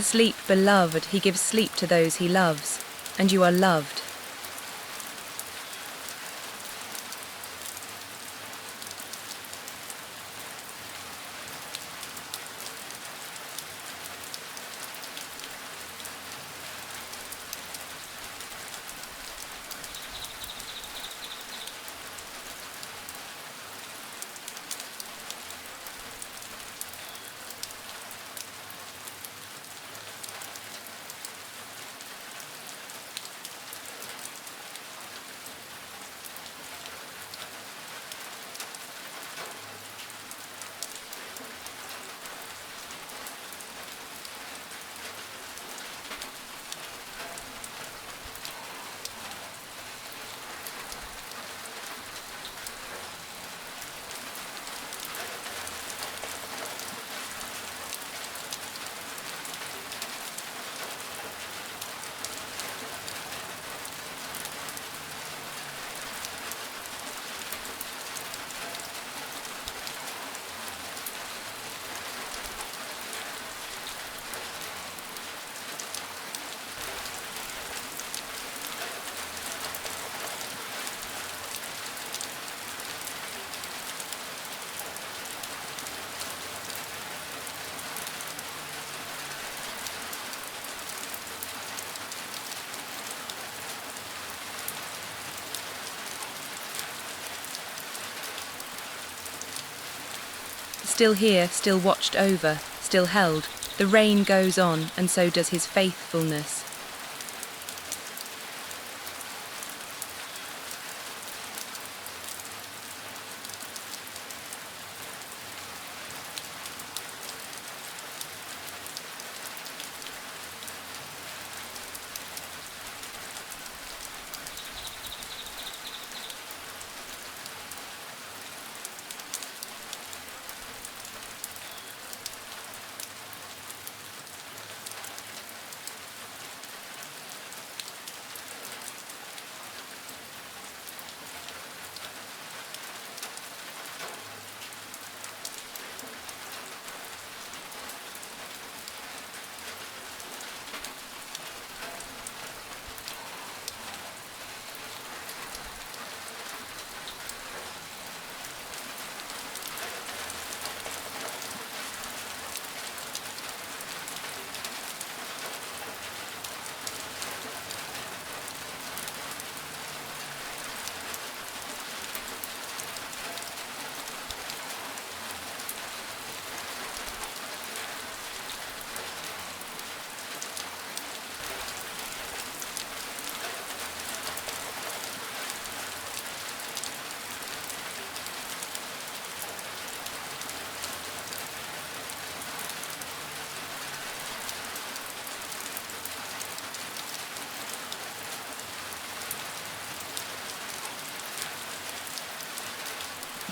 Sleep, beloved, he gives sleep to those he loves, and you are loved. Still here, still watched over, still held, the rain goes on, and so does his faithfulness.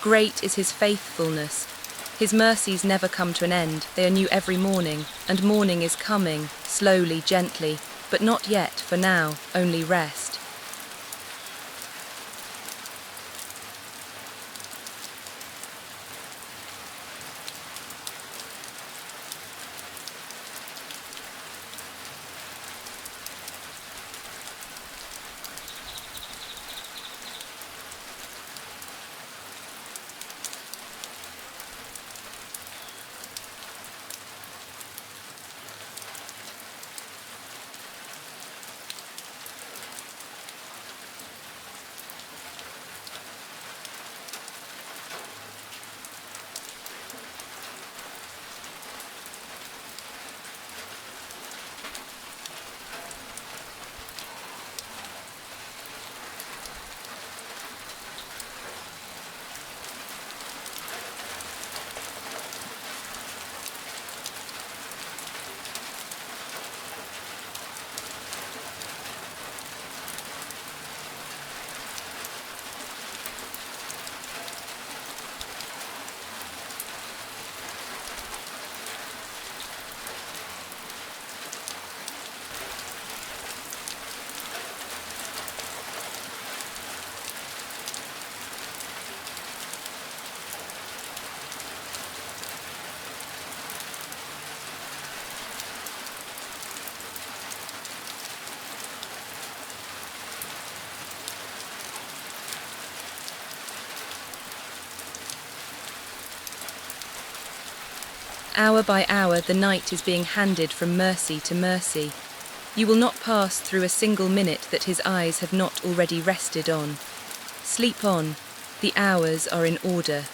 Great is his faithfulness. His mercies never come to an end, they are new every morning, and morning is coming, slowly, gently, but not yet, for now, only rest. Hour by hour, the night is being handed from mercy to mercy. You will not pass through a single minute that his eyes have not already rested on. Sleep on, the hours are in order.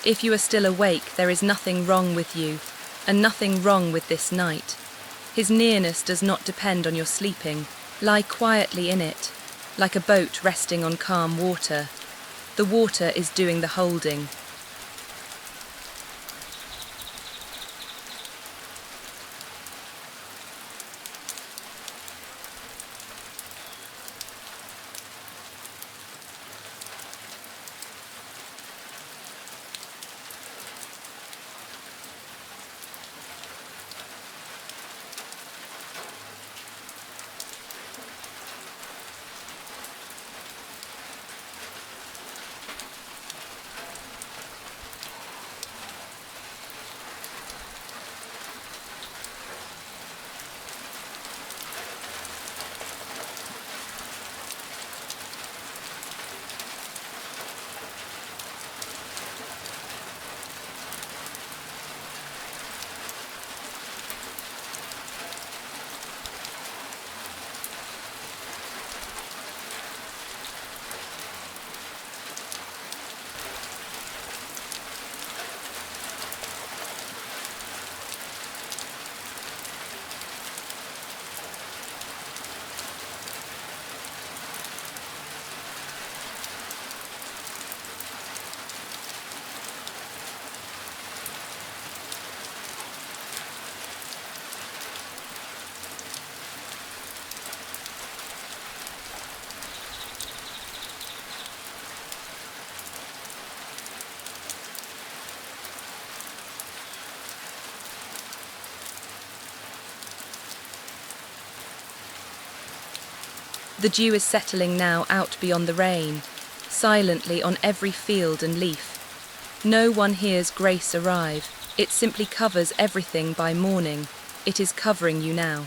If you are still awake, there is nothing wrong with you, and nothing wrong with this night. His nearness does not depend on your sleeping. Lie quietly in it, like a boat resting on calm water. The water is doing the holding. The dew is settling now out beyond the rain, silently on every field and leaf. No one hears grace arrive. It simply covers everything by morning. It is covering you now.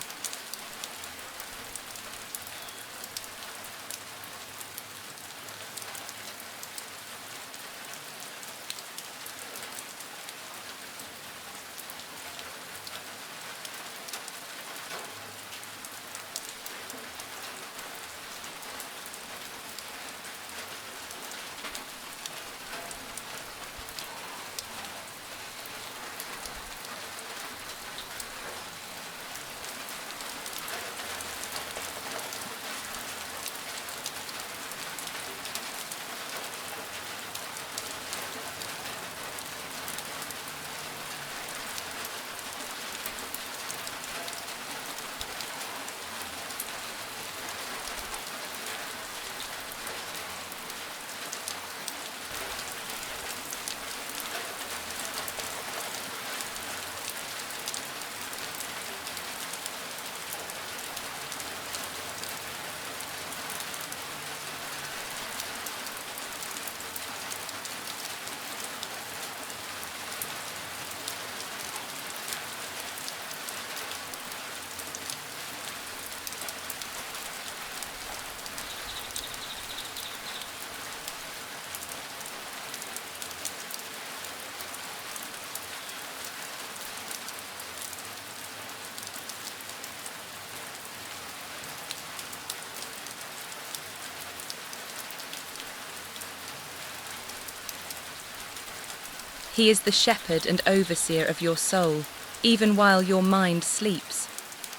He is the shepherd and overseer of your soul, even while your mind sleeps.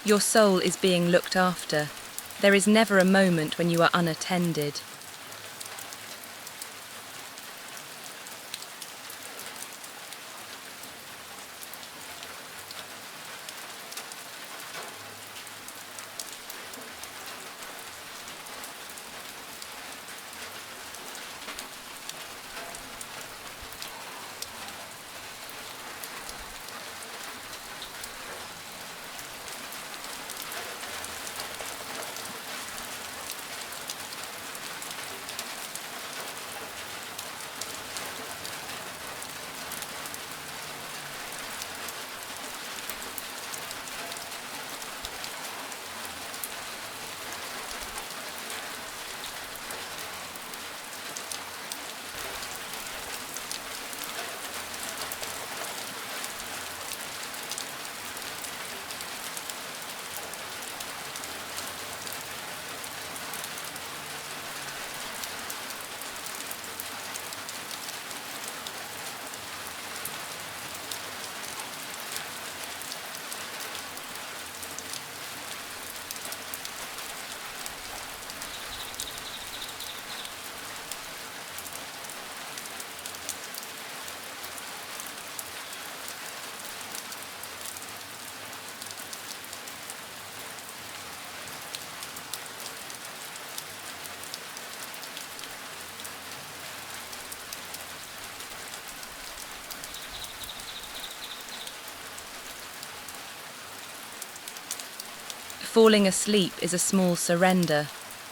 Your soul is being looked after. There is never a moment when you are unattended. Falling asleep is a small surrender,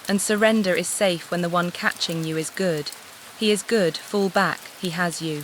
and surrender is safe when the one catching you is good. He is good, fall back, he has you.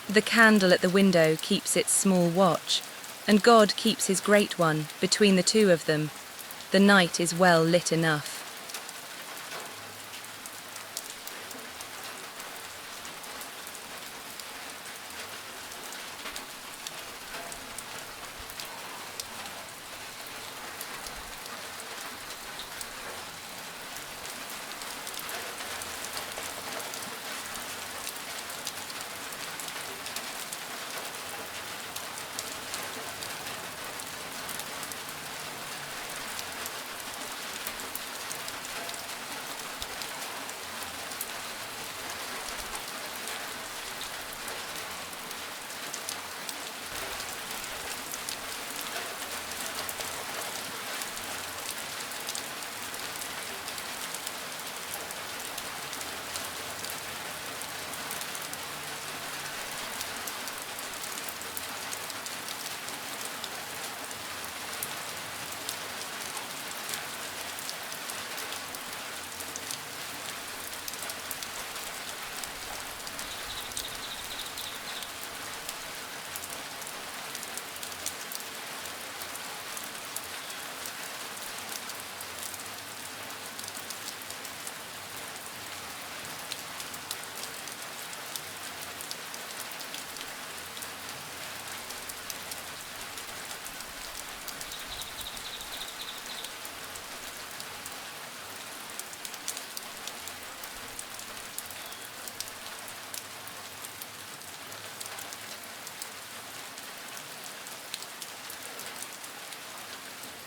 The candle at the window keeps its small watch, and God keeps his great one. Between the two of them, the night is well lit enough.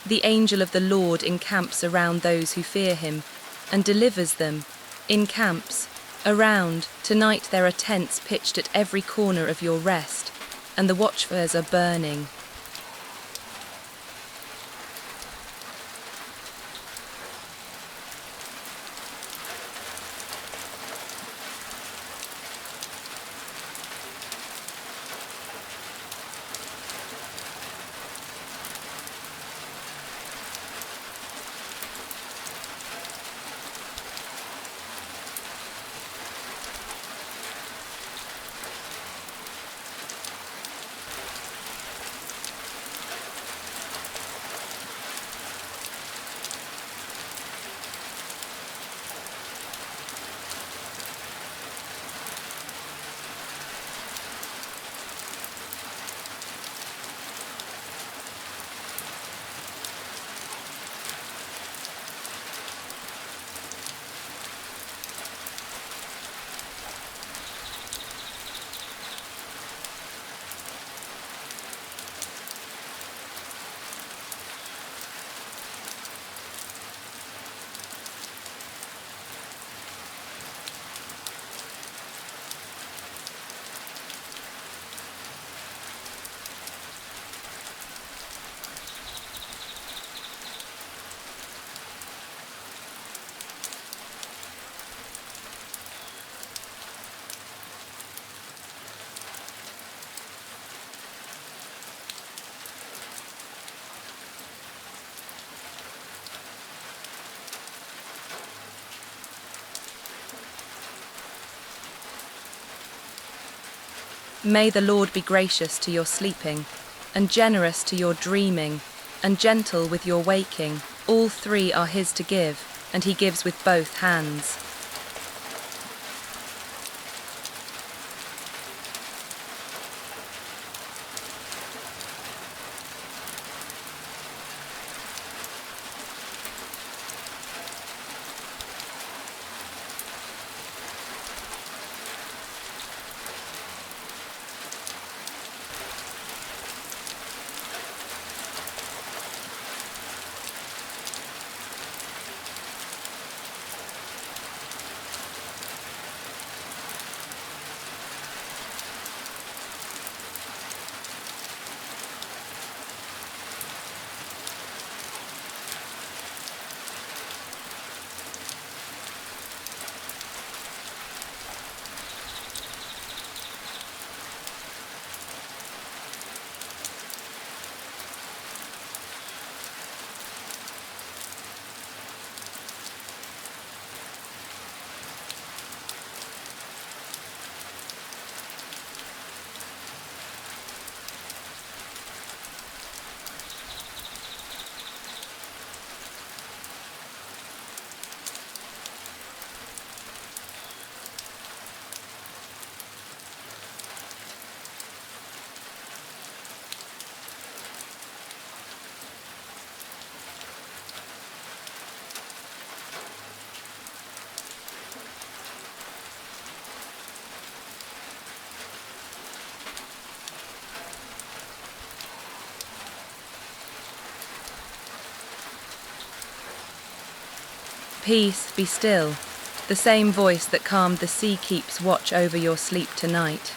The angel of the Lord encamps around those who fear him and delivers them. Encamps around. Tonight there are tents pitched at every corner of your rest, and the watchfires are burning. May the Lord be gracious to your sleeping, and generous to your dreaming, and gentle with your waking. All three are his to give, and he gives with both hands. Peace, be still. The same voice that calmed the sea keeps watch over your sleep tonight.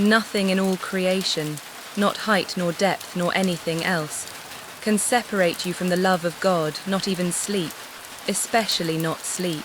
Nothing in all creation, not height nor depth nor anything else, can separate you from the love of God, not even sleep, especially not sleep.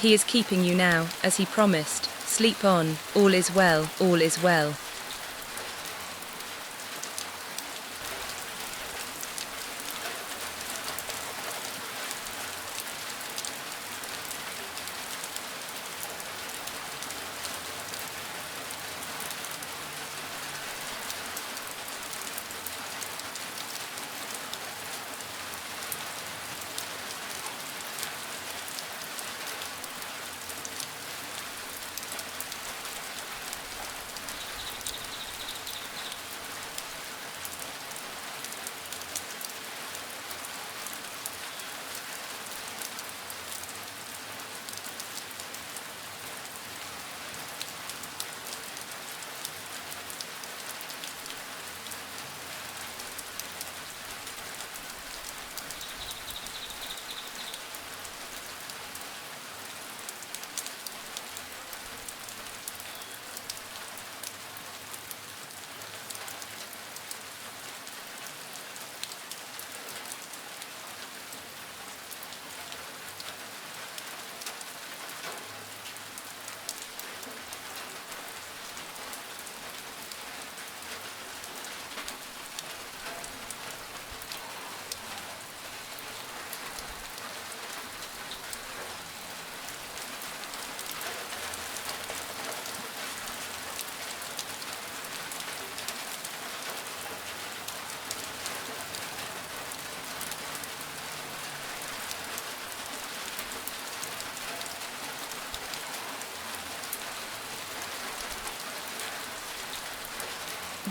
He is keeping you now, as he promised. Sleep on, all is well, all is well.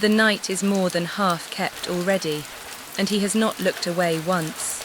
The night is more than half kept already, and he has not looked away once.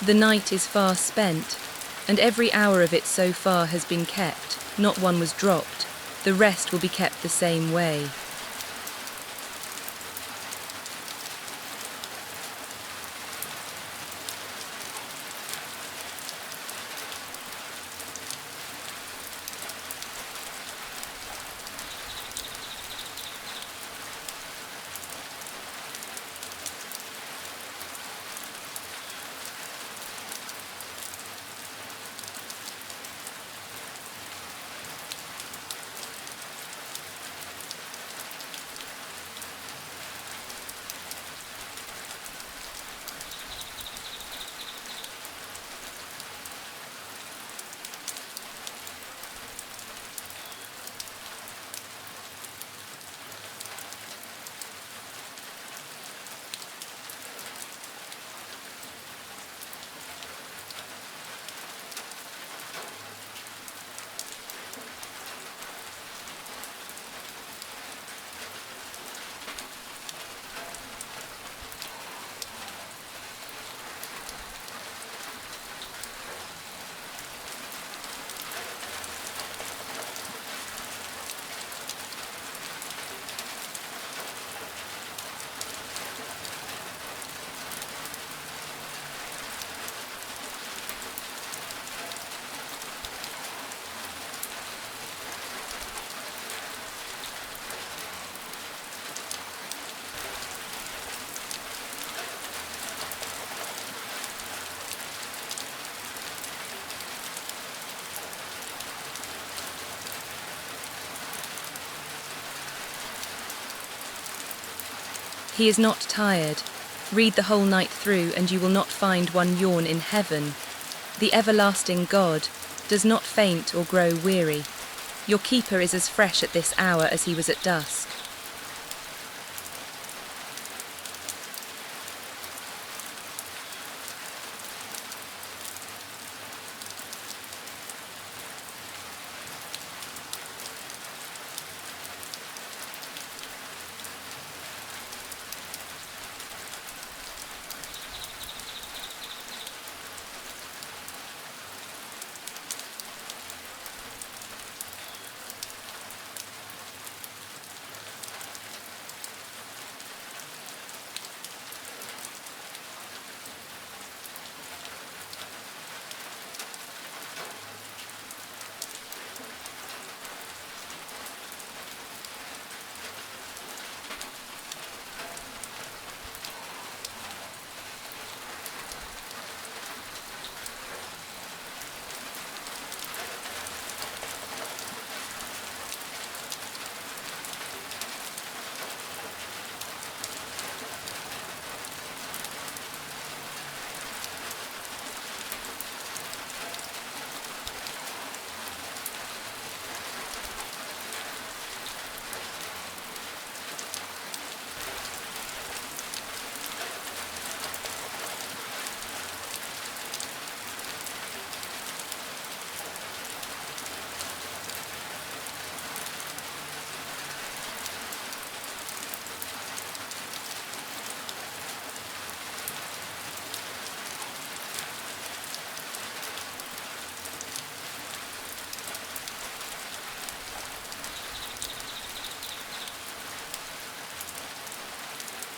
The night is far spent, and every hour of it so far has been kept, not one was dropped, the rest will be kept the same way. He is not tired. Read the whole night through, and you will not find one yawn in heaven. The everlasting God does not faint or grow weary. Your keeper is as fresh at this hour as he was at dusk.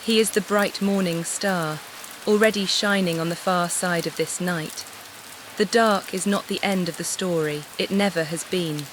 He is the bright morning star, already shining on the far side of this night. The dark is not the end of the story, it never has been.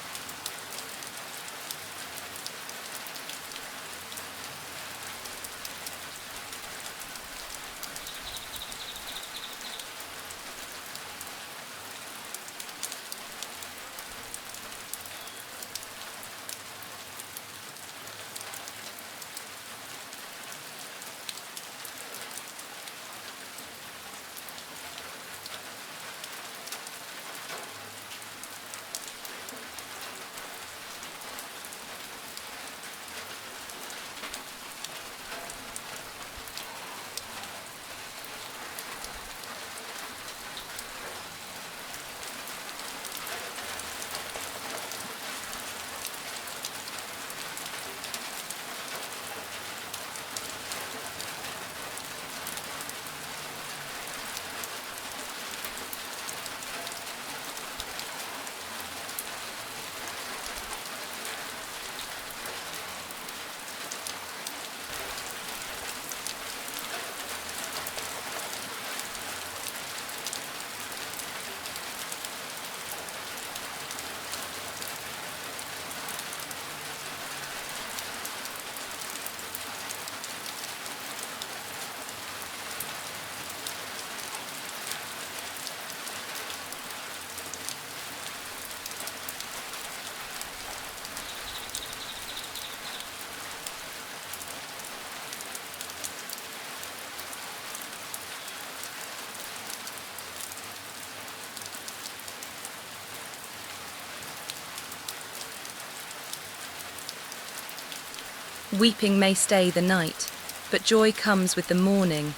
Weeping may stay the night, but joy comes with the morning.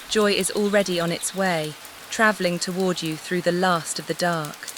Joy is already on its way, traveling toward you through the last of the dark.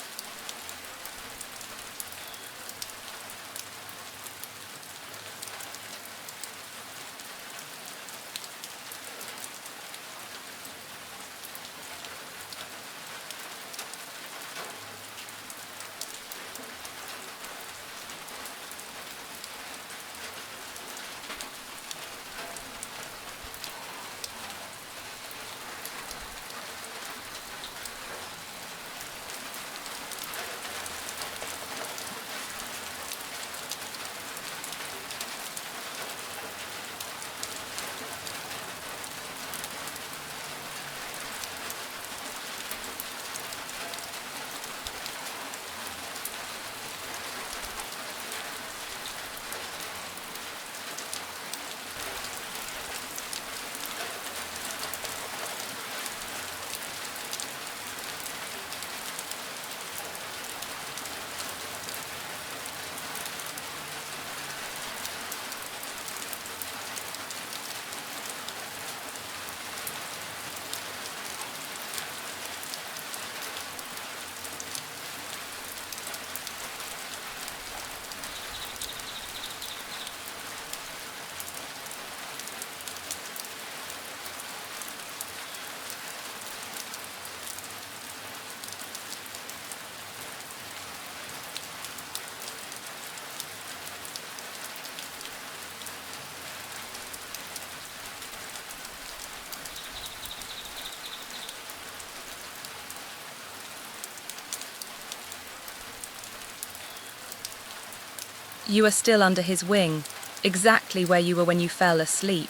You are still under his wing, exactly where you were when you fell asleep.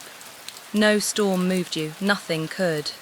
No storm moved you, nothing could.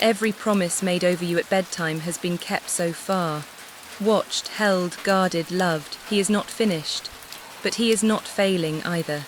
Every promise made over you at bedtime has been kept so far. Watched, held, guarded, loved, he is not finished. But he is not failing either.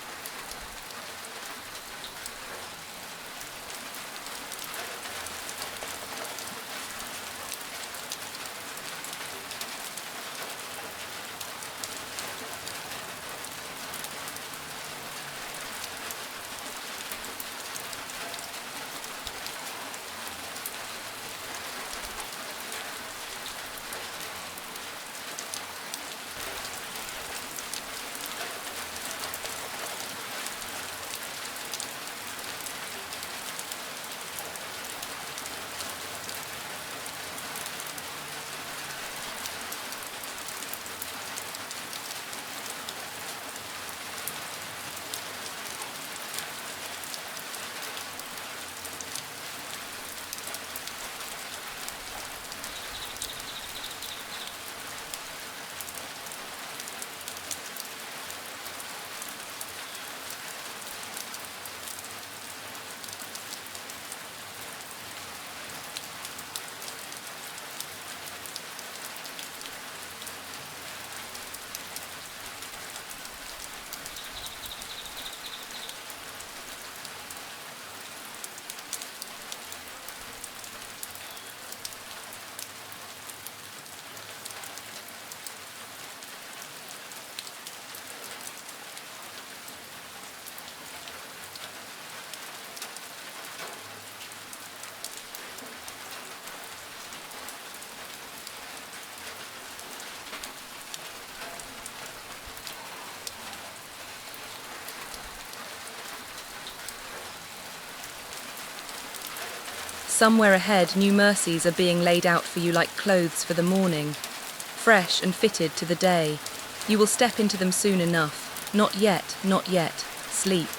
Somewhere ahead, new mercies are being laid out for you like clothes for the morning, fresh and fitted to the day. You will step into them soon enough. Not yet, not yet. Sleep.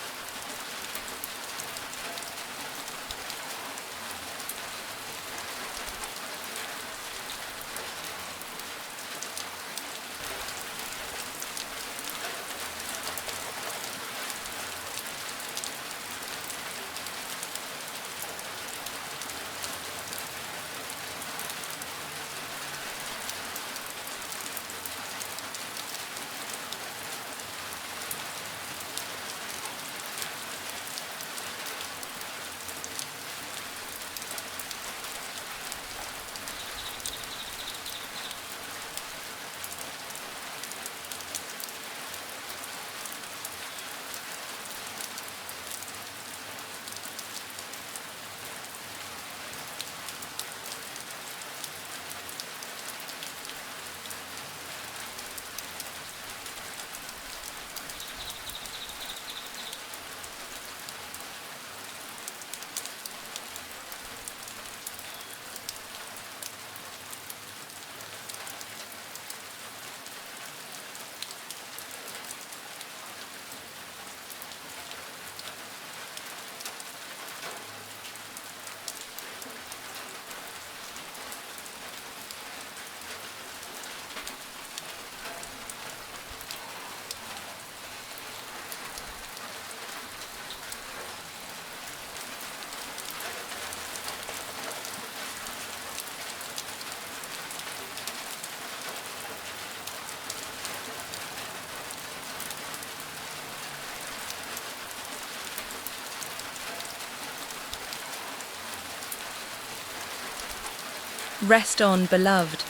Rest on, beloved.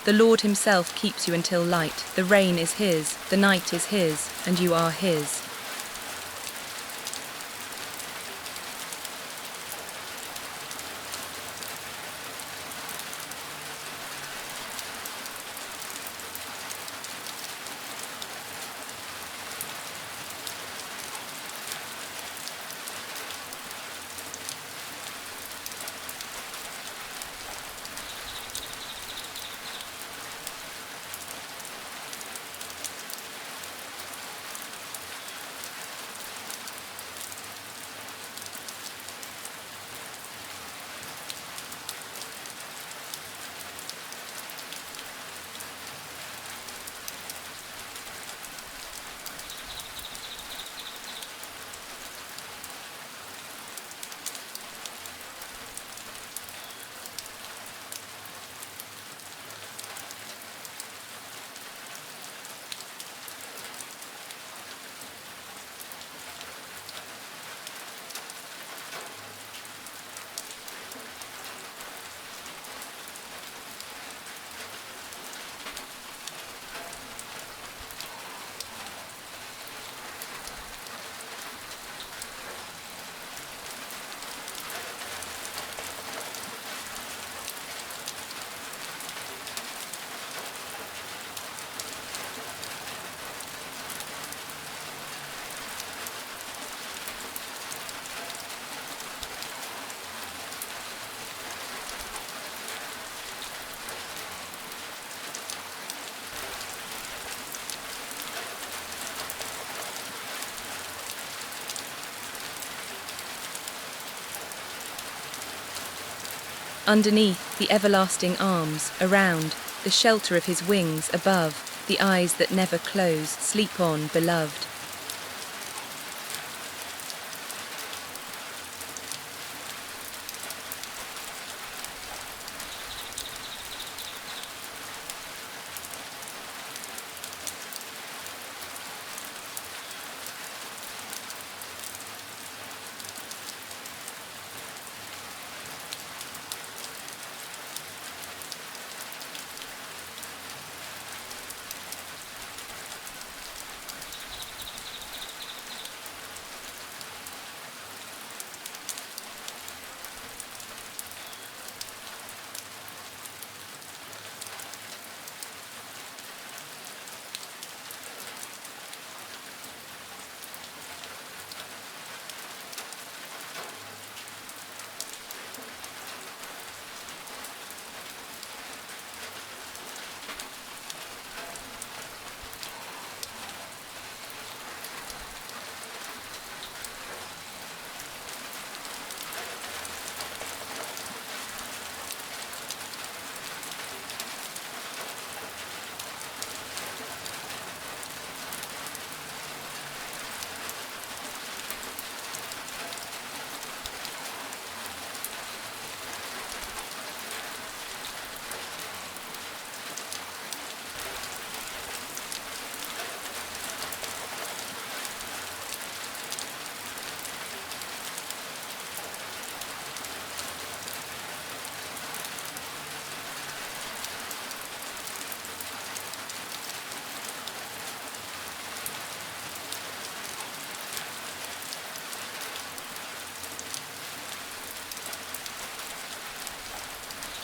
The Lord himself keeps you until light. The rain is his, the night is his, and you are his. Underneath, the everlasting arms, around, the shelter of his wings, above, the eyes that never close, sleep on, beloved.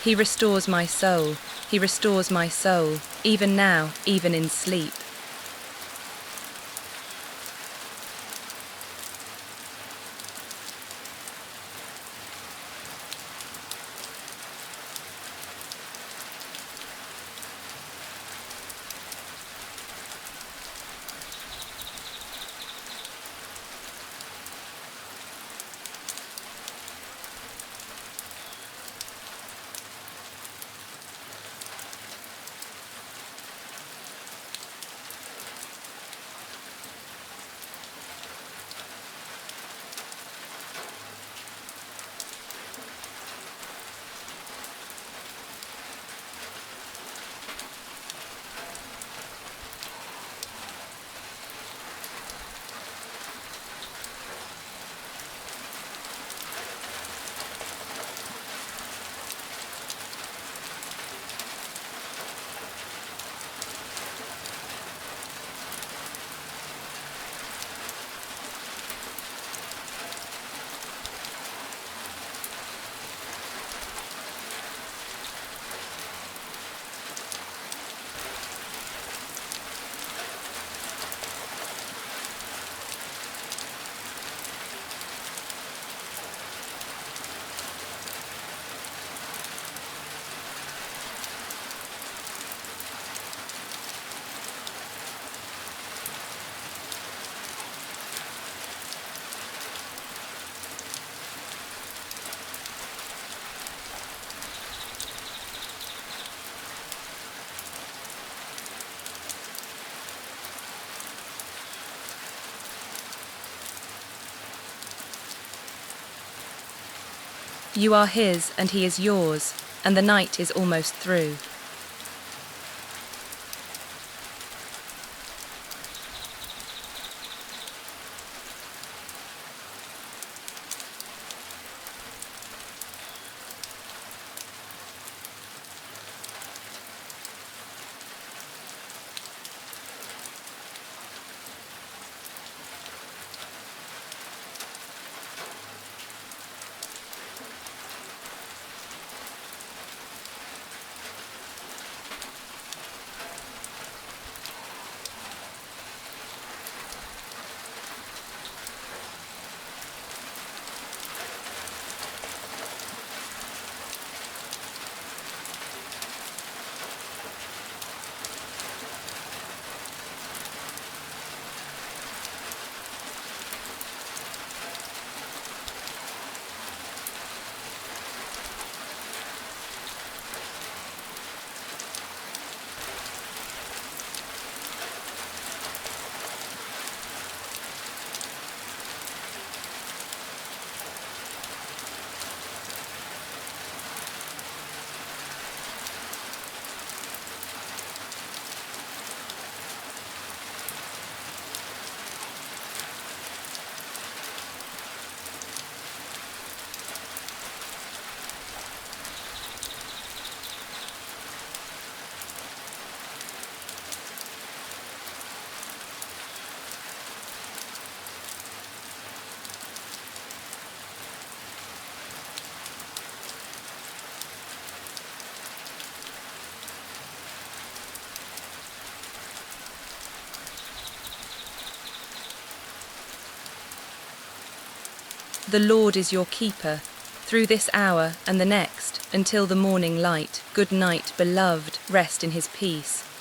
He restores my soul, he restores my soul, even now, even in sleep. You are his and he is yours, and the night is almost through. The Lord is your keeper, through this hour and the next, until the morning light. Good night, beloved, rest in his peace.